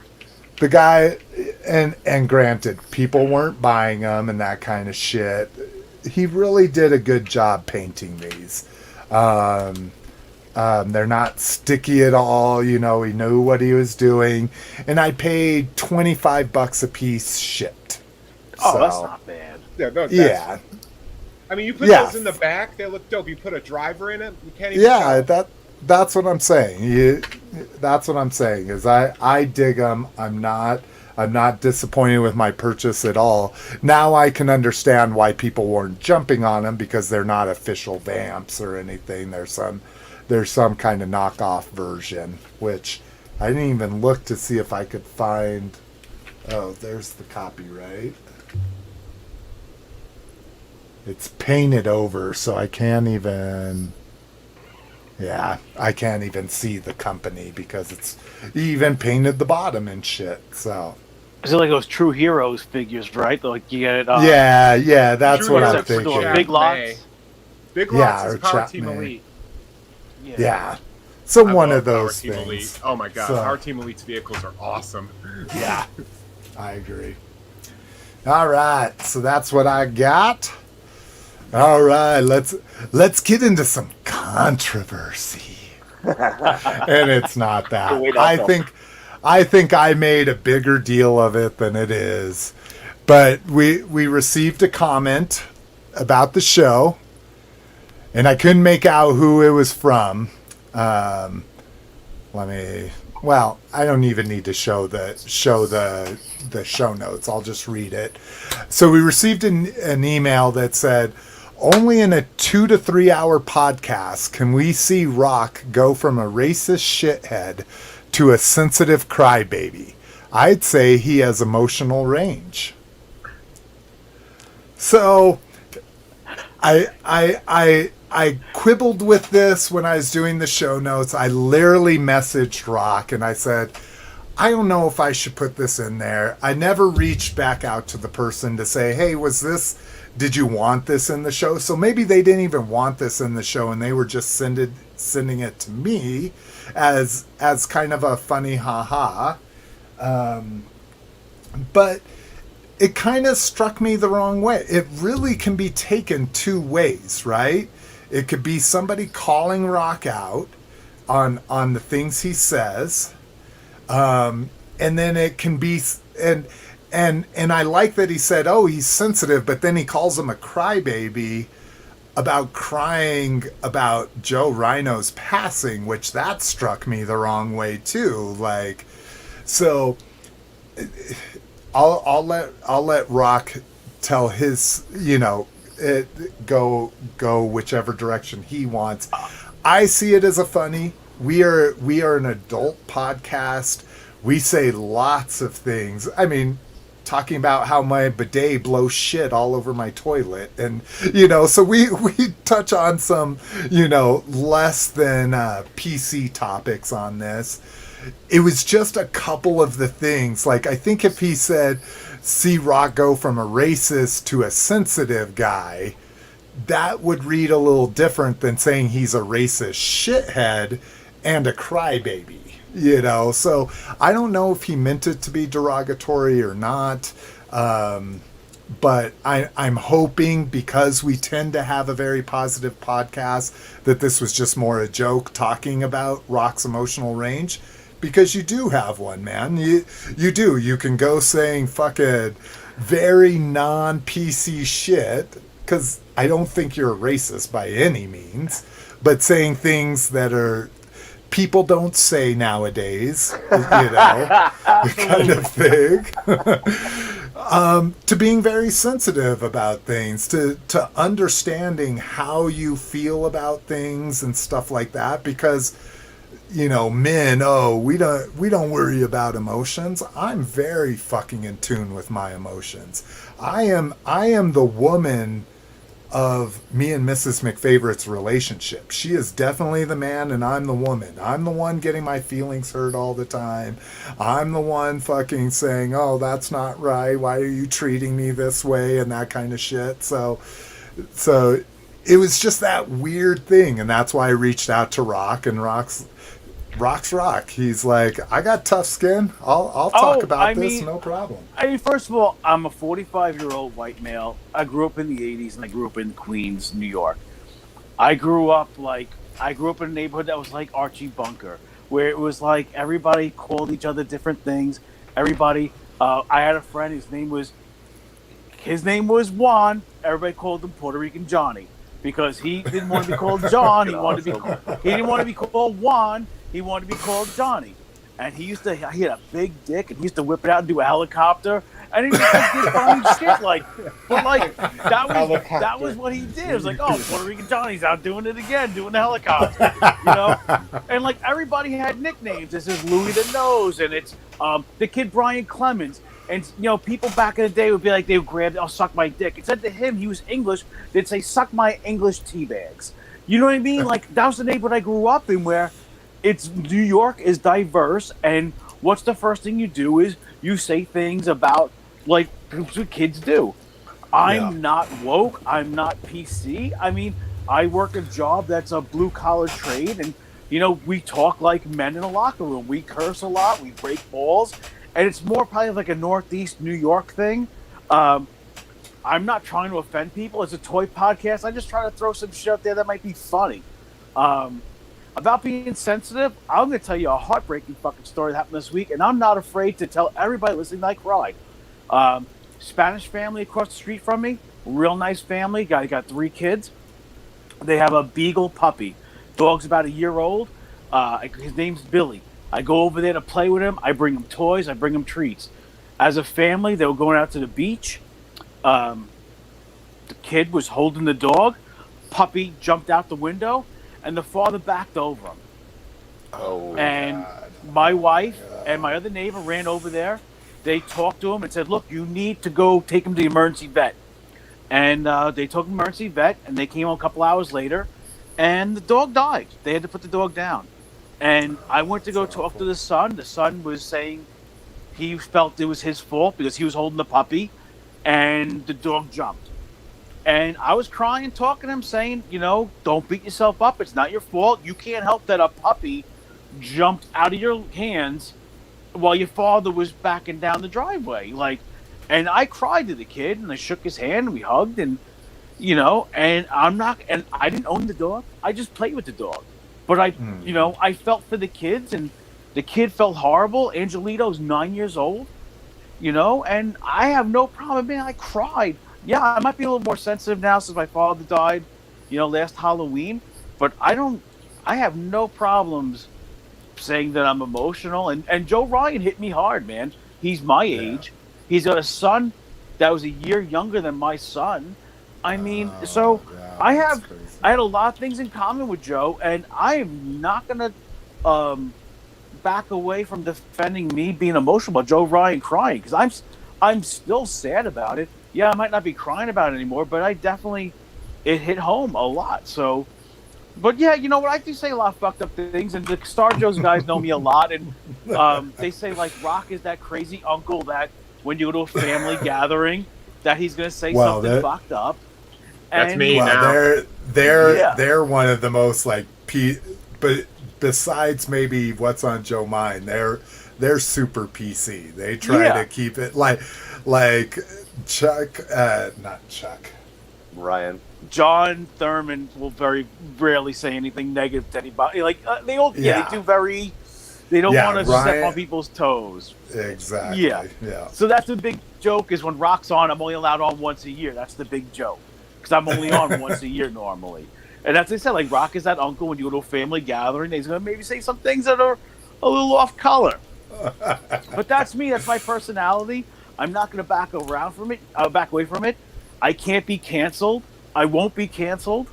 the guy, and granted, people weren't buying them and that kind of shit. He really did a good job painting these. They're not sticky at all. He knew what he was doing. And I paid $25 a piece shipped. Oh, so, that's not bad. Yeah. I mean, you put those in the back, they look dope. You put a driver in it, you can't even tell. That's what I'm saying. That's what I'm saying is I dig them. I'm not disappointed with my purchase at all. Now I can understand why people weren't jumping on them, because they're not official vamps or anything. There's some kind of knockoff version, which I didn't even look to see if I could find. Oh, there's the copyright. It's painted over, so I can't even. Yeah, I can't even see the company because it's even painted the bottom and shit. So. Is it like those True Heroes figures, right? Like you get it. Yeah, that's True what Heroes I'm thinking. Big Lots. Big Lots or is Power Chat Team May. Elite. Yeah. So I one love of those Power Team things. Elite. Oh my god, Power Team Elite's vehicles are awesome. Yeah, I agree. All right, so that's what I got. All right, let's get into some controversy. And it's not that. I think I made a bigger deal of it than it is. But we received a comment about the show, and I couldn't make out who it was from. Well, I don't even need to show the show notes. I'll just read it. So we received an email that said, only in a 2 to 3 hour podcast can we see Rock go from a racist shithead to a sensitive crybaby. I'd say he has emotional range. So I quibbled with this when I was doing the show notes. I literally messaged Rock and I said, I don't know if I should put this in there. I never reached back out to the person to say, hey, did you want this in the show? So maybe they didn't even want this in the show and they were just sending it to me as kind of a funny haha. But it kind of struck me the wrong way. It really can be taken two ways, right? It could be somebody calling Rock out on the things he says. And then it can be, and I like that he said, oh, he's sensitive, but then he calls him a crybaby about crying about Joe Rhino's passing, which that struck me the wrong way too. Like, so I'll let Rock tell his, go whichever direction he wants. I see it as a funny. We are an adult podcast. We say lots of things. I mean, talking about how my bidet blows shit all over my toilet, and so we touch on some less than PC topics on this. It was just a couple of the things. Like, I think if he said, see Rock go from a racist to a sensitive guy, that would read a little different than saying he's a racist shithead and a crybaby, you know? So I don't know if he meant it to be derogatory or not. But I'm hoping, because we tend to have a very positive podcast, that this was just more a joke talking about Rock's emotional range, because you do have one, man. You do. You can go saying fucking very non-PC shit, because I don't think you're a racist by any means, but saying things that are people don't say nowadays, you know, kind of thing. To being very sensitive about things, to understanding how you feel about things and stuff like that, because, you know, men, we don't worry about emotions. I'm very fucking in tune with my emotions. I am the woman of me and Mrs. McFavorite's relationship. She is definitely the man and I'm the woman. I'm the one getting my feelings hurt all the time. I'm the one fucking saying, oh, that's not right. Why are you treating me this way? And that kind of shit. So it was just that weird thing. And that's why I reached out to Rock, and Rock's Rock. He's like, I got tough skin. I'll talk about this, no problem. I mean, first of all, I'm a 45-year-old white male. I grew up in the 80s, and I grew up in Queens, New York. I grew up in a neighborhood that was like Archie Bunker, where it was like everybody called each other different things. Everybody, I had a friend, his name was Juan. Everybody called him Puerto Rican Johnny, because he didn't want to be called John. He didn't want to be called Juan. He wanted to be called Johnny. And he had a big dick, and he used to whip it out and do a helicopter. And he just did funny shit that was what he did. It was like, oh, Puerto Rican Johnny's out doing it again, doing the helicopter, you know? And like everybody had nicknames. This is Louis the Nose, and it's the kid Brian Clemens. And, you know, people back in the day would be like, they would grab, oh, suck my dick. It said to him, he was English, they'd say, suck my English tea bags. You know what I mean? Like, that was the neighborhood I grew up in, where New York is diverse, and what's the first thing you do is you say things about, like, what kids do. I'm not woke. I'm not PC. I mean, I work a job that's a blue-collar trade, and, you know, we talk like men in a locker room. We curse a lot. We break balls. And it's more probably like a Northeast New York thing. I'm not trying to offend people. It's a toy podcast. I just try to throw some shit out there that might be funny. About being sensitive, I'm going to tell you a heartbreaking fucking story that happened this week, and I'm not afraid to tell everybody listening that I cried. Spanish family across the street from me, real nice family, got 3 kids. They have a beagle puppy. Dog's about a year old. His name's Billy. I go over there to play with him. I bring him toys. I bring him treats. As a family, they were going out to the beach. The kid was holding the dog. Puppy jumped out the window, and the father backed over him. Oh, and God. My wife and my other neighbor ran over there. They talked to him and said, look, you need to go take him to the emergency vet. And they took him to the emergency vet, and they came home a couple hours later, and the dog died. They had to put the dog down. And I went to go talk to the son. The son was saying he felt it was his fault because he was holding the puppy, and the dog jumped. And I was crying, talking to him, saying, you know, don't beat yourself up. It's not your fault. You can't help that a puppy jumped out of your hands while your father was backing down the driveway. Like, and I cried to the kid, and I shook his hand, and we hugged, and, you know, and I didn't own the dog. I just played with the dog. But you know, I felt for the kids, and the kid felt horrible. Angelito's 9 years old, you know, and I have no problem. Man, I cried. Yeah, I might be a little more sensitive now since my father died, you know, last Halloween. But I have no problems saying that I'm emotional. And Joe Ryan hit me hard, man. He's my age. He's got a son that was a year younger than my son. I mean, I had a lot of things in common with Joe, and I am not going to back away from defending me being emotional about Joe Ryan crying, because I'm still sad about it. Yeah, I might not be crying about it anymore, but it hit home a lot. So, but yeah, you know what? I do say a lot of fucked up things, and the Star Joe's guys know me a lot, and they say, like, Rock is that crazy uncle that when you go to a family gathering, that he's going to say something fucked up. That's And- me Well, now. they're one of the most like but besides maybe what's on Joe Mind, they're super PC. They try Yeah. to keep it like Chuck, not Chuck. Ryan. John Thurman will very rarely say anything negative to anybody. Like they all, Yeah. they do very. They don't Yeah, want to step Ryan- on people's toes. Exactly. Yeah. Yeah. So that's the big joke is when Rock's on, I'm only allowed on once a year. That's the big joke because I'm only on once a year normally. And that's what I said. Like Rock is that uncle when you go to a family gathering. He's gonna maybe say some things that are a little off color. But that's me. That's my personality. I'm not gonna back around from it. Back away from it. I can't be canceled. I won't be canceled.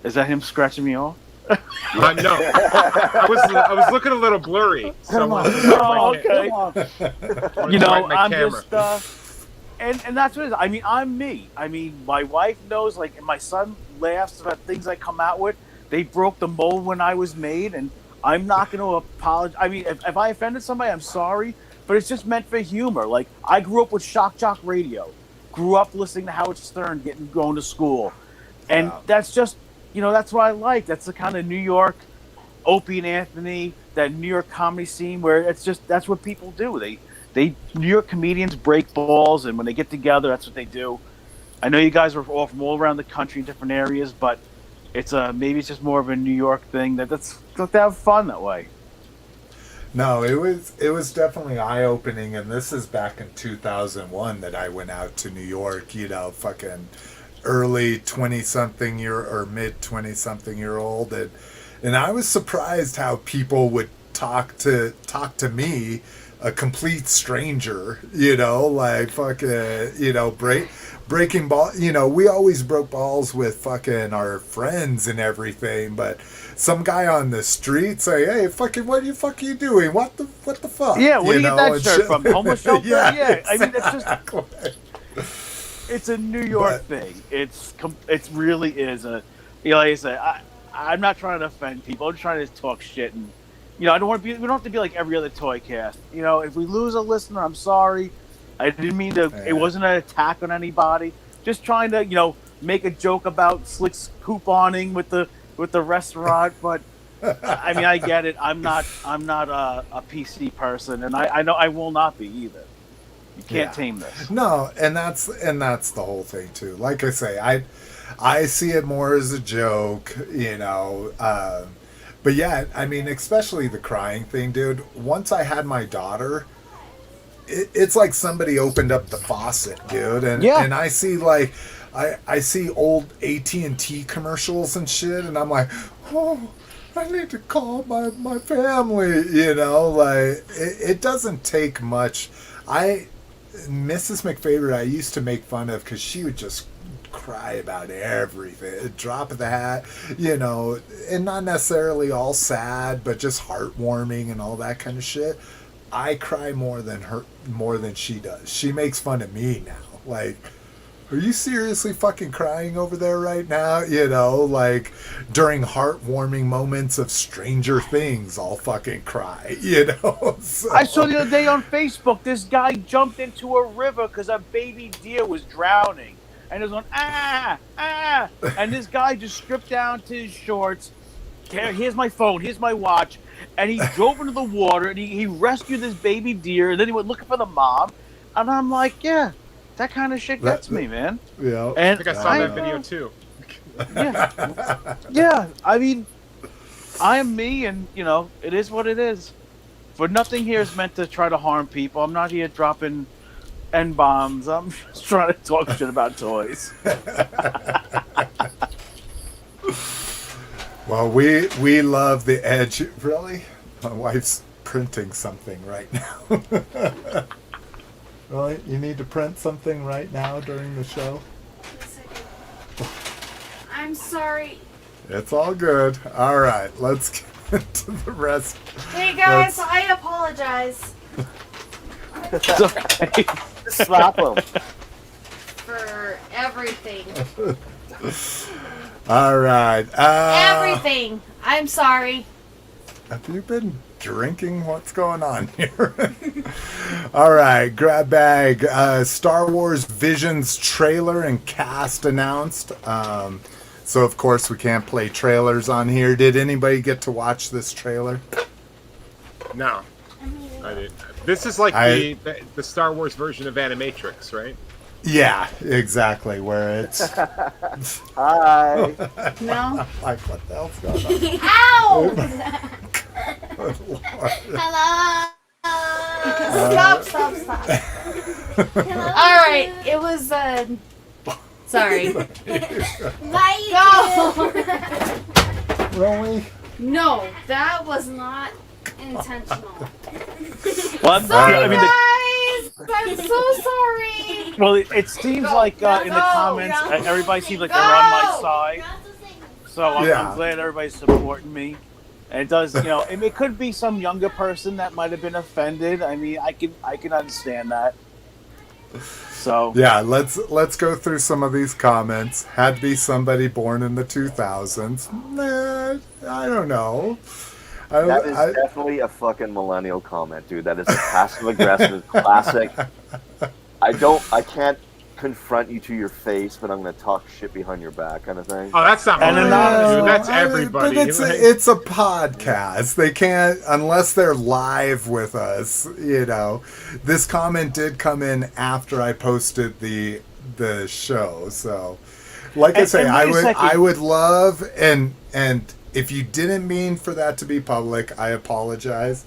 Is that him scratching me off? No, I was looking a little blurry. Come on. Oh, Okay. okay. You know, my I'm camera. just, and that's what it is. I mean, I'm me. I mean, my wife knows, like, and my son laughs about things I come out with. They broke the mold when I was made, and I'm not going to apologize. I mean, if I offended somebody, I'm sorry, but it's just meant for humor. Like, I grew up with Shock Jock Radio, grew up listening to Howard Stern, going to school, and that's just, you know, that's what I like. That's the kind of New York, Opie and Anthony, that New York comedy scene where it's just, that's what people do. They New York comedians break balls, and when they get together, that's what they do. I know you guys are all from all around the country in different areas, but it's maybe it's just more of a New York thing that's to have fun that way. No, it was definitely eye-opening, and this is back in 2001 that I went out to New York, you know, fucking early 20-something year or mid 20-something year old, and I was surprised how people would talk to me, a complete stranger, you know, like fucking, you know, breaking ball, you know, we always broke balls with fucking our friends and everything, but some guy on the street say, "Hey, fucking, what are you doing? What the fuck?" Yeah, where do you know, get that and shirt shit. from? Homeless shelter? Yeah, I mean, it's just, exactly. it's a New York thing. It really is a, you know, like I say, I'm not trying to offend people. I'm just trying to talk shit, and you know, I don't want to be. We don't have to be like every other toy cast. You know, if we lose a listener, I'm sorry. I didn't mean to. It wasn't an attack on anybody. Just trying to, you know, make a joke about Slick's couponing with the restaurant. But I mean, I get it. I'm not a PC person, and I know I will not be either. You can't tame this. No, and that's the whole thing too. Like I say, I see it more as a joke, you know. But yeah, I mean, especially the crying thing, dude. Once I had my daughter, it's like somebody opened up the faucet, dude. And I see like I see old AT&T commercials and shit, and I'm like, oh, I need to call my family, you know. Like it doesn't take much. Mrs. McFavorite, I used to make fun of because she would just cry about everything, drop of the hat, you know, and not necessarily all sad, but just heartwarming and all that kind of shit. I cry more than she does. She makes fun of me now. Like, are you seriously fucking crying over there right now? You know, like during heartwarming moments of Stranger Things, I'll fucking cry, you know? So. I saw the other day on Facebook, this guy jumped into a river because a baby deer was drowning. And it was going, ah. And this guy just stripped down to his shorts. Here's my phone, here's my watch. And he drove into the water and he rescued this baby deer. And then he went looking for the mom. And I'm like, yeah, that kind of shit gets me, man. Yeah. I And think I saw that video too. Yeah, I mean, I am me, and you know, it is what it is. But nothing here is meant to try to harm people. I'm not here dropping N-bombs. I'm just trying to talk shit about toys. Well, we love the edge. Really? My wife's printing something right now. Really? You need to print something right now during the show? Yes, I do. I'm sorry. It's all good. All right, let's get to the rest. Hey guys, I apologize It's okay. Slap him. for everything. All right. Everything. I'm sorry. Have you been drinking? What's going on here? All right, grab bag. Star Wars Visions trailer and cast announced. So, of course, we can't play trailers on here. Did anybody get to watch this trailer? No, I didn't. This is like the Star Wars version of Animatrix, right? Yeah, exactly. Where it's Hi. No. like, what the hell's going on? Ow! Good Lord. Hello. Stop. All right. It was. Sorry. Bye. Go. Really? No, that was not intentional. Well, Sorry, I mean, guys. I'm so sorry. well, it seems like in the comments, everybody seems like they're on my side. So I'm glad everybody's supporting me. And it does, it could be some younger person that might have been offended. I mean, I can understand that. So yeah, let's go through some of these comments. Had to be somebody born in the 2000s. Nah, I don't know. That is definitely a fucking millennial comment, dude. That is a passive-aggressive classic. I can't confront you to your face, but I'm going to talk shit behind your back kind of thing. Oh, that's not millennial, dude. That's everybody. But it's a podcast. They can't, unless they're live with us, This comment did come in after I posted the show. So, like I say, I would love, and if you didn't mean for that to be public, I apologize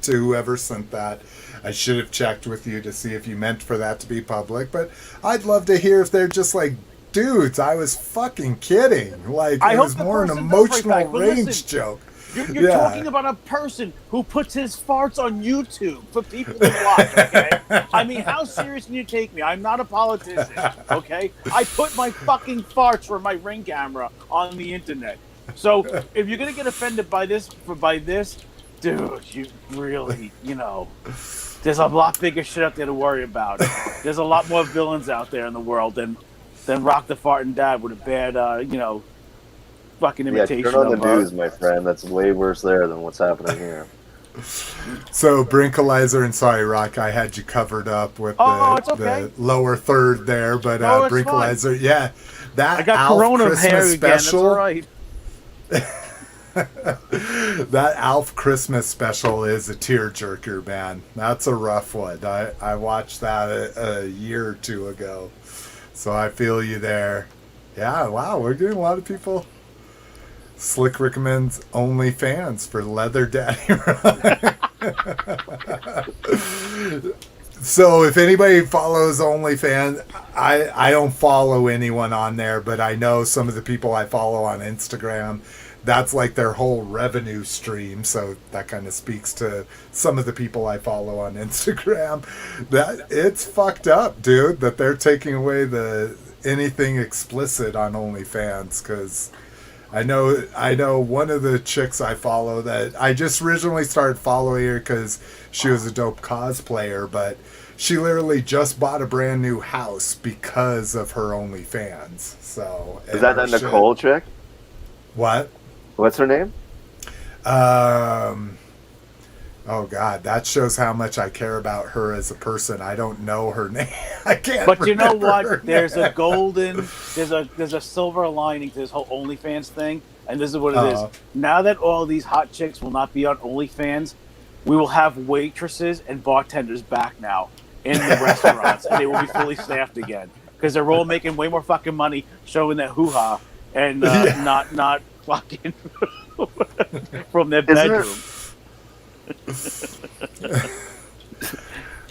to whoever sent that. I should have checked with you to see if you meant for that to be public, but I'd love to hear if they're just like, dudes, I was fucking kidding. Like, it was more an emotional range joke. You're talking about a person who puts his farts on YouTube for people to watch, okay? I mean, how serious can you take me? I'm not a politician, okay? I put my fucking farts from my Ring camera on the internet. So if you're gonna get offended by this, dude, you really, there's a lot bigger shit out there to worry about. There's a lot more villains out there in the world than Rock the Farting Dad with a bad, fucking imitation. Yeah, turn on the news, my friend. That's way worse there than what's happening here. So, Brinkalizer, and sorry, Rock, I had you covered up with the lower third there, but Brinkalizer, yeah, that I got Alf Corona Christmas hair again. special. That's all right. That Alf Christmas special is a tearjerker, man. That's a rough one. I watched that a year or two ago, so I feel you there. Yeah, wow, we're getting a lot of people. Slick recommends OnlyFans for Leather Daddy. So if anybody follows OnlyFans, I don't follow anyone on there, but I know some of the people I follow on Instagram. That's like their whole revenue stream, so that kind of speaks to some of the people I follow on Instagram. That it's fucked up, dude, that they're taking away anything explicit on OnlyFans, because I know one of the chicks I follow that I just originally started following her because she was a dope cosplayer, but she literally just bought a brand new house because of her OnlyFans. So is that Nicole chick? What? What's her name? Oh God, that shows how much I care about her as a person. I don't know her name. I can't. But you know what? There's there's a silver lining to this whole OnlyFans thing, and this is what it is. Now that all these hot chicks will not be on OnlyFans, we will have waitresses and bartenders back now in the restaurants, and they will be fully staffed again because they're all making way more fucking money showing their hoo-ha and not fucking from their bedroom.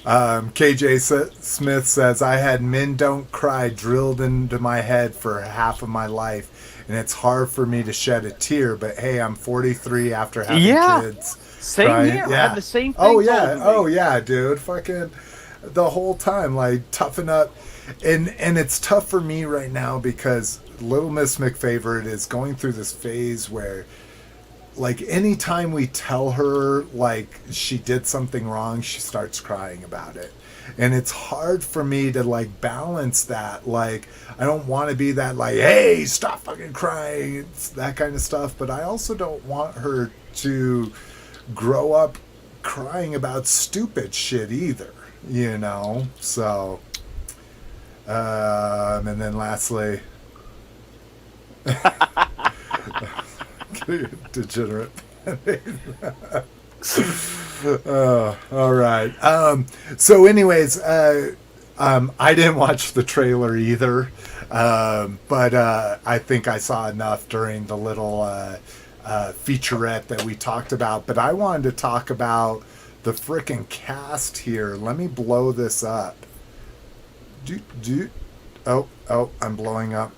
KJ Smith says, I had Men Don't Cry drilled into my head for half of my life, and it's hard for me to shed a tear, but hey, I'm 43 after having kids. Same here. I had the same thing. Oh yeah, dude. Fucking the whole time, like, toughen up. And it's tough for me right now because Little Miss McFavorite is going through this phase where, like, anytime we tell her, like, she did something wrong, she starts crying about it. And it's hard for me to, like, balance that. Like, I don't want to be that, like, hey, stop fucking crying. It's that kind of stuff. But I also don't want her to grow up crying about stupid shit either, you know. So, and then lastly, degenerate. All right. So, anyways, I didn't watch the trailer either, but I think I saw enough during the little featurette that we talked about. But I wanted to talk about the frickin' cast here. Let me blow this up. Oh, I'm blowing up.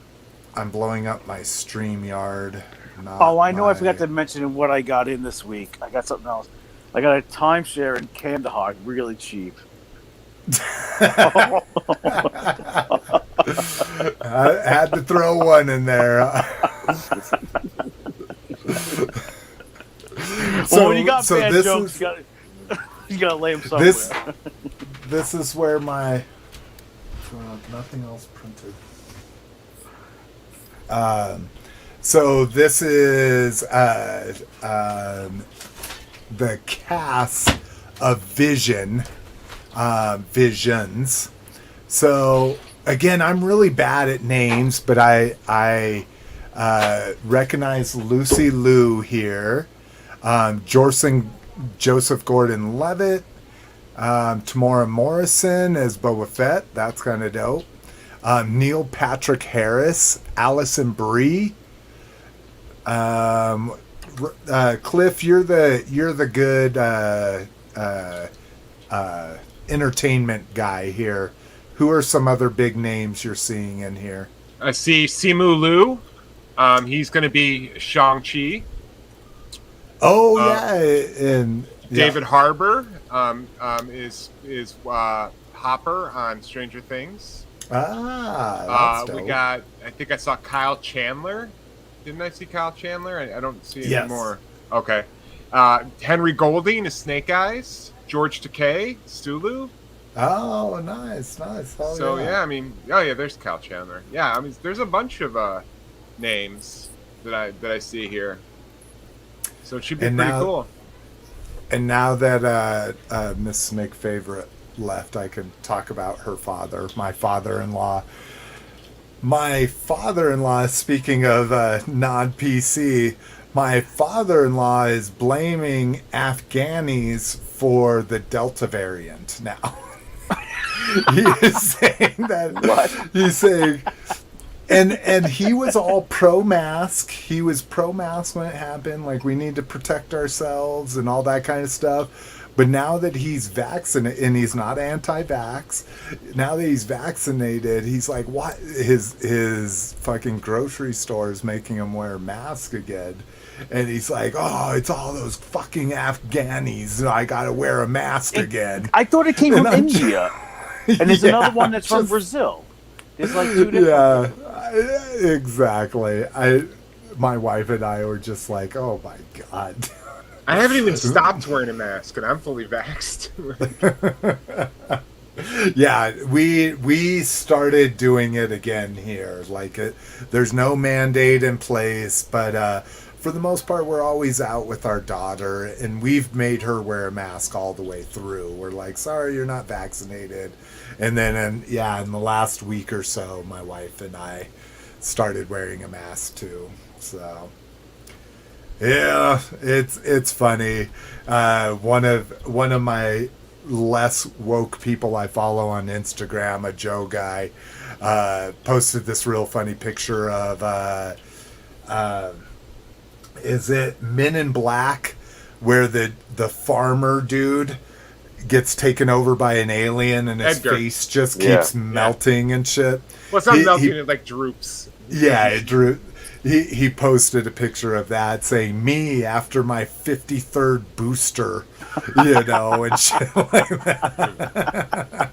I'm blowing up my StreamYard. I know. I forgot to mention what I got in this week. I got something else. I got a timeshare in Kandahar, really cheap. I had to throw one in there. When you got bad jokes, you gotta lay them somewhere. This is where my nothing else printed. So this is the cast of Visions. So again, I'm really bad at names, but I recognize Lucy Liu here, Joseph Gordon-Levitt, Tamora Morrison as Boba Fett. That's kind of dope. Neil Patrick Harris, Allison Brie. Cliff, you're the good entertainment guy here. Who are some other big names you're seeing in here? I see Simu Liu. He's going to be Shang-Chi. Oh yeah, and David Harbour is Hopper on Stranger Things. That's dope. We got. I think I saw Kyle Chandler. Didn't I see Kyle Chandler? I don't see any more. Okay. Henry Golding is Snake Eyes. George Takei, Sulu. Oh, nice. Oh, so yeah, I mean, there's Kyle Chandler. Yeah, I mean, there's a bunch of names that I see here. So it should be pretty cool. And now that Miss Snake Favorite left, I can talk about her father, my father-in-law. My father-in-law, speaking of non-PC, my father-in-law is blaming Afghanis for the Delta variant now. He is saying that. What? He's saying, and he was all pro-mask. He was pro-mask when it happened. Like, we need to protect ourselves and all that kind of stuff. But now that he's vaccinated, and he's not anti-vax, now that he's vaccinated, he's like, what? His fucking grocery store is making him wear a mask again. And he's like, oh, it's all those fucking Afghanis, and I gotta wear a mask again. I thought it came from India. And there's another one that's from Brazil. There's like two different. Yeah, exactly. My wife and I were just like, oh my God. I haven't even stopped wearing a mask, and I'm fully vaxxed. Yeah, we started doing it again here. Like, there's no mandate in place, but for the most part, we're always out with our daughter, and we've made her wear a mask all the way through. We're like, sorry, you're not vaccinated. And then, in the last week or so, my wife and I started wearing a mask too. So, yeah, it's funny. One of my less woke people I follow on Instagram, a Joe guy, posted this real funny picture of is it Men in Black, where the farmer dude gets taken over by an alien and his Edgar. face just keeps melting and shit. Well, it's not melting, it like droops. Yeah, it drew. He posted a picture of that saying, me after my 53rd booster, and shit like that.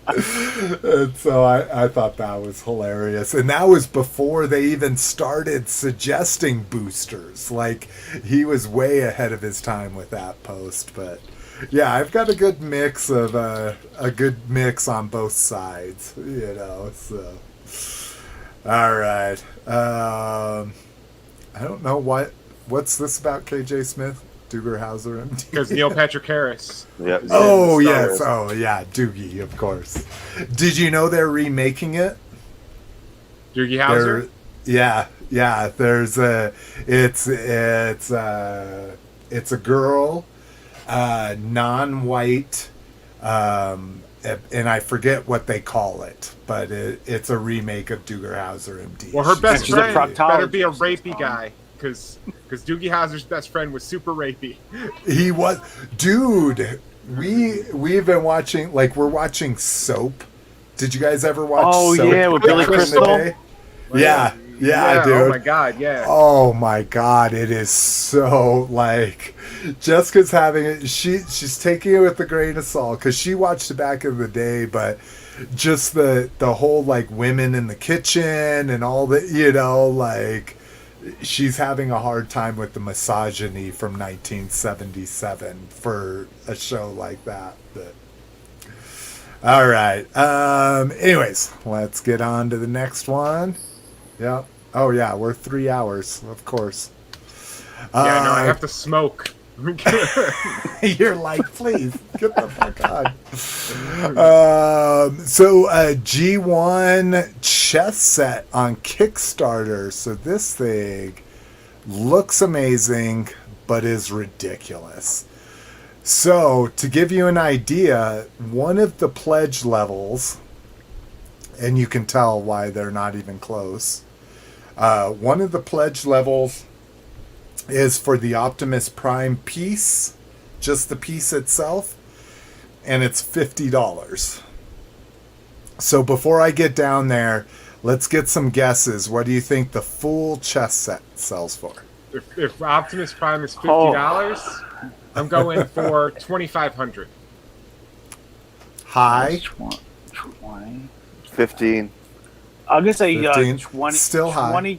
And so I thought that was hilarious. And that was before they even started suggesting boosters. Like, he was way ahead of his time with that post. But yeah, I've got a good mix on both sides, so. All right. I don't know what's this about KJ Smith? Dugerhauser MD. Because Neil Patrick Harris. Yeah. Oh, Star yes. Wars. Oh, yeah. Doogie, of course. Did you know they're remaking it? Doogie Howser? Yeah. There's it's a girl, non-white, and I forget what they call it, but it's a remake of Dugerhauser MD. Well, her best She's a friend better be a proctologist. rapey guy. Because Doogie Howser's best friend was super rapey. He was, dude. We've been watching, like, we're watching Soap. Did you guys ever watch Oh, Soap? yeah, with Billy back in the Crystal? day? Yeah, dude. Oh my god, yeah. Oh my god, it is so, like, Jessica's having it. She's taking it with a grain of salt because she watched it back in the day, but just the whole, like, women in the kitchen and all the, like, she's having a hard time with the misogyny from 1977 for a show like that. But all right. Anyways, let's get on to the next one. Yep. Oh yeah, we're 3 hours, of course. No, I have to smoke. You're like, please get the fuck on. So G1 chess set on Kickstarter. So this thing looks amazing, but is ridiculous. So to give you an idea, one of the pledge levels, and you can tell why they're not even close. One of the pledge levels is for the Optimus Prime piece, just the piece itself, and it's $50. So before I get down there, let's get some guesses. What do you think the full chess set sells for? If Optimus Prime is $50, I'm going for $2,500. High? 20. 15. I'm gonna say 15. 20. Still high.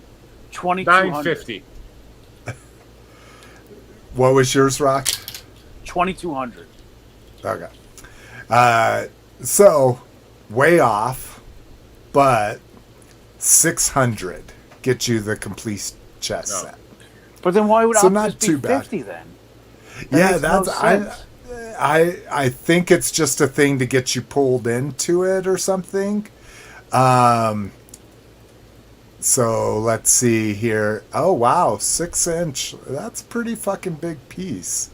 2200. $950. What was yours, Rock? 2200. Okay. So, way off, but 600 get you the complete chess set. But then why would So Optimus not be too bad. 50 then? Yeah, makes no that's sense. I think it's just a thing to get you pulled into it or something. So let's see here. Oh wow, 6-inch. That's a pretty fucking big piece.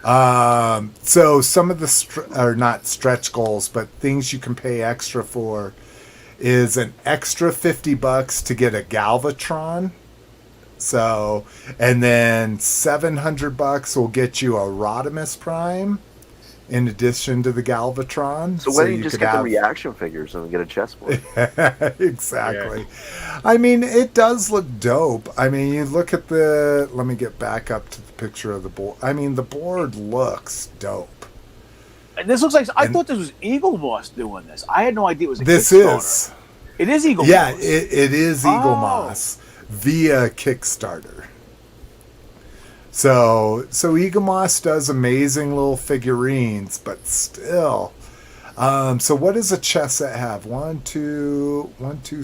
So some of the are not stretch goals, but things you can pay extra for is an extra $50 to get a Galvatron. So, and then $700 will get you a Rodimus Prime in addition to the Galvatron. So why don't you you just could get the have- reaction figures and get a chessboard? Exactly. I mean, it does look dope. I mean, you look at the... Let me get back up to the picture of the board. I mean, the board looks dope. This looks like... I thought this was Eagle Moss doing this. I had no idea it was a This Kickstarter. is... It is Eagle Yeah, Moss. it is Eagle Oh. Moss via Kickstarter. So Eagle Moss does amazing little figurines, but still. So what does a chess set have? 1, 2,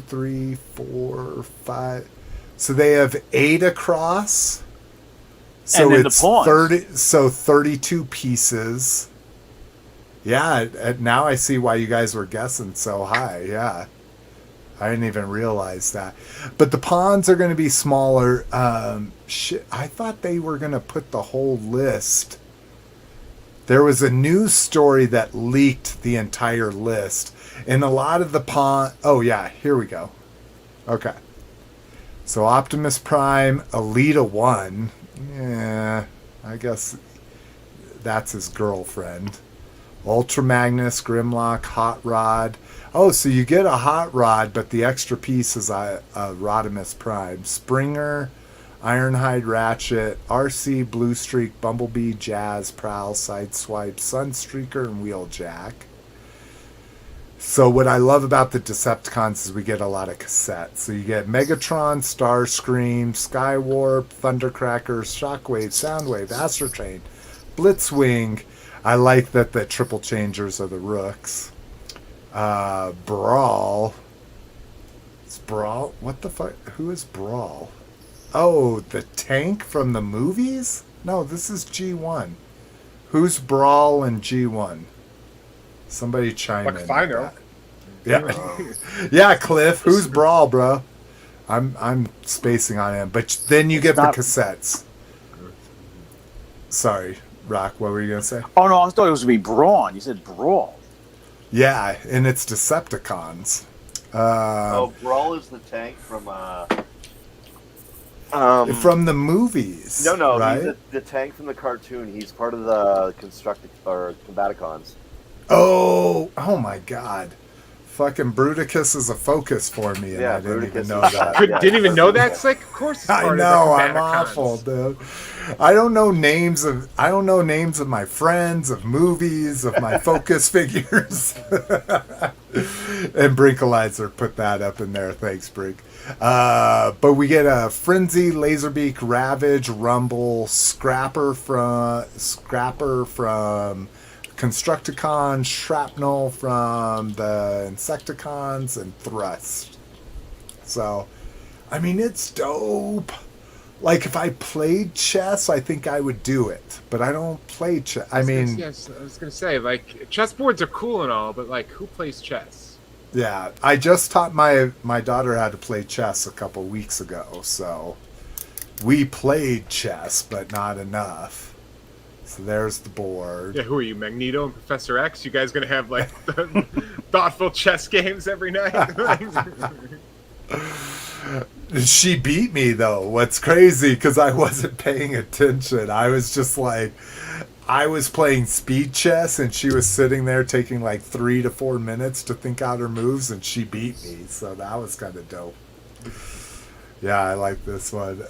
3, 4, 5. So they have 8 across. So And then the it's pawns. 32 pieces. Yeah, now I see why you guys were guessing so high. Yeah. I didn't even realize that. But the pawns are going to be smaller. I thought they were going to put the whole list. There was a news story that leaked the entire list. And a lot of the pawn... Oh, yeah. Here we go. Okay. So Optimus Prime, Elita 1. Yeah, I guess that's his girlfriend. Ultra Magnus, Grimlock, Hot Rod. Oh, so you get a Hot Rod, but the extra piece is a Rodimus Prime. Springer, Ironhide Ratchet, RC, Bluestreak, Bumblebee, Jazz, Prowl, Sideswipe, Sunstreaker, and Wheeljack. So what I love about the Decepticons is we get a lot of cassettes. So you get Megatron, Starscream, Skywarp, Thundercracker, Shockwave, Soundwave, Astrotrain, Blitzwing. I like that the triple changers are the Rooks. Brawl. It's Brawl? What the fuck? Who is Brawl? Oh, the tank from the movies? No, this is G1. Who's Brawl in G1? Somebody chime in. Fuck if I know. Yeah. Yeah, Cliff. Who's Brawl, bro? I'm spacing on him. But then you get the cassettes. Sorry, Rock, what were you going to say? Oh, no, I thought it was going to be Brawn. You said Brawl. Yeah, and it's Decepticons. Brawl is the tank from from the movies. No, right? he's the tank from the cartoon. He's part of the Combaticons. Oh my God. Fucking Bruticus is a focus for me, and I didn't even know that. Didn't even know that? It's like, of course it's part I know, of the I'm Combaticons. awful, dude. I don't know names of my friends, of movies, of my focus figures. And Brinkalizer put that up in there. Thanks, Brink. But we get a Frenzy, Laserbeak, Ravage, Rumble, Scrapper from Constructicons, Shrapnel from the Insecticons, and Thrust. So, I mean, it's dope. Like, if I played chess, I think I would do it. But I don't play chess. Yes, I was going to say, like, chessboards are cool and all, but, like, who plays chess? Yeah, I just taught my daughter how to play chess a couple weeks ago. So, we played chess, but not enough. So there's the board. Yeah, who are you, Magneto and Professor X? You guys going to have, like, thoughtful chess games every night? She beat me, though. What's crazy, because I wasn't paying attention. I was just like, I was playing speed chess, and she was sitting there taking like 3 to 4 minutes to think out her moves, and she beat me. So that was kind of dope. Yeah, I like this one.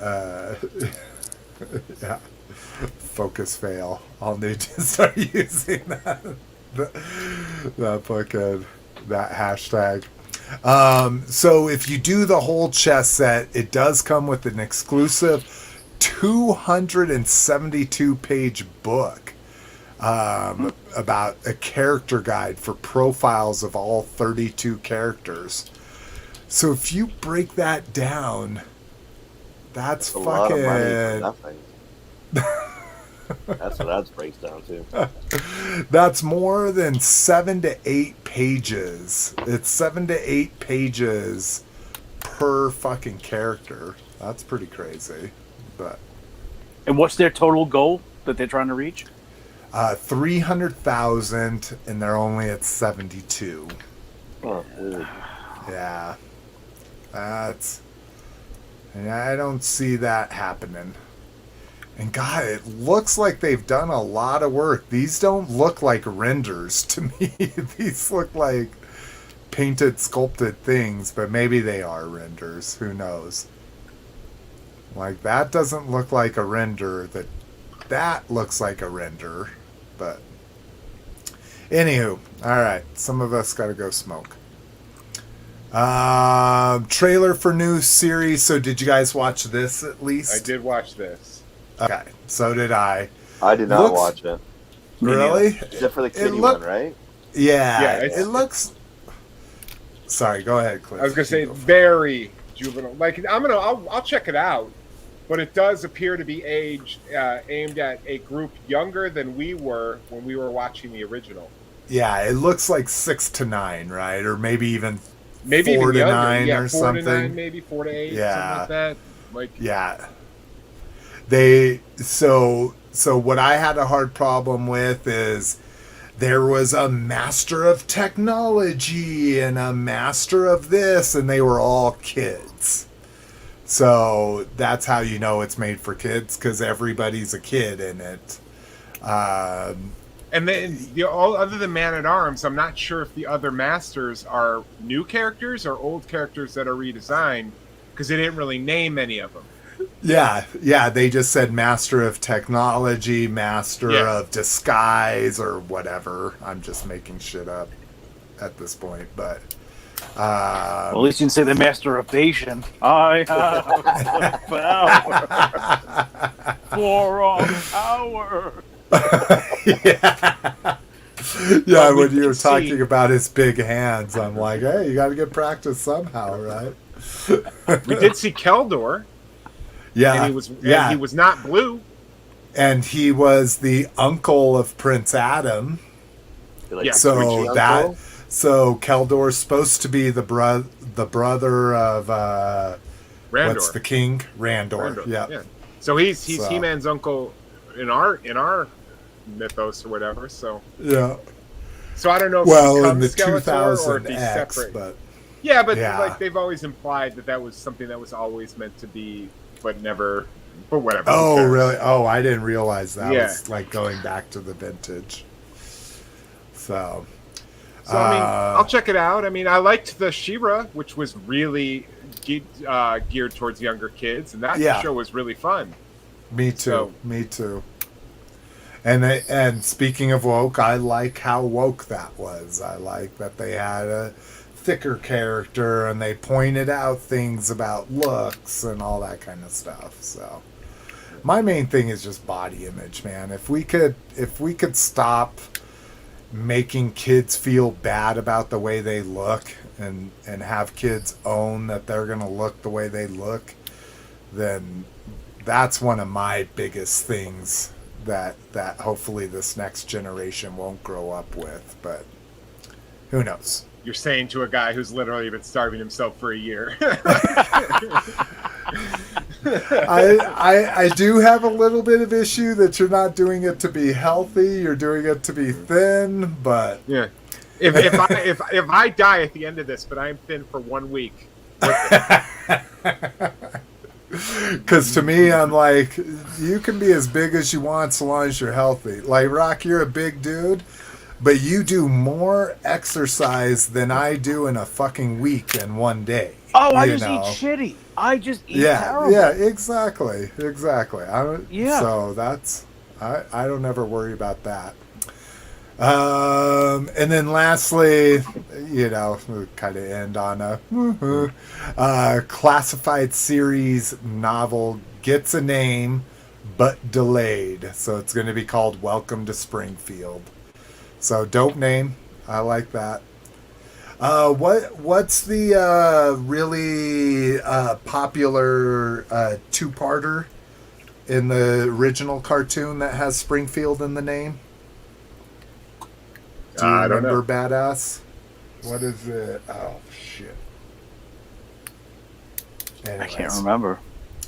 Yeah. Focus fail. I'll need to start using that. That hashtag. So if you do the whole chess set, it does come with an exclusive 272 page book about a character guide for profiles of all 32 characters. So if you break that down, that's a fucking lot of money for nothing. That's what that breaks down to. That's more than 7 to 8 pages. It's 7 to 8 pages per fucking character. That's pretty crazy. But And what's their total goal that they're trying to reach? 300,000, and they're only at 72. Oh, dude. Yeah. I don't see that happening. And God, it looks like they've done a lot of work. These don't look like renders to me. These look like painted, sculpted things, but maybe they are renders. Who knows? Like, that doesn't look like a render. That looks like a render. But anywho, all right. Some of us got to go smoke. Trailer for new series. So did you guys watch this at least? I did watch this. Okay, so did I. I did not watch it. Really? Except for the kitty one, right? Yeah, Yeah, it looks... Sorry, go ahead, Cliff. I was gonna say very juvenile. Like I'll check it out, but it does appear to be aimed at a group younger than we were when we were watching the original. Yeah, it looks like 6 to 9, right? Or maybe even 4 even to younger. 9 yeah, or 4 something. to 9, maybe 4 to 8, Yeah. something like that. Like Yeah. So what I had a hard problem with is there was a master of technology and a master of this, and they were all kids. So that's how you know it's made for kids, because everybody's a kid in it. And then other than Man-at-Arms, I'm not sure if the other masters are new characters or old characters that are redesigned, because they didn't really name any of them. Yeah, they just said master of technology, master of disguise, or whatever. I'm just making shit up at this point, but... Well, at least you can say the master of Asian. I have the power for an hour. Yeah, when you were talking about his big hands, I'm like, hey, you got to get practice somehow, right? We did see Keldor. Yeah, and he was not blue. and he was the uncle of Prince Adam. Like Yeah. So twitchy that uncle? so Keldor's supposed to be the brother of Randor. what's the king? Randor. Randor, Yeah. So he's So- He-Man's uncle in our mythos or whatever. So Yeah. I don't know if Well, he in the becomes Skeletor or if 2000 he's X, separate. but Yeah, but Yeah. like they've always implied that was something that was always meant to be, but never. But whatever. who oh cares? really? Oh, I didn't realize that Yeah. was like going back to the vintage. So So I mean, I'll check it out. I mean, I liked the She-Ra, which was really geared towards younger kids, and that Yeah. show was really fun. me too. So- Me too. And speaking of woke, I like how woke that was. I like that they had a thicker character and they pointed out things about looks and all that kind of stuff. So my main thing is just body image, man. If we could stop making kids feel bad about the way they look and have kids own that they're going to look the way they look, then that's one of my biggest things that hopefully this next generation won't grow up with, but who knows? You're saying to a guy who's literally been starving himself for a year. I do have a little bit of issue that you're not doing it to be healthy, you're doing it to be thin, but Yeah. If I die at the end of this, but I'm thin for 1 week. because to me, I'm like, you can be as big as you want so long as you're healthy. Like, Rock, you're a big dude, but you do more exercise than I do in a fucking week in one day. Oh, I you just know? eat shitty. I just eat Yeah, terrible. yeah, exactly. Yeah. So that's I don't ever worry about that. And then lastly, we kind of end on a classified series novel gets a name but delayed, so it's going to be called Welcome to Springfield. So dope name, I like that. What's the really popular two-parter in the original cartoon that has Springfield in the name? Do you I don't remember, know. Badass? What is it? Oh shit! I Anyways, can't remember.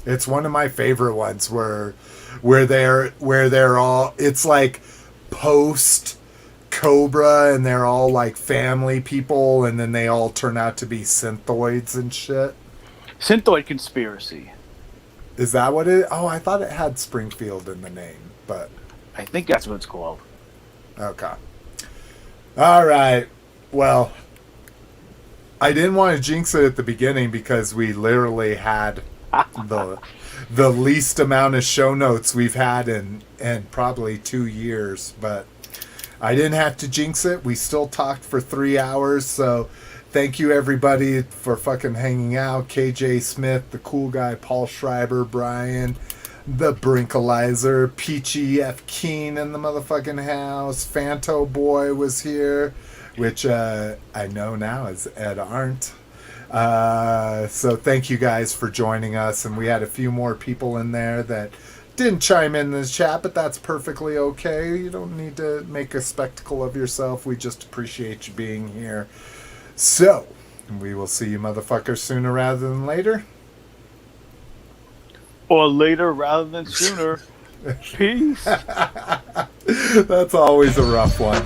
It's one of my favorite ones where they're all. It's like post Cobra, and they're all like family people, and then they all turn out to be synthoids and shit. Synthoid Conspiracy. Is that what it? Oh, I thought it had Springfield in the name, but I think that's what it's called. okay. All right. Well, I didn't want to jinx it at the beginning because we literally had the least amount of show notes we've had in probably 2 years, but I didn't have to jinx it. We still talked for 3 hours, so thank you everybody for fucking hanging out. KJ Smith, the cool guy, Paul Schreiber, Brian, the Brinkalizer, Peachy F. Keen in the motherfucking house. Fanto Boy was here, which I know now is Ed Arndt. So thank you guys for joining us, and we had a few more people in there that didn't chime in the chat, but that's perfectly okay. You don't need to make a spectacle of yourself. We just appreciate you being here. So, we will see you motherfuckers sooner rather than later. Or later rather than sooner. Peace. That's always a rough one.